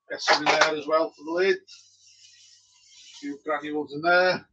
Get some in there as well for the lid. A few granules in there.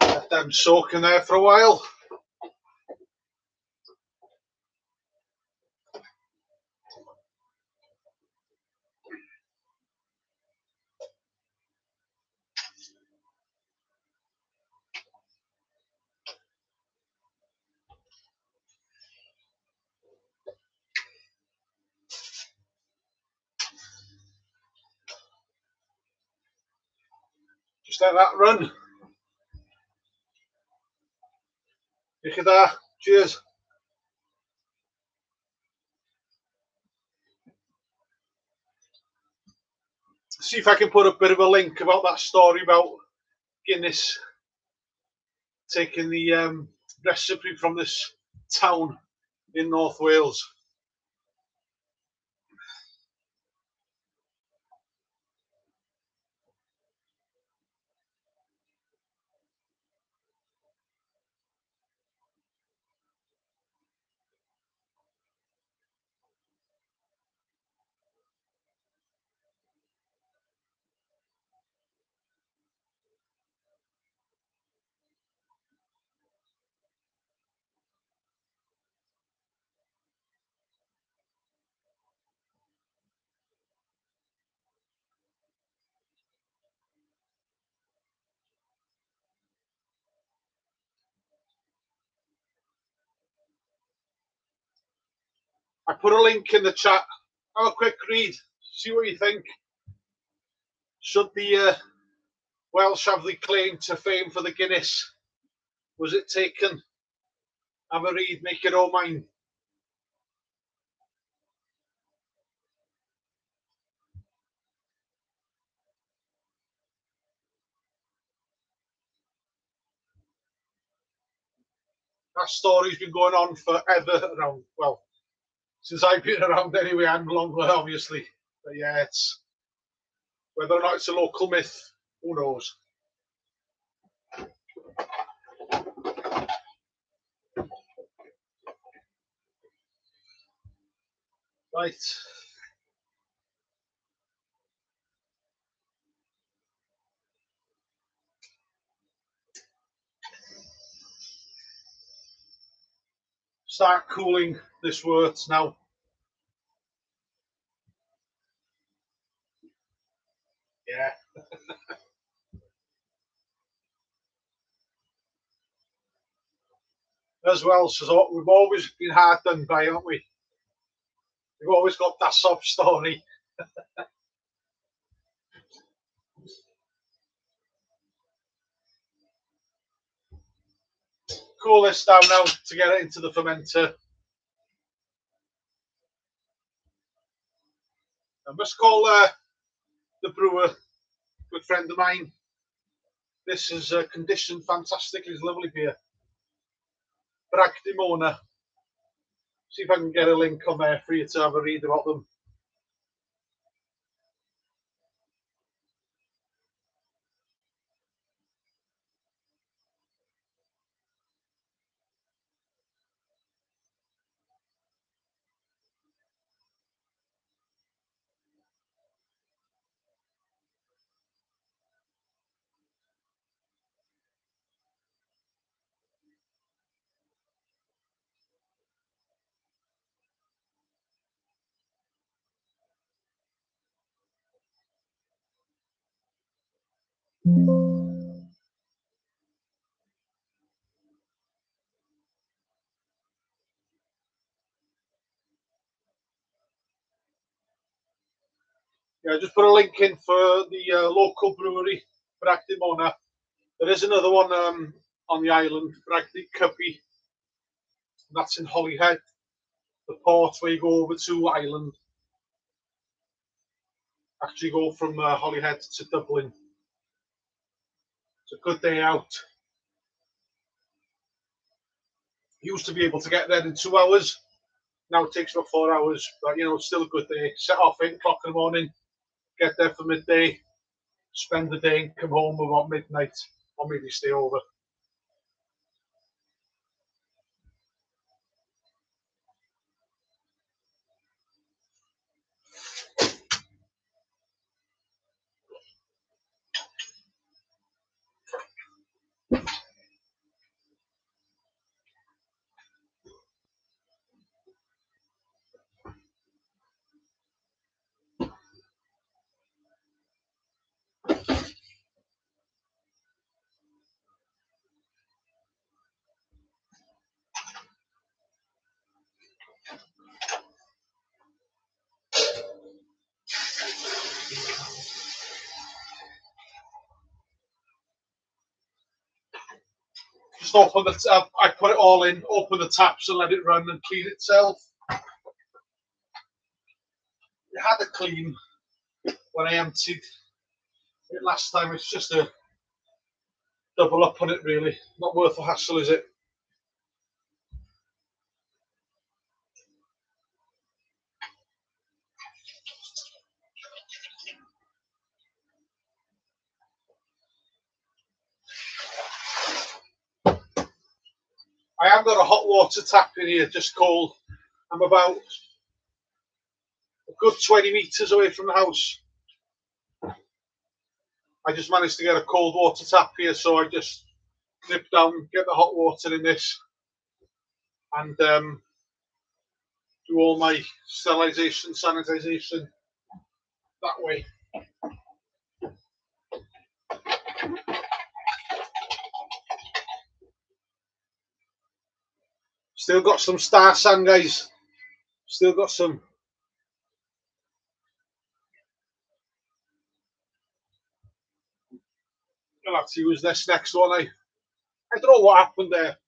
Let them soak in there for a while. Just let that run. Diolch da. Cheers. See if I can put a bit of a link about that story about Guinness taking the recipe from this town in North Wales. I put a link in the chat. Have a quick read. See what you think. Should the Welsh have the claim to fame for the Guinness? Was it taken? Have a read. Make your own mind. That story's been going on forever around. Well, since I've been around anyway, and longer, obviously. But yeah, it's whether or not it's a local myth, who knows? Right. Start cooling this wort now. Yeah. As well, so we've always been hard done by, haven't we? We've always got that sob story. Cool this down now to get it into the fermenter. I must call the brewer, good friend of mine. This is conditioned fantastically. It's lovely beer. Bragdybach. See if I can get a link on there for you to have a read about them. Yeah, just put a link in for the local brewery, Bragdybach. There is another one on the island, Bragdybach. That's in Holyhead, the port where you go over to Ireland. Actually go from Holyhead to Dublin. It's a good day out. Used to be able to get there in 2 hours. Now it takes about 4 hours, but you know, it's still a good day. Set off 8 o'clock in the morning, get there for midday, spend the day and come home about midnight, or maybe stay over. Just open the tap. I put it all in, open the taps and let it run and clean itself. It had a clean when I emptied it last time. It's just a double up on it, really. Not worth the hassle, is it? I have got a hot water tap in here, just cold. I'm about a good 20 metres away from the house. I just managed to get a cold water tap here, so I just nip down, get the hot water in this, and do all my sterilisation, sanitisation that way. Still got some star sand, guys. Still got some. I'll have to use this next one. I don't know what happened there.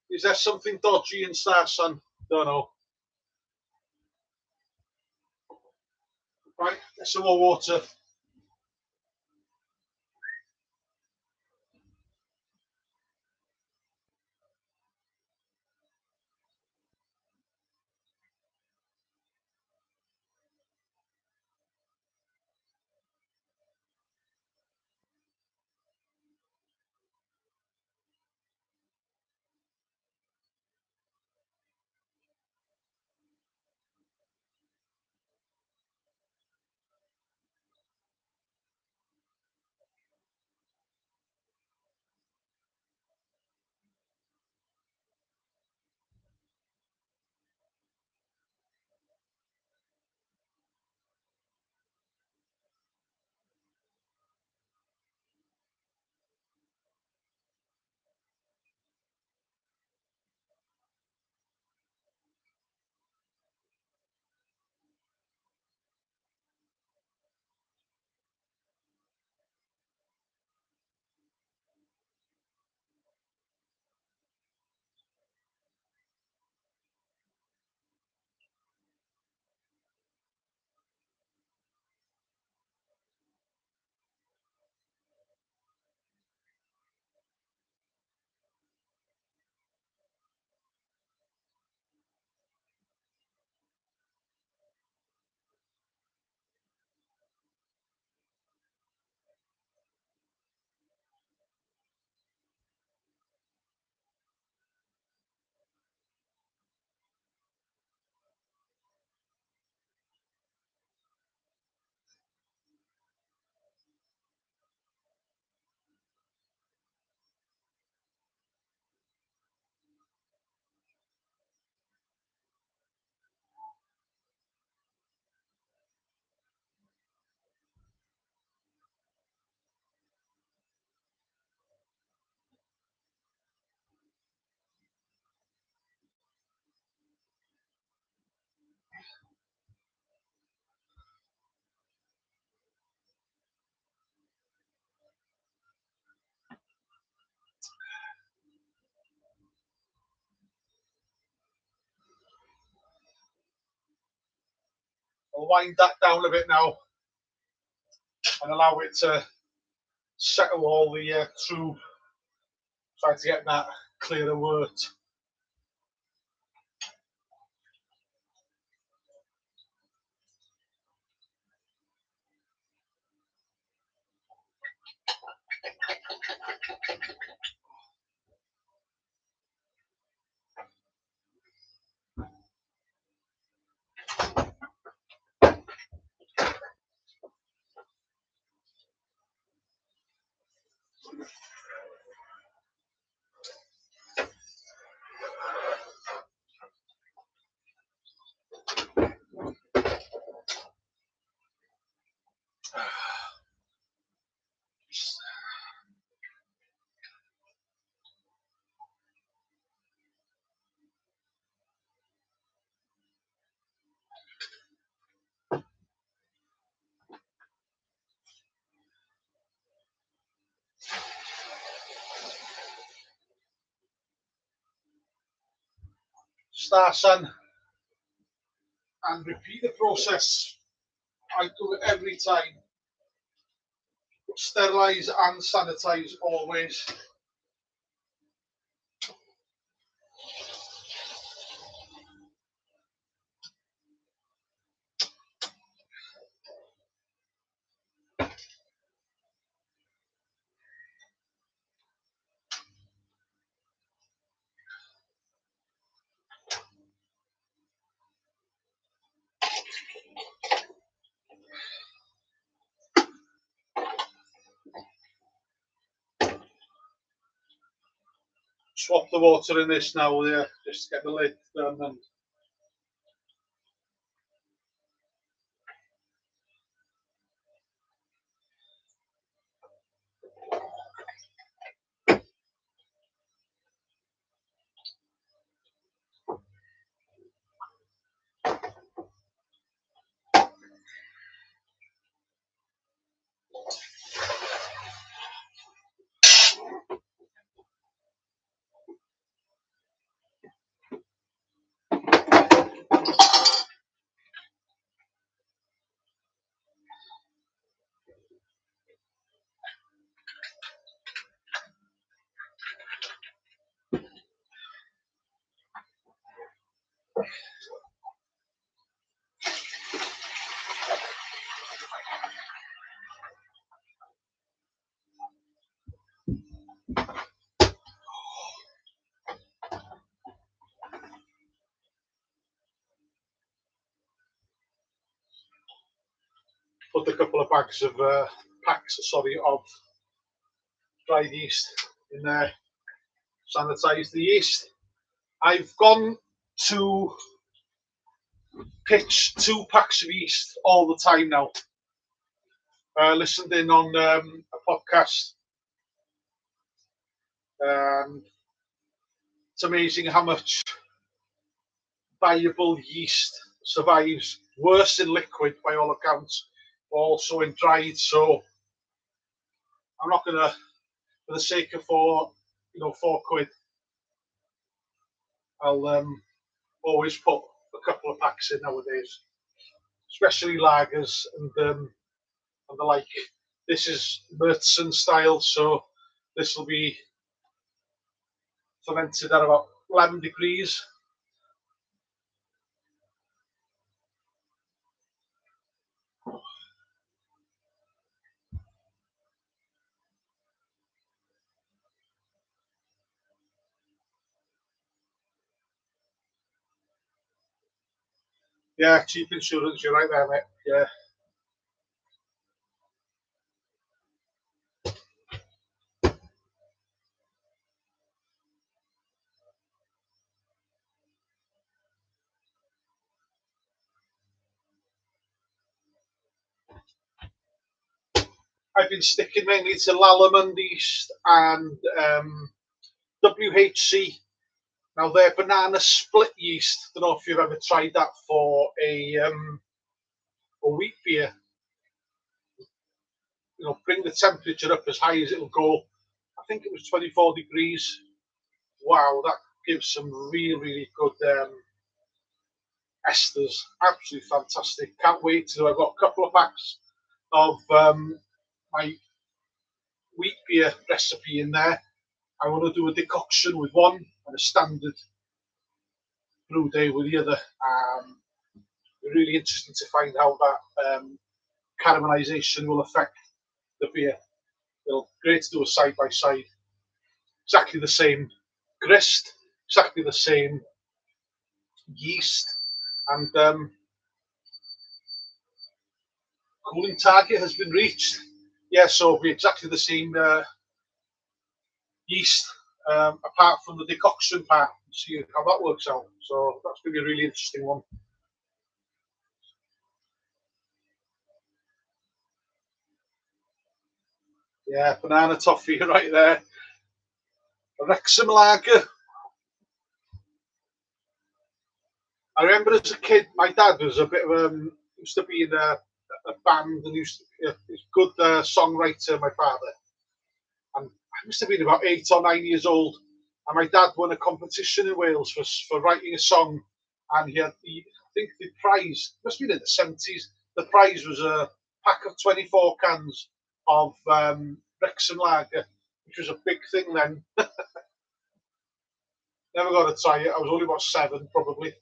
Is there something dodgy in star sand? Don't know. Right, get some more water. I'll wind that down a bit now and allow it to settle all the through. Try to get that clear of wort. Star San and repeat the process. I do it every time. Sterilise and sanitise always. Swap the water in this now there, just to get the lid done. And put a couple of bags of packs, of dried yeast in there. Sanitise the yeast. I've gone to pitch 2 packs of yeast all the time now. Listened in on a podcast. It's amazing how much viable yeast survives, worse in liquid by all accounts, but also in dried. So I'm not gonna, for the sake of £4, I'll always put a couple of packs in nowadays, especially lagers and the like. This is Murchison style, so this will be fermented at about 11 degrees. Yeah, cheap insurance, you're right there, mate. Yeah. I've been sticking mainly to Lallemand yeast and WHC. Now they're banana split yeast. Don't know if you've ever tried that for a wheat beer. Bring the temperature up as high as it'll go. I think it was 24 degrees. Wow, that gives some really, really good esters, absolutely fantastic. Can't wait to. I've got a couple of packs of my wheat beer recipe in there. I want to do a decoction with one and a standard brew day with the other. Really interesting to find how that caramelization will affect the beer. It'll great to do a side by side. Exactly the same grist, exactly the same yeast, and cooling target has been reached. Yeah, so it'll be exactly the same yeast, apart from the decoction part. See how that works out. So that's going to be a really interesting one. Yeah, banana toffee right there. A Wrexham lager. I remember as a kid, my dad was a bit of used to be in a band and used to be a good songwriter. My father, and I must have been about 8 or 9 years old, and my dad won a competition in Wales for writing a song, and he had I think the prize must have been in the 70s. The prize was a pack of 24 cans of Wrexham lager, which was a big thing then. Never got to try it. I was only about 7, probably.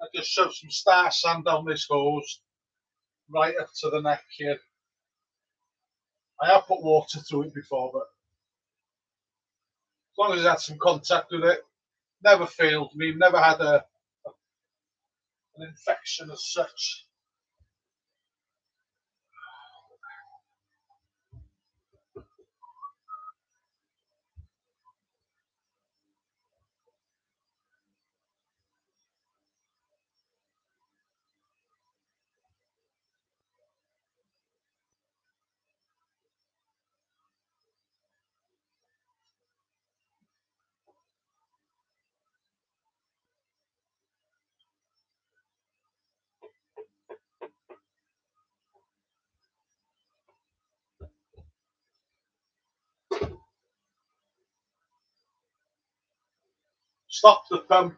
I just shove some star sand down this hose, right up to the neck here. I have put water through it before, but as long as it had some contact with it, never failed me. Never had an infection as such. Stop the pump.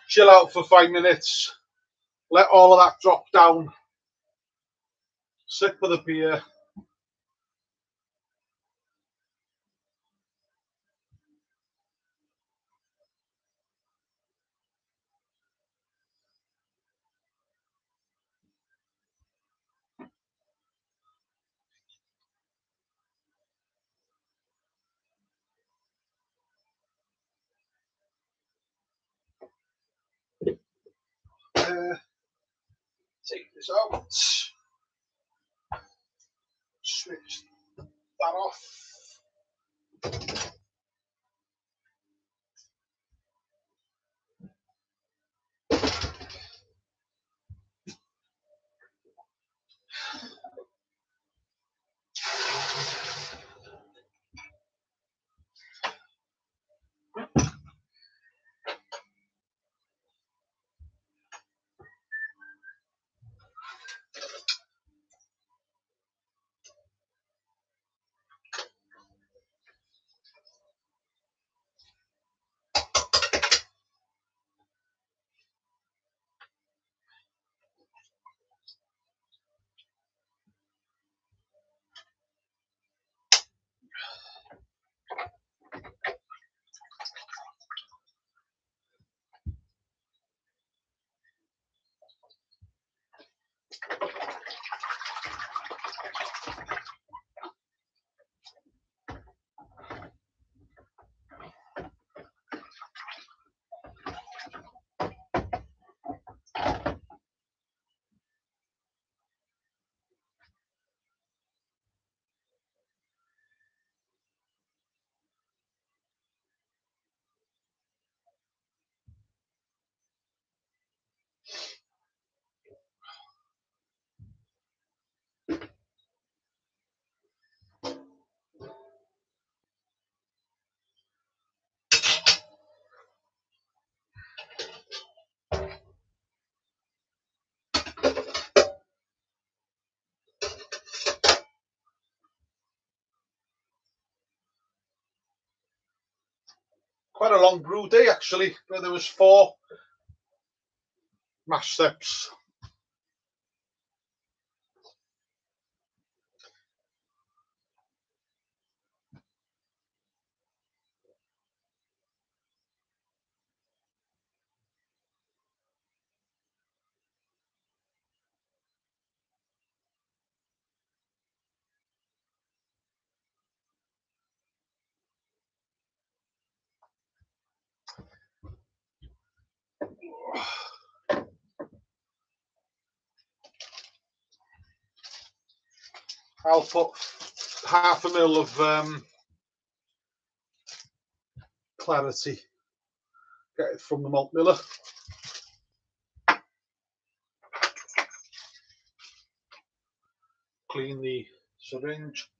Chill out for 5 minutes. Let all of that drop down. Sip of the beer. Take this out. Switch that off. quite a long brew day actually, where there was 4 mash steps. I'll put half a mil of clarity. Get it from the malt miller. Clean the syringe.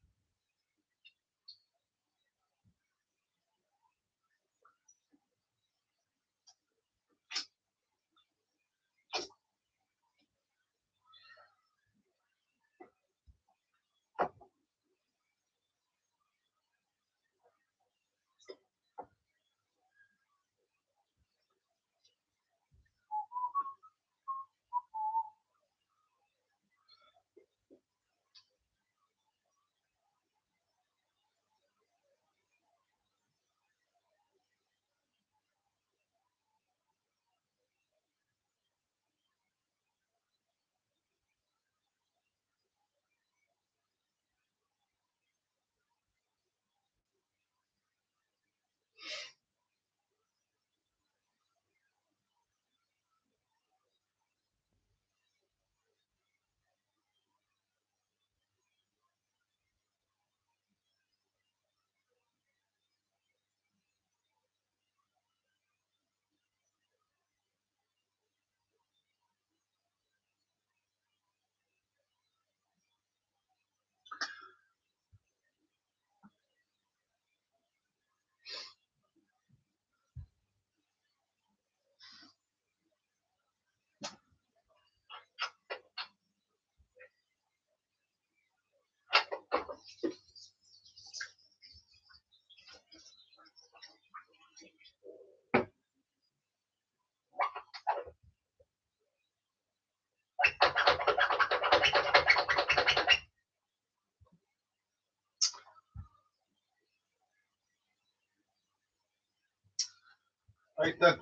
Right then.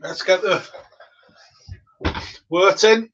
Let's get the wort in.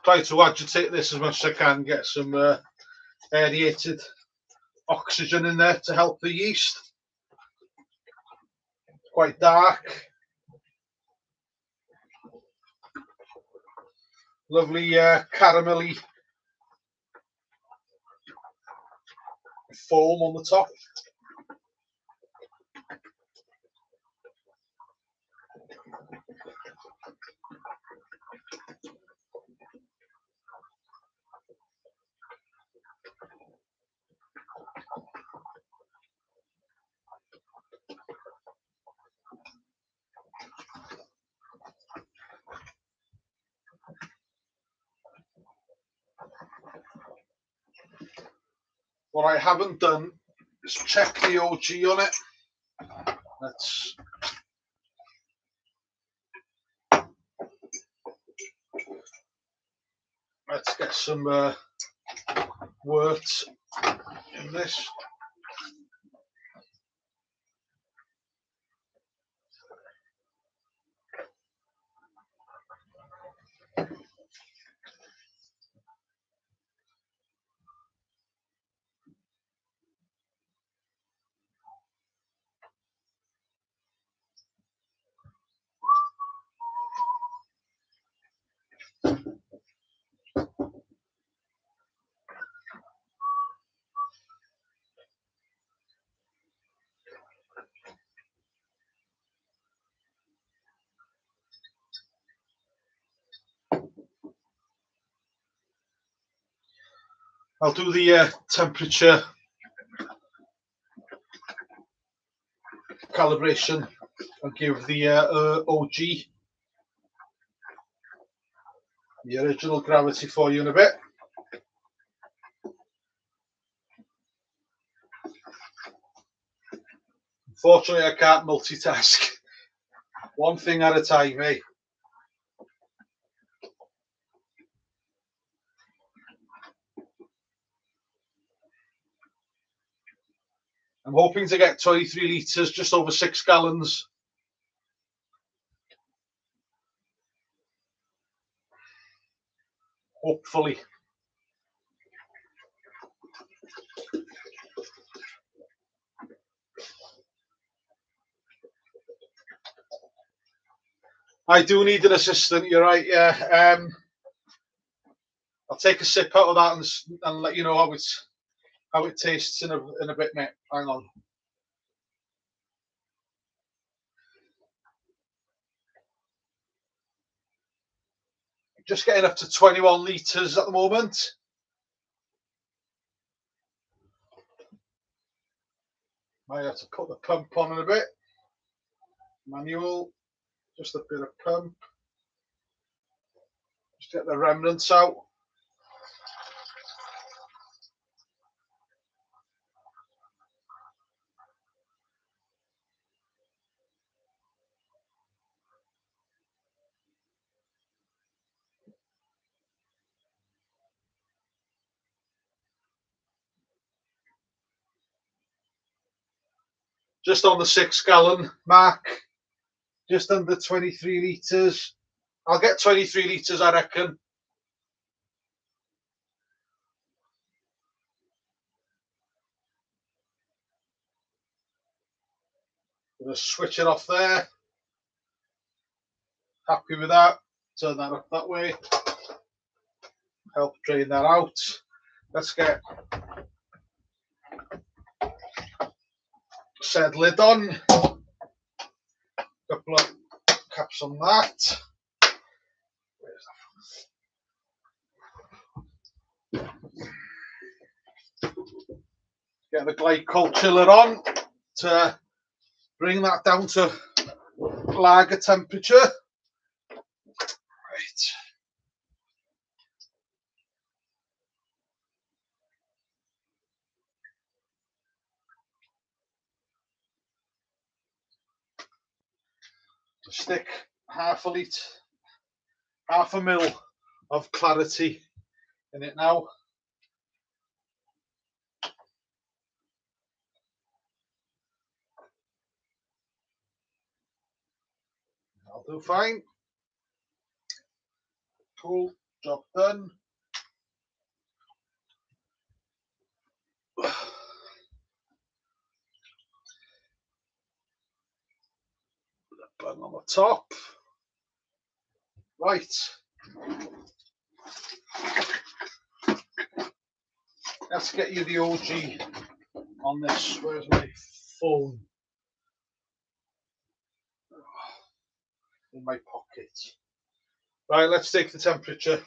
Try to agitate this as much as I can, get some aerated oxygen in there to help the yeast. Quite dark. Lovely caramelly foam on the top. What I haven't done is check the OG on it. Let's get some wort in this. I'll do the temperature calibration and give the OG, the original gravity, for you in a bit. Unfortunately, I can't multitask. One thing at a time, eh? I'm hoping to get 23 litres, just over 6 gallons. Hopefully. I do need an assistant, you're right, yeah. I'll take a sip out of that and let you know how it tastes in a bit, mate. Hang on. Just getting up to 21 litres at the moment. Might have to put the pump on in a bit. Manual, just a bit of pump. Just get the remnants out. Just on the 6 gallon mark, just under 23 litres. I'll get 23 litres, I reckon. Gonna switch it off there. Happy with that. Turn that up that way. Help drain that out. Let's get said lid on. Couple of caps on that. Get the glycol chiller on to bring that down to lager temperature. Right. Stick half a mil of clarity in it now. I'll do fine. Cool, job done. Bung on the top. Right. Let's get you the OG on this. Where's my phone? In my pocket. Right, let's take the temperature.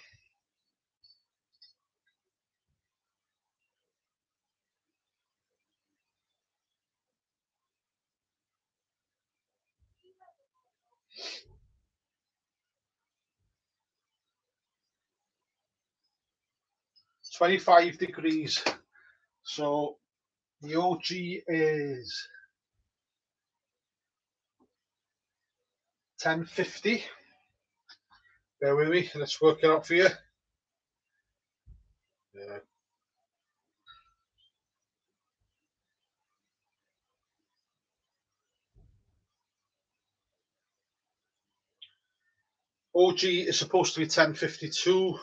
It's 25 degrees. So the OG is 1050. Bear with me, let's work it out for you. Yeah. OG is supposed to be 1052.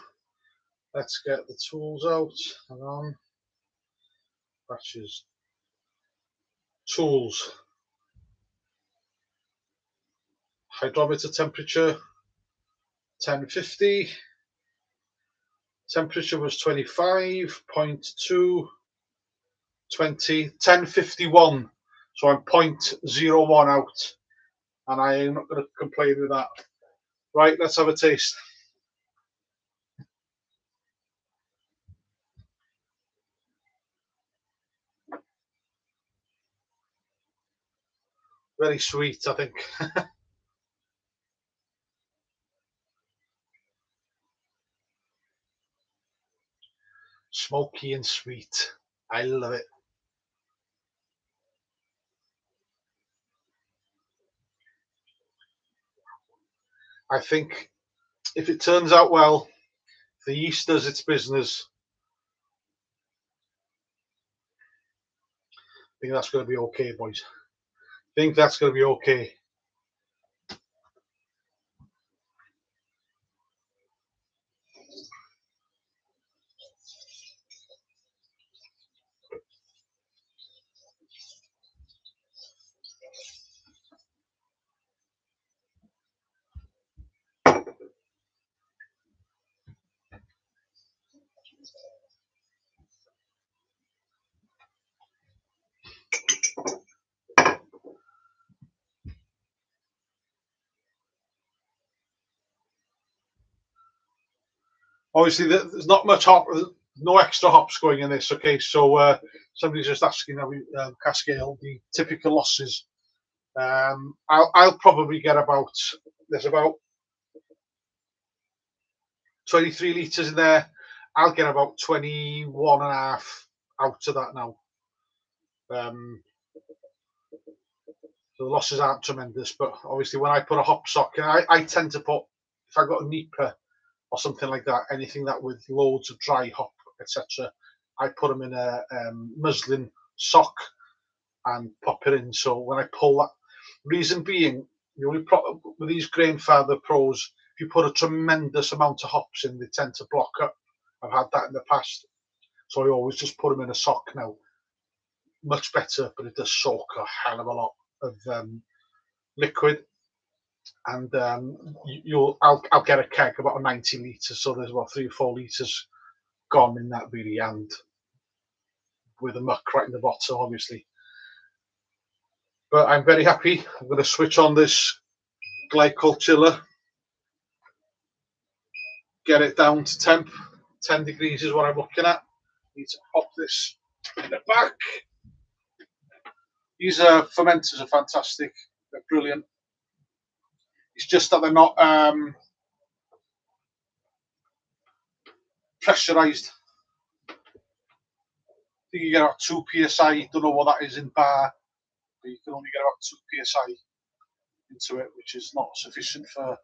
Let's get the tools out. Hang on. Batches. Tools. Hydrometer temperature 1050. Temperature was 25.2. 1051. So I'm 0.01 out. And I am not going to complain with that. Right, let's have a taste. Very sweet, I think. Smoky and sweet. I love it. I think if it turns out well, the yeast does its business. I think that's going to be okay, boys. I think that's going to be okay. Obviously, there's not much hop, no extra hops going in this. Okay, so somebody's just asking, are we Cascale the typical losses? I'll probably get about, there's about 23 litres in there. I'll get about 21 and a half out of that now. So the losses aren't tremendous, but obviously when I put a hop sock, and I tend to put, if I've got a Nipa or something like that, anything that with loads of dry hop, etc., I put them in a muslin sock and pop it in. So when I pull that, reason being, the only problem with these Grainfather Pros, if you put a tremendous amount of hops in, they tend to block up. I've had that in the past, so I always just put them in a sock now. Much better, but it does soak a hell of a lot of liquid. And I'll get a keg about 90 litres, so there's about 3 or 4 litres gone in that really, and with the muck right in the bottom, obviously. But I'm very happy. I'm going to switch on this glycol chiller, get it down to temp. 10 degrees is what I'm looking at. Need to pop this in the back. These fermenters are fantastic. They're brilliant. It's just that they're not pressurized. I think you get about 2 psi. Don't know what that is in bar, but you can only get about 2 psi into it, which is not sufficient for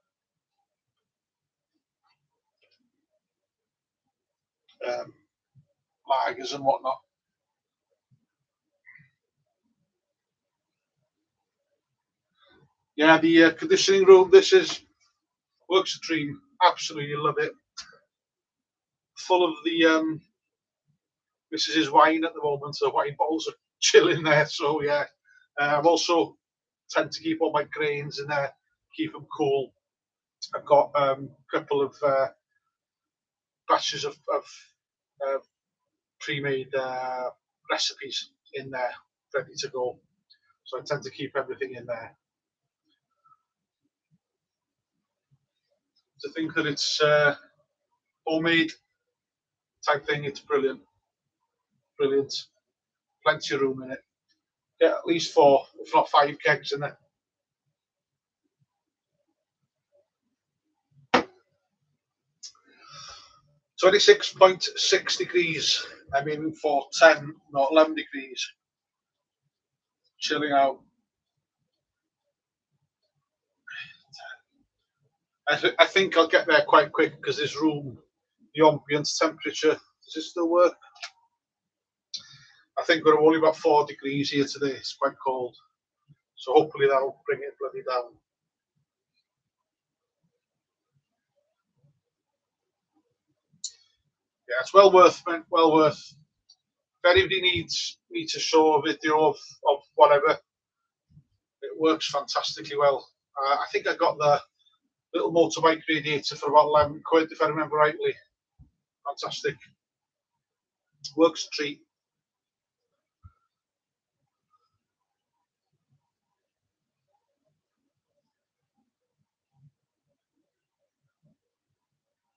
lagers and whatnot. Yeah, the conditioning room, this is works a dream. Absolutely love it. Full of the this is his wine at the moment, so wine bottles are chilling there. So yeah, I've also tend to keep all my grains in there, keep them cool. I've got a couple of batches of pre-made recipes in there, ready to go. So I tend to keep everything in there. To think that it's homemade type thing, it's brilliant. Brilliant. Plenty of room in it. Get at least 4, if not 5 kegs in there. (26.6 degrees). I'm aiming for 10, not 11 degrees. Chilling out. I think I'll get there quite quick because this room, the ambient temperature, does it still work? I think we're only about 4 degrees here today. It's quite cold. So hopefully that'll bring it bloody down. Yeah, it's well worth, man. Well worth. If anybody needs me to show a video of whatever, it works fantastically well. I think I got the little motorbike radiator for about 11 quid, if I remember rightly. Fantastic. Works a treat.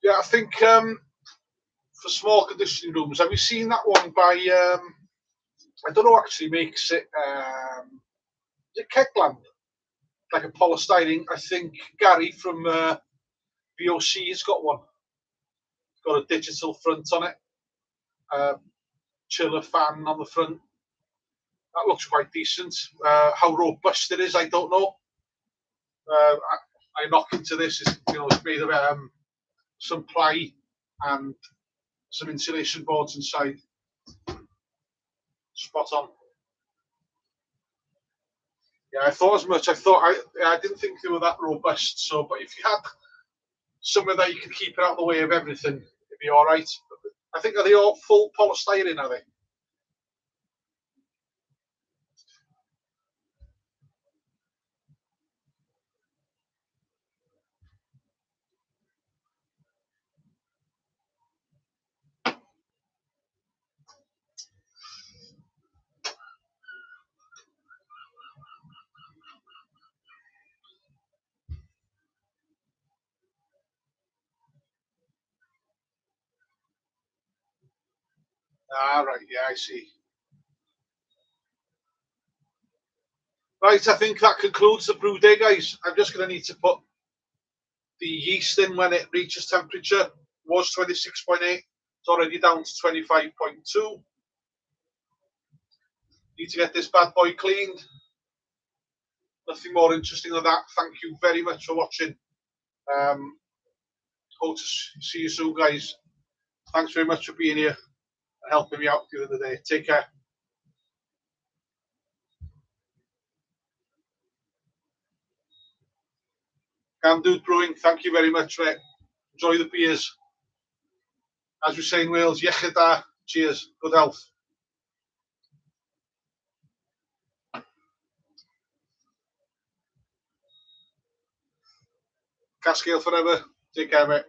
Yeah, I think for small conditioning rooms, have you seen that one by, I don't know who actually makes it, the Kegland, like a polystyrene. I think Gary from VOC has got one. Got a digital front on it. Chiller fan on the front. That looks quite decent. How robust it is, I don't know. I knock into this. It's made of some ply and some insulation boards inside. Spot on. Yeah, I thought as much. I didn't think they were that robust. So, but if you had somewhere that you could keep it out of the way of everything, it'd be all right. I think, are they all full polystyrene? Are they? Ah, right. Yeah, I see. Right, I think that concludes the brew day, guys. I'm just going to need to put the yeast in when it reaches temperature. It was 26.8. It's already down to 25.2. Need to get this bad boy cleaned. Nothing more interesting than that. Thank you very much for watching. Hope to see you soon, guys. Thanks very much for being here and helping me out during the day. Take care. Can Dude Brewing, thank you very much, mate. Enjoy the beers. As we say in Wales, iechyd da. Cheers. Good health. Cascale forever. Take care, mate.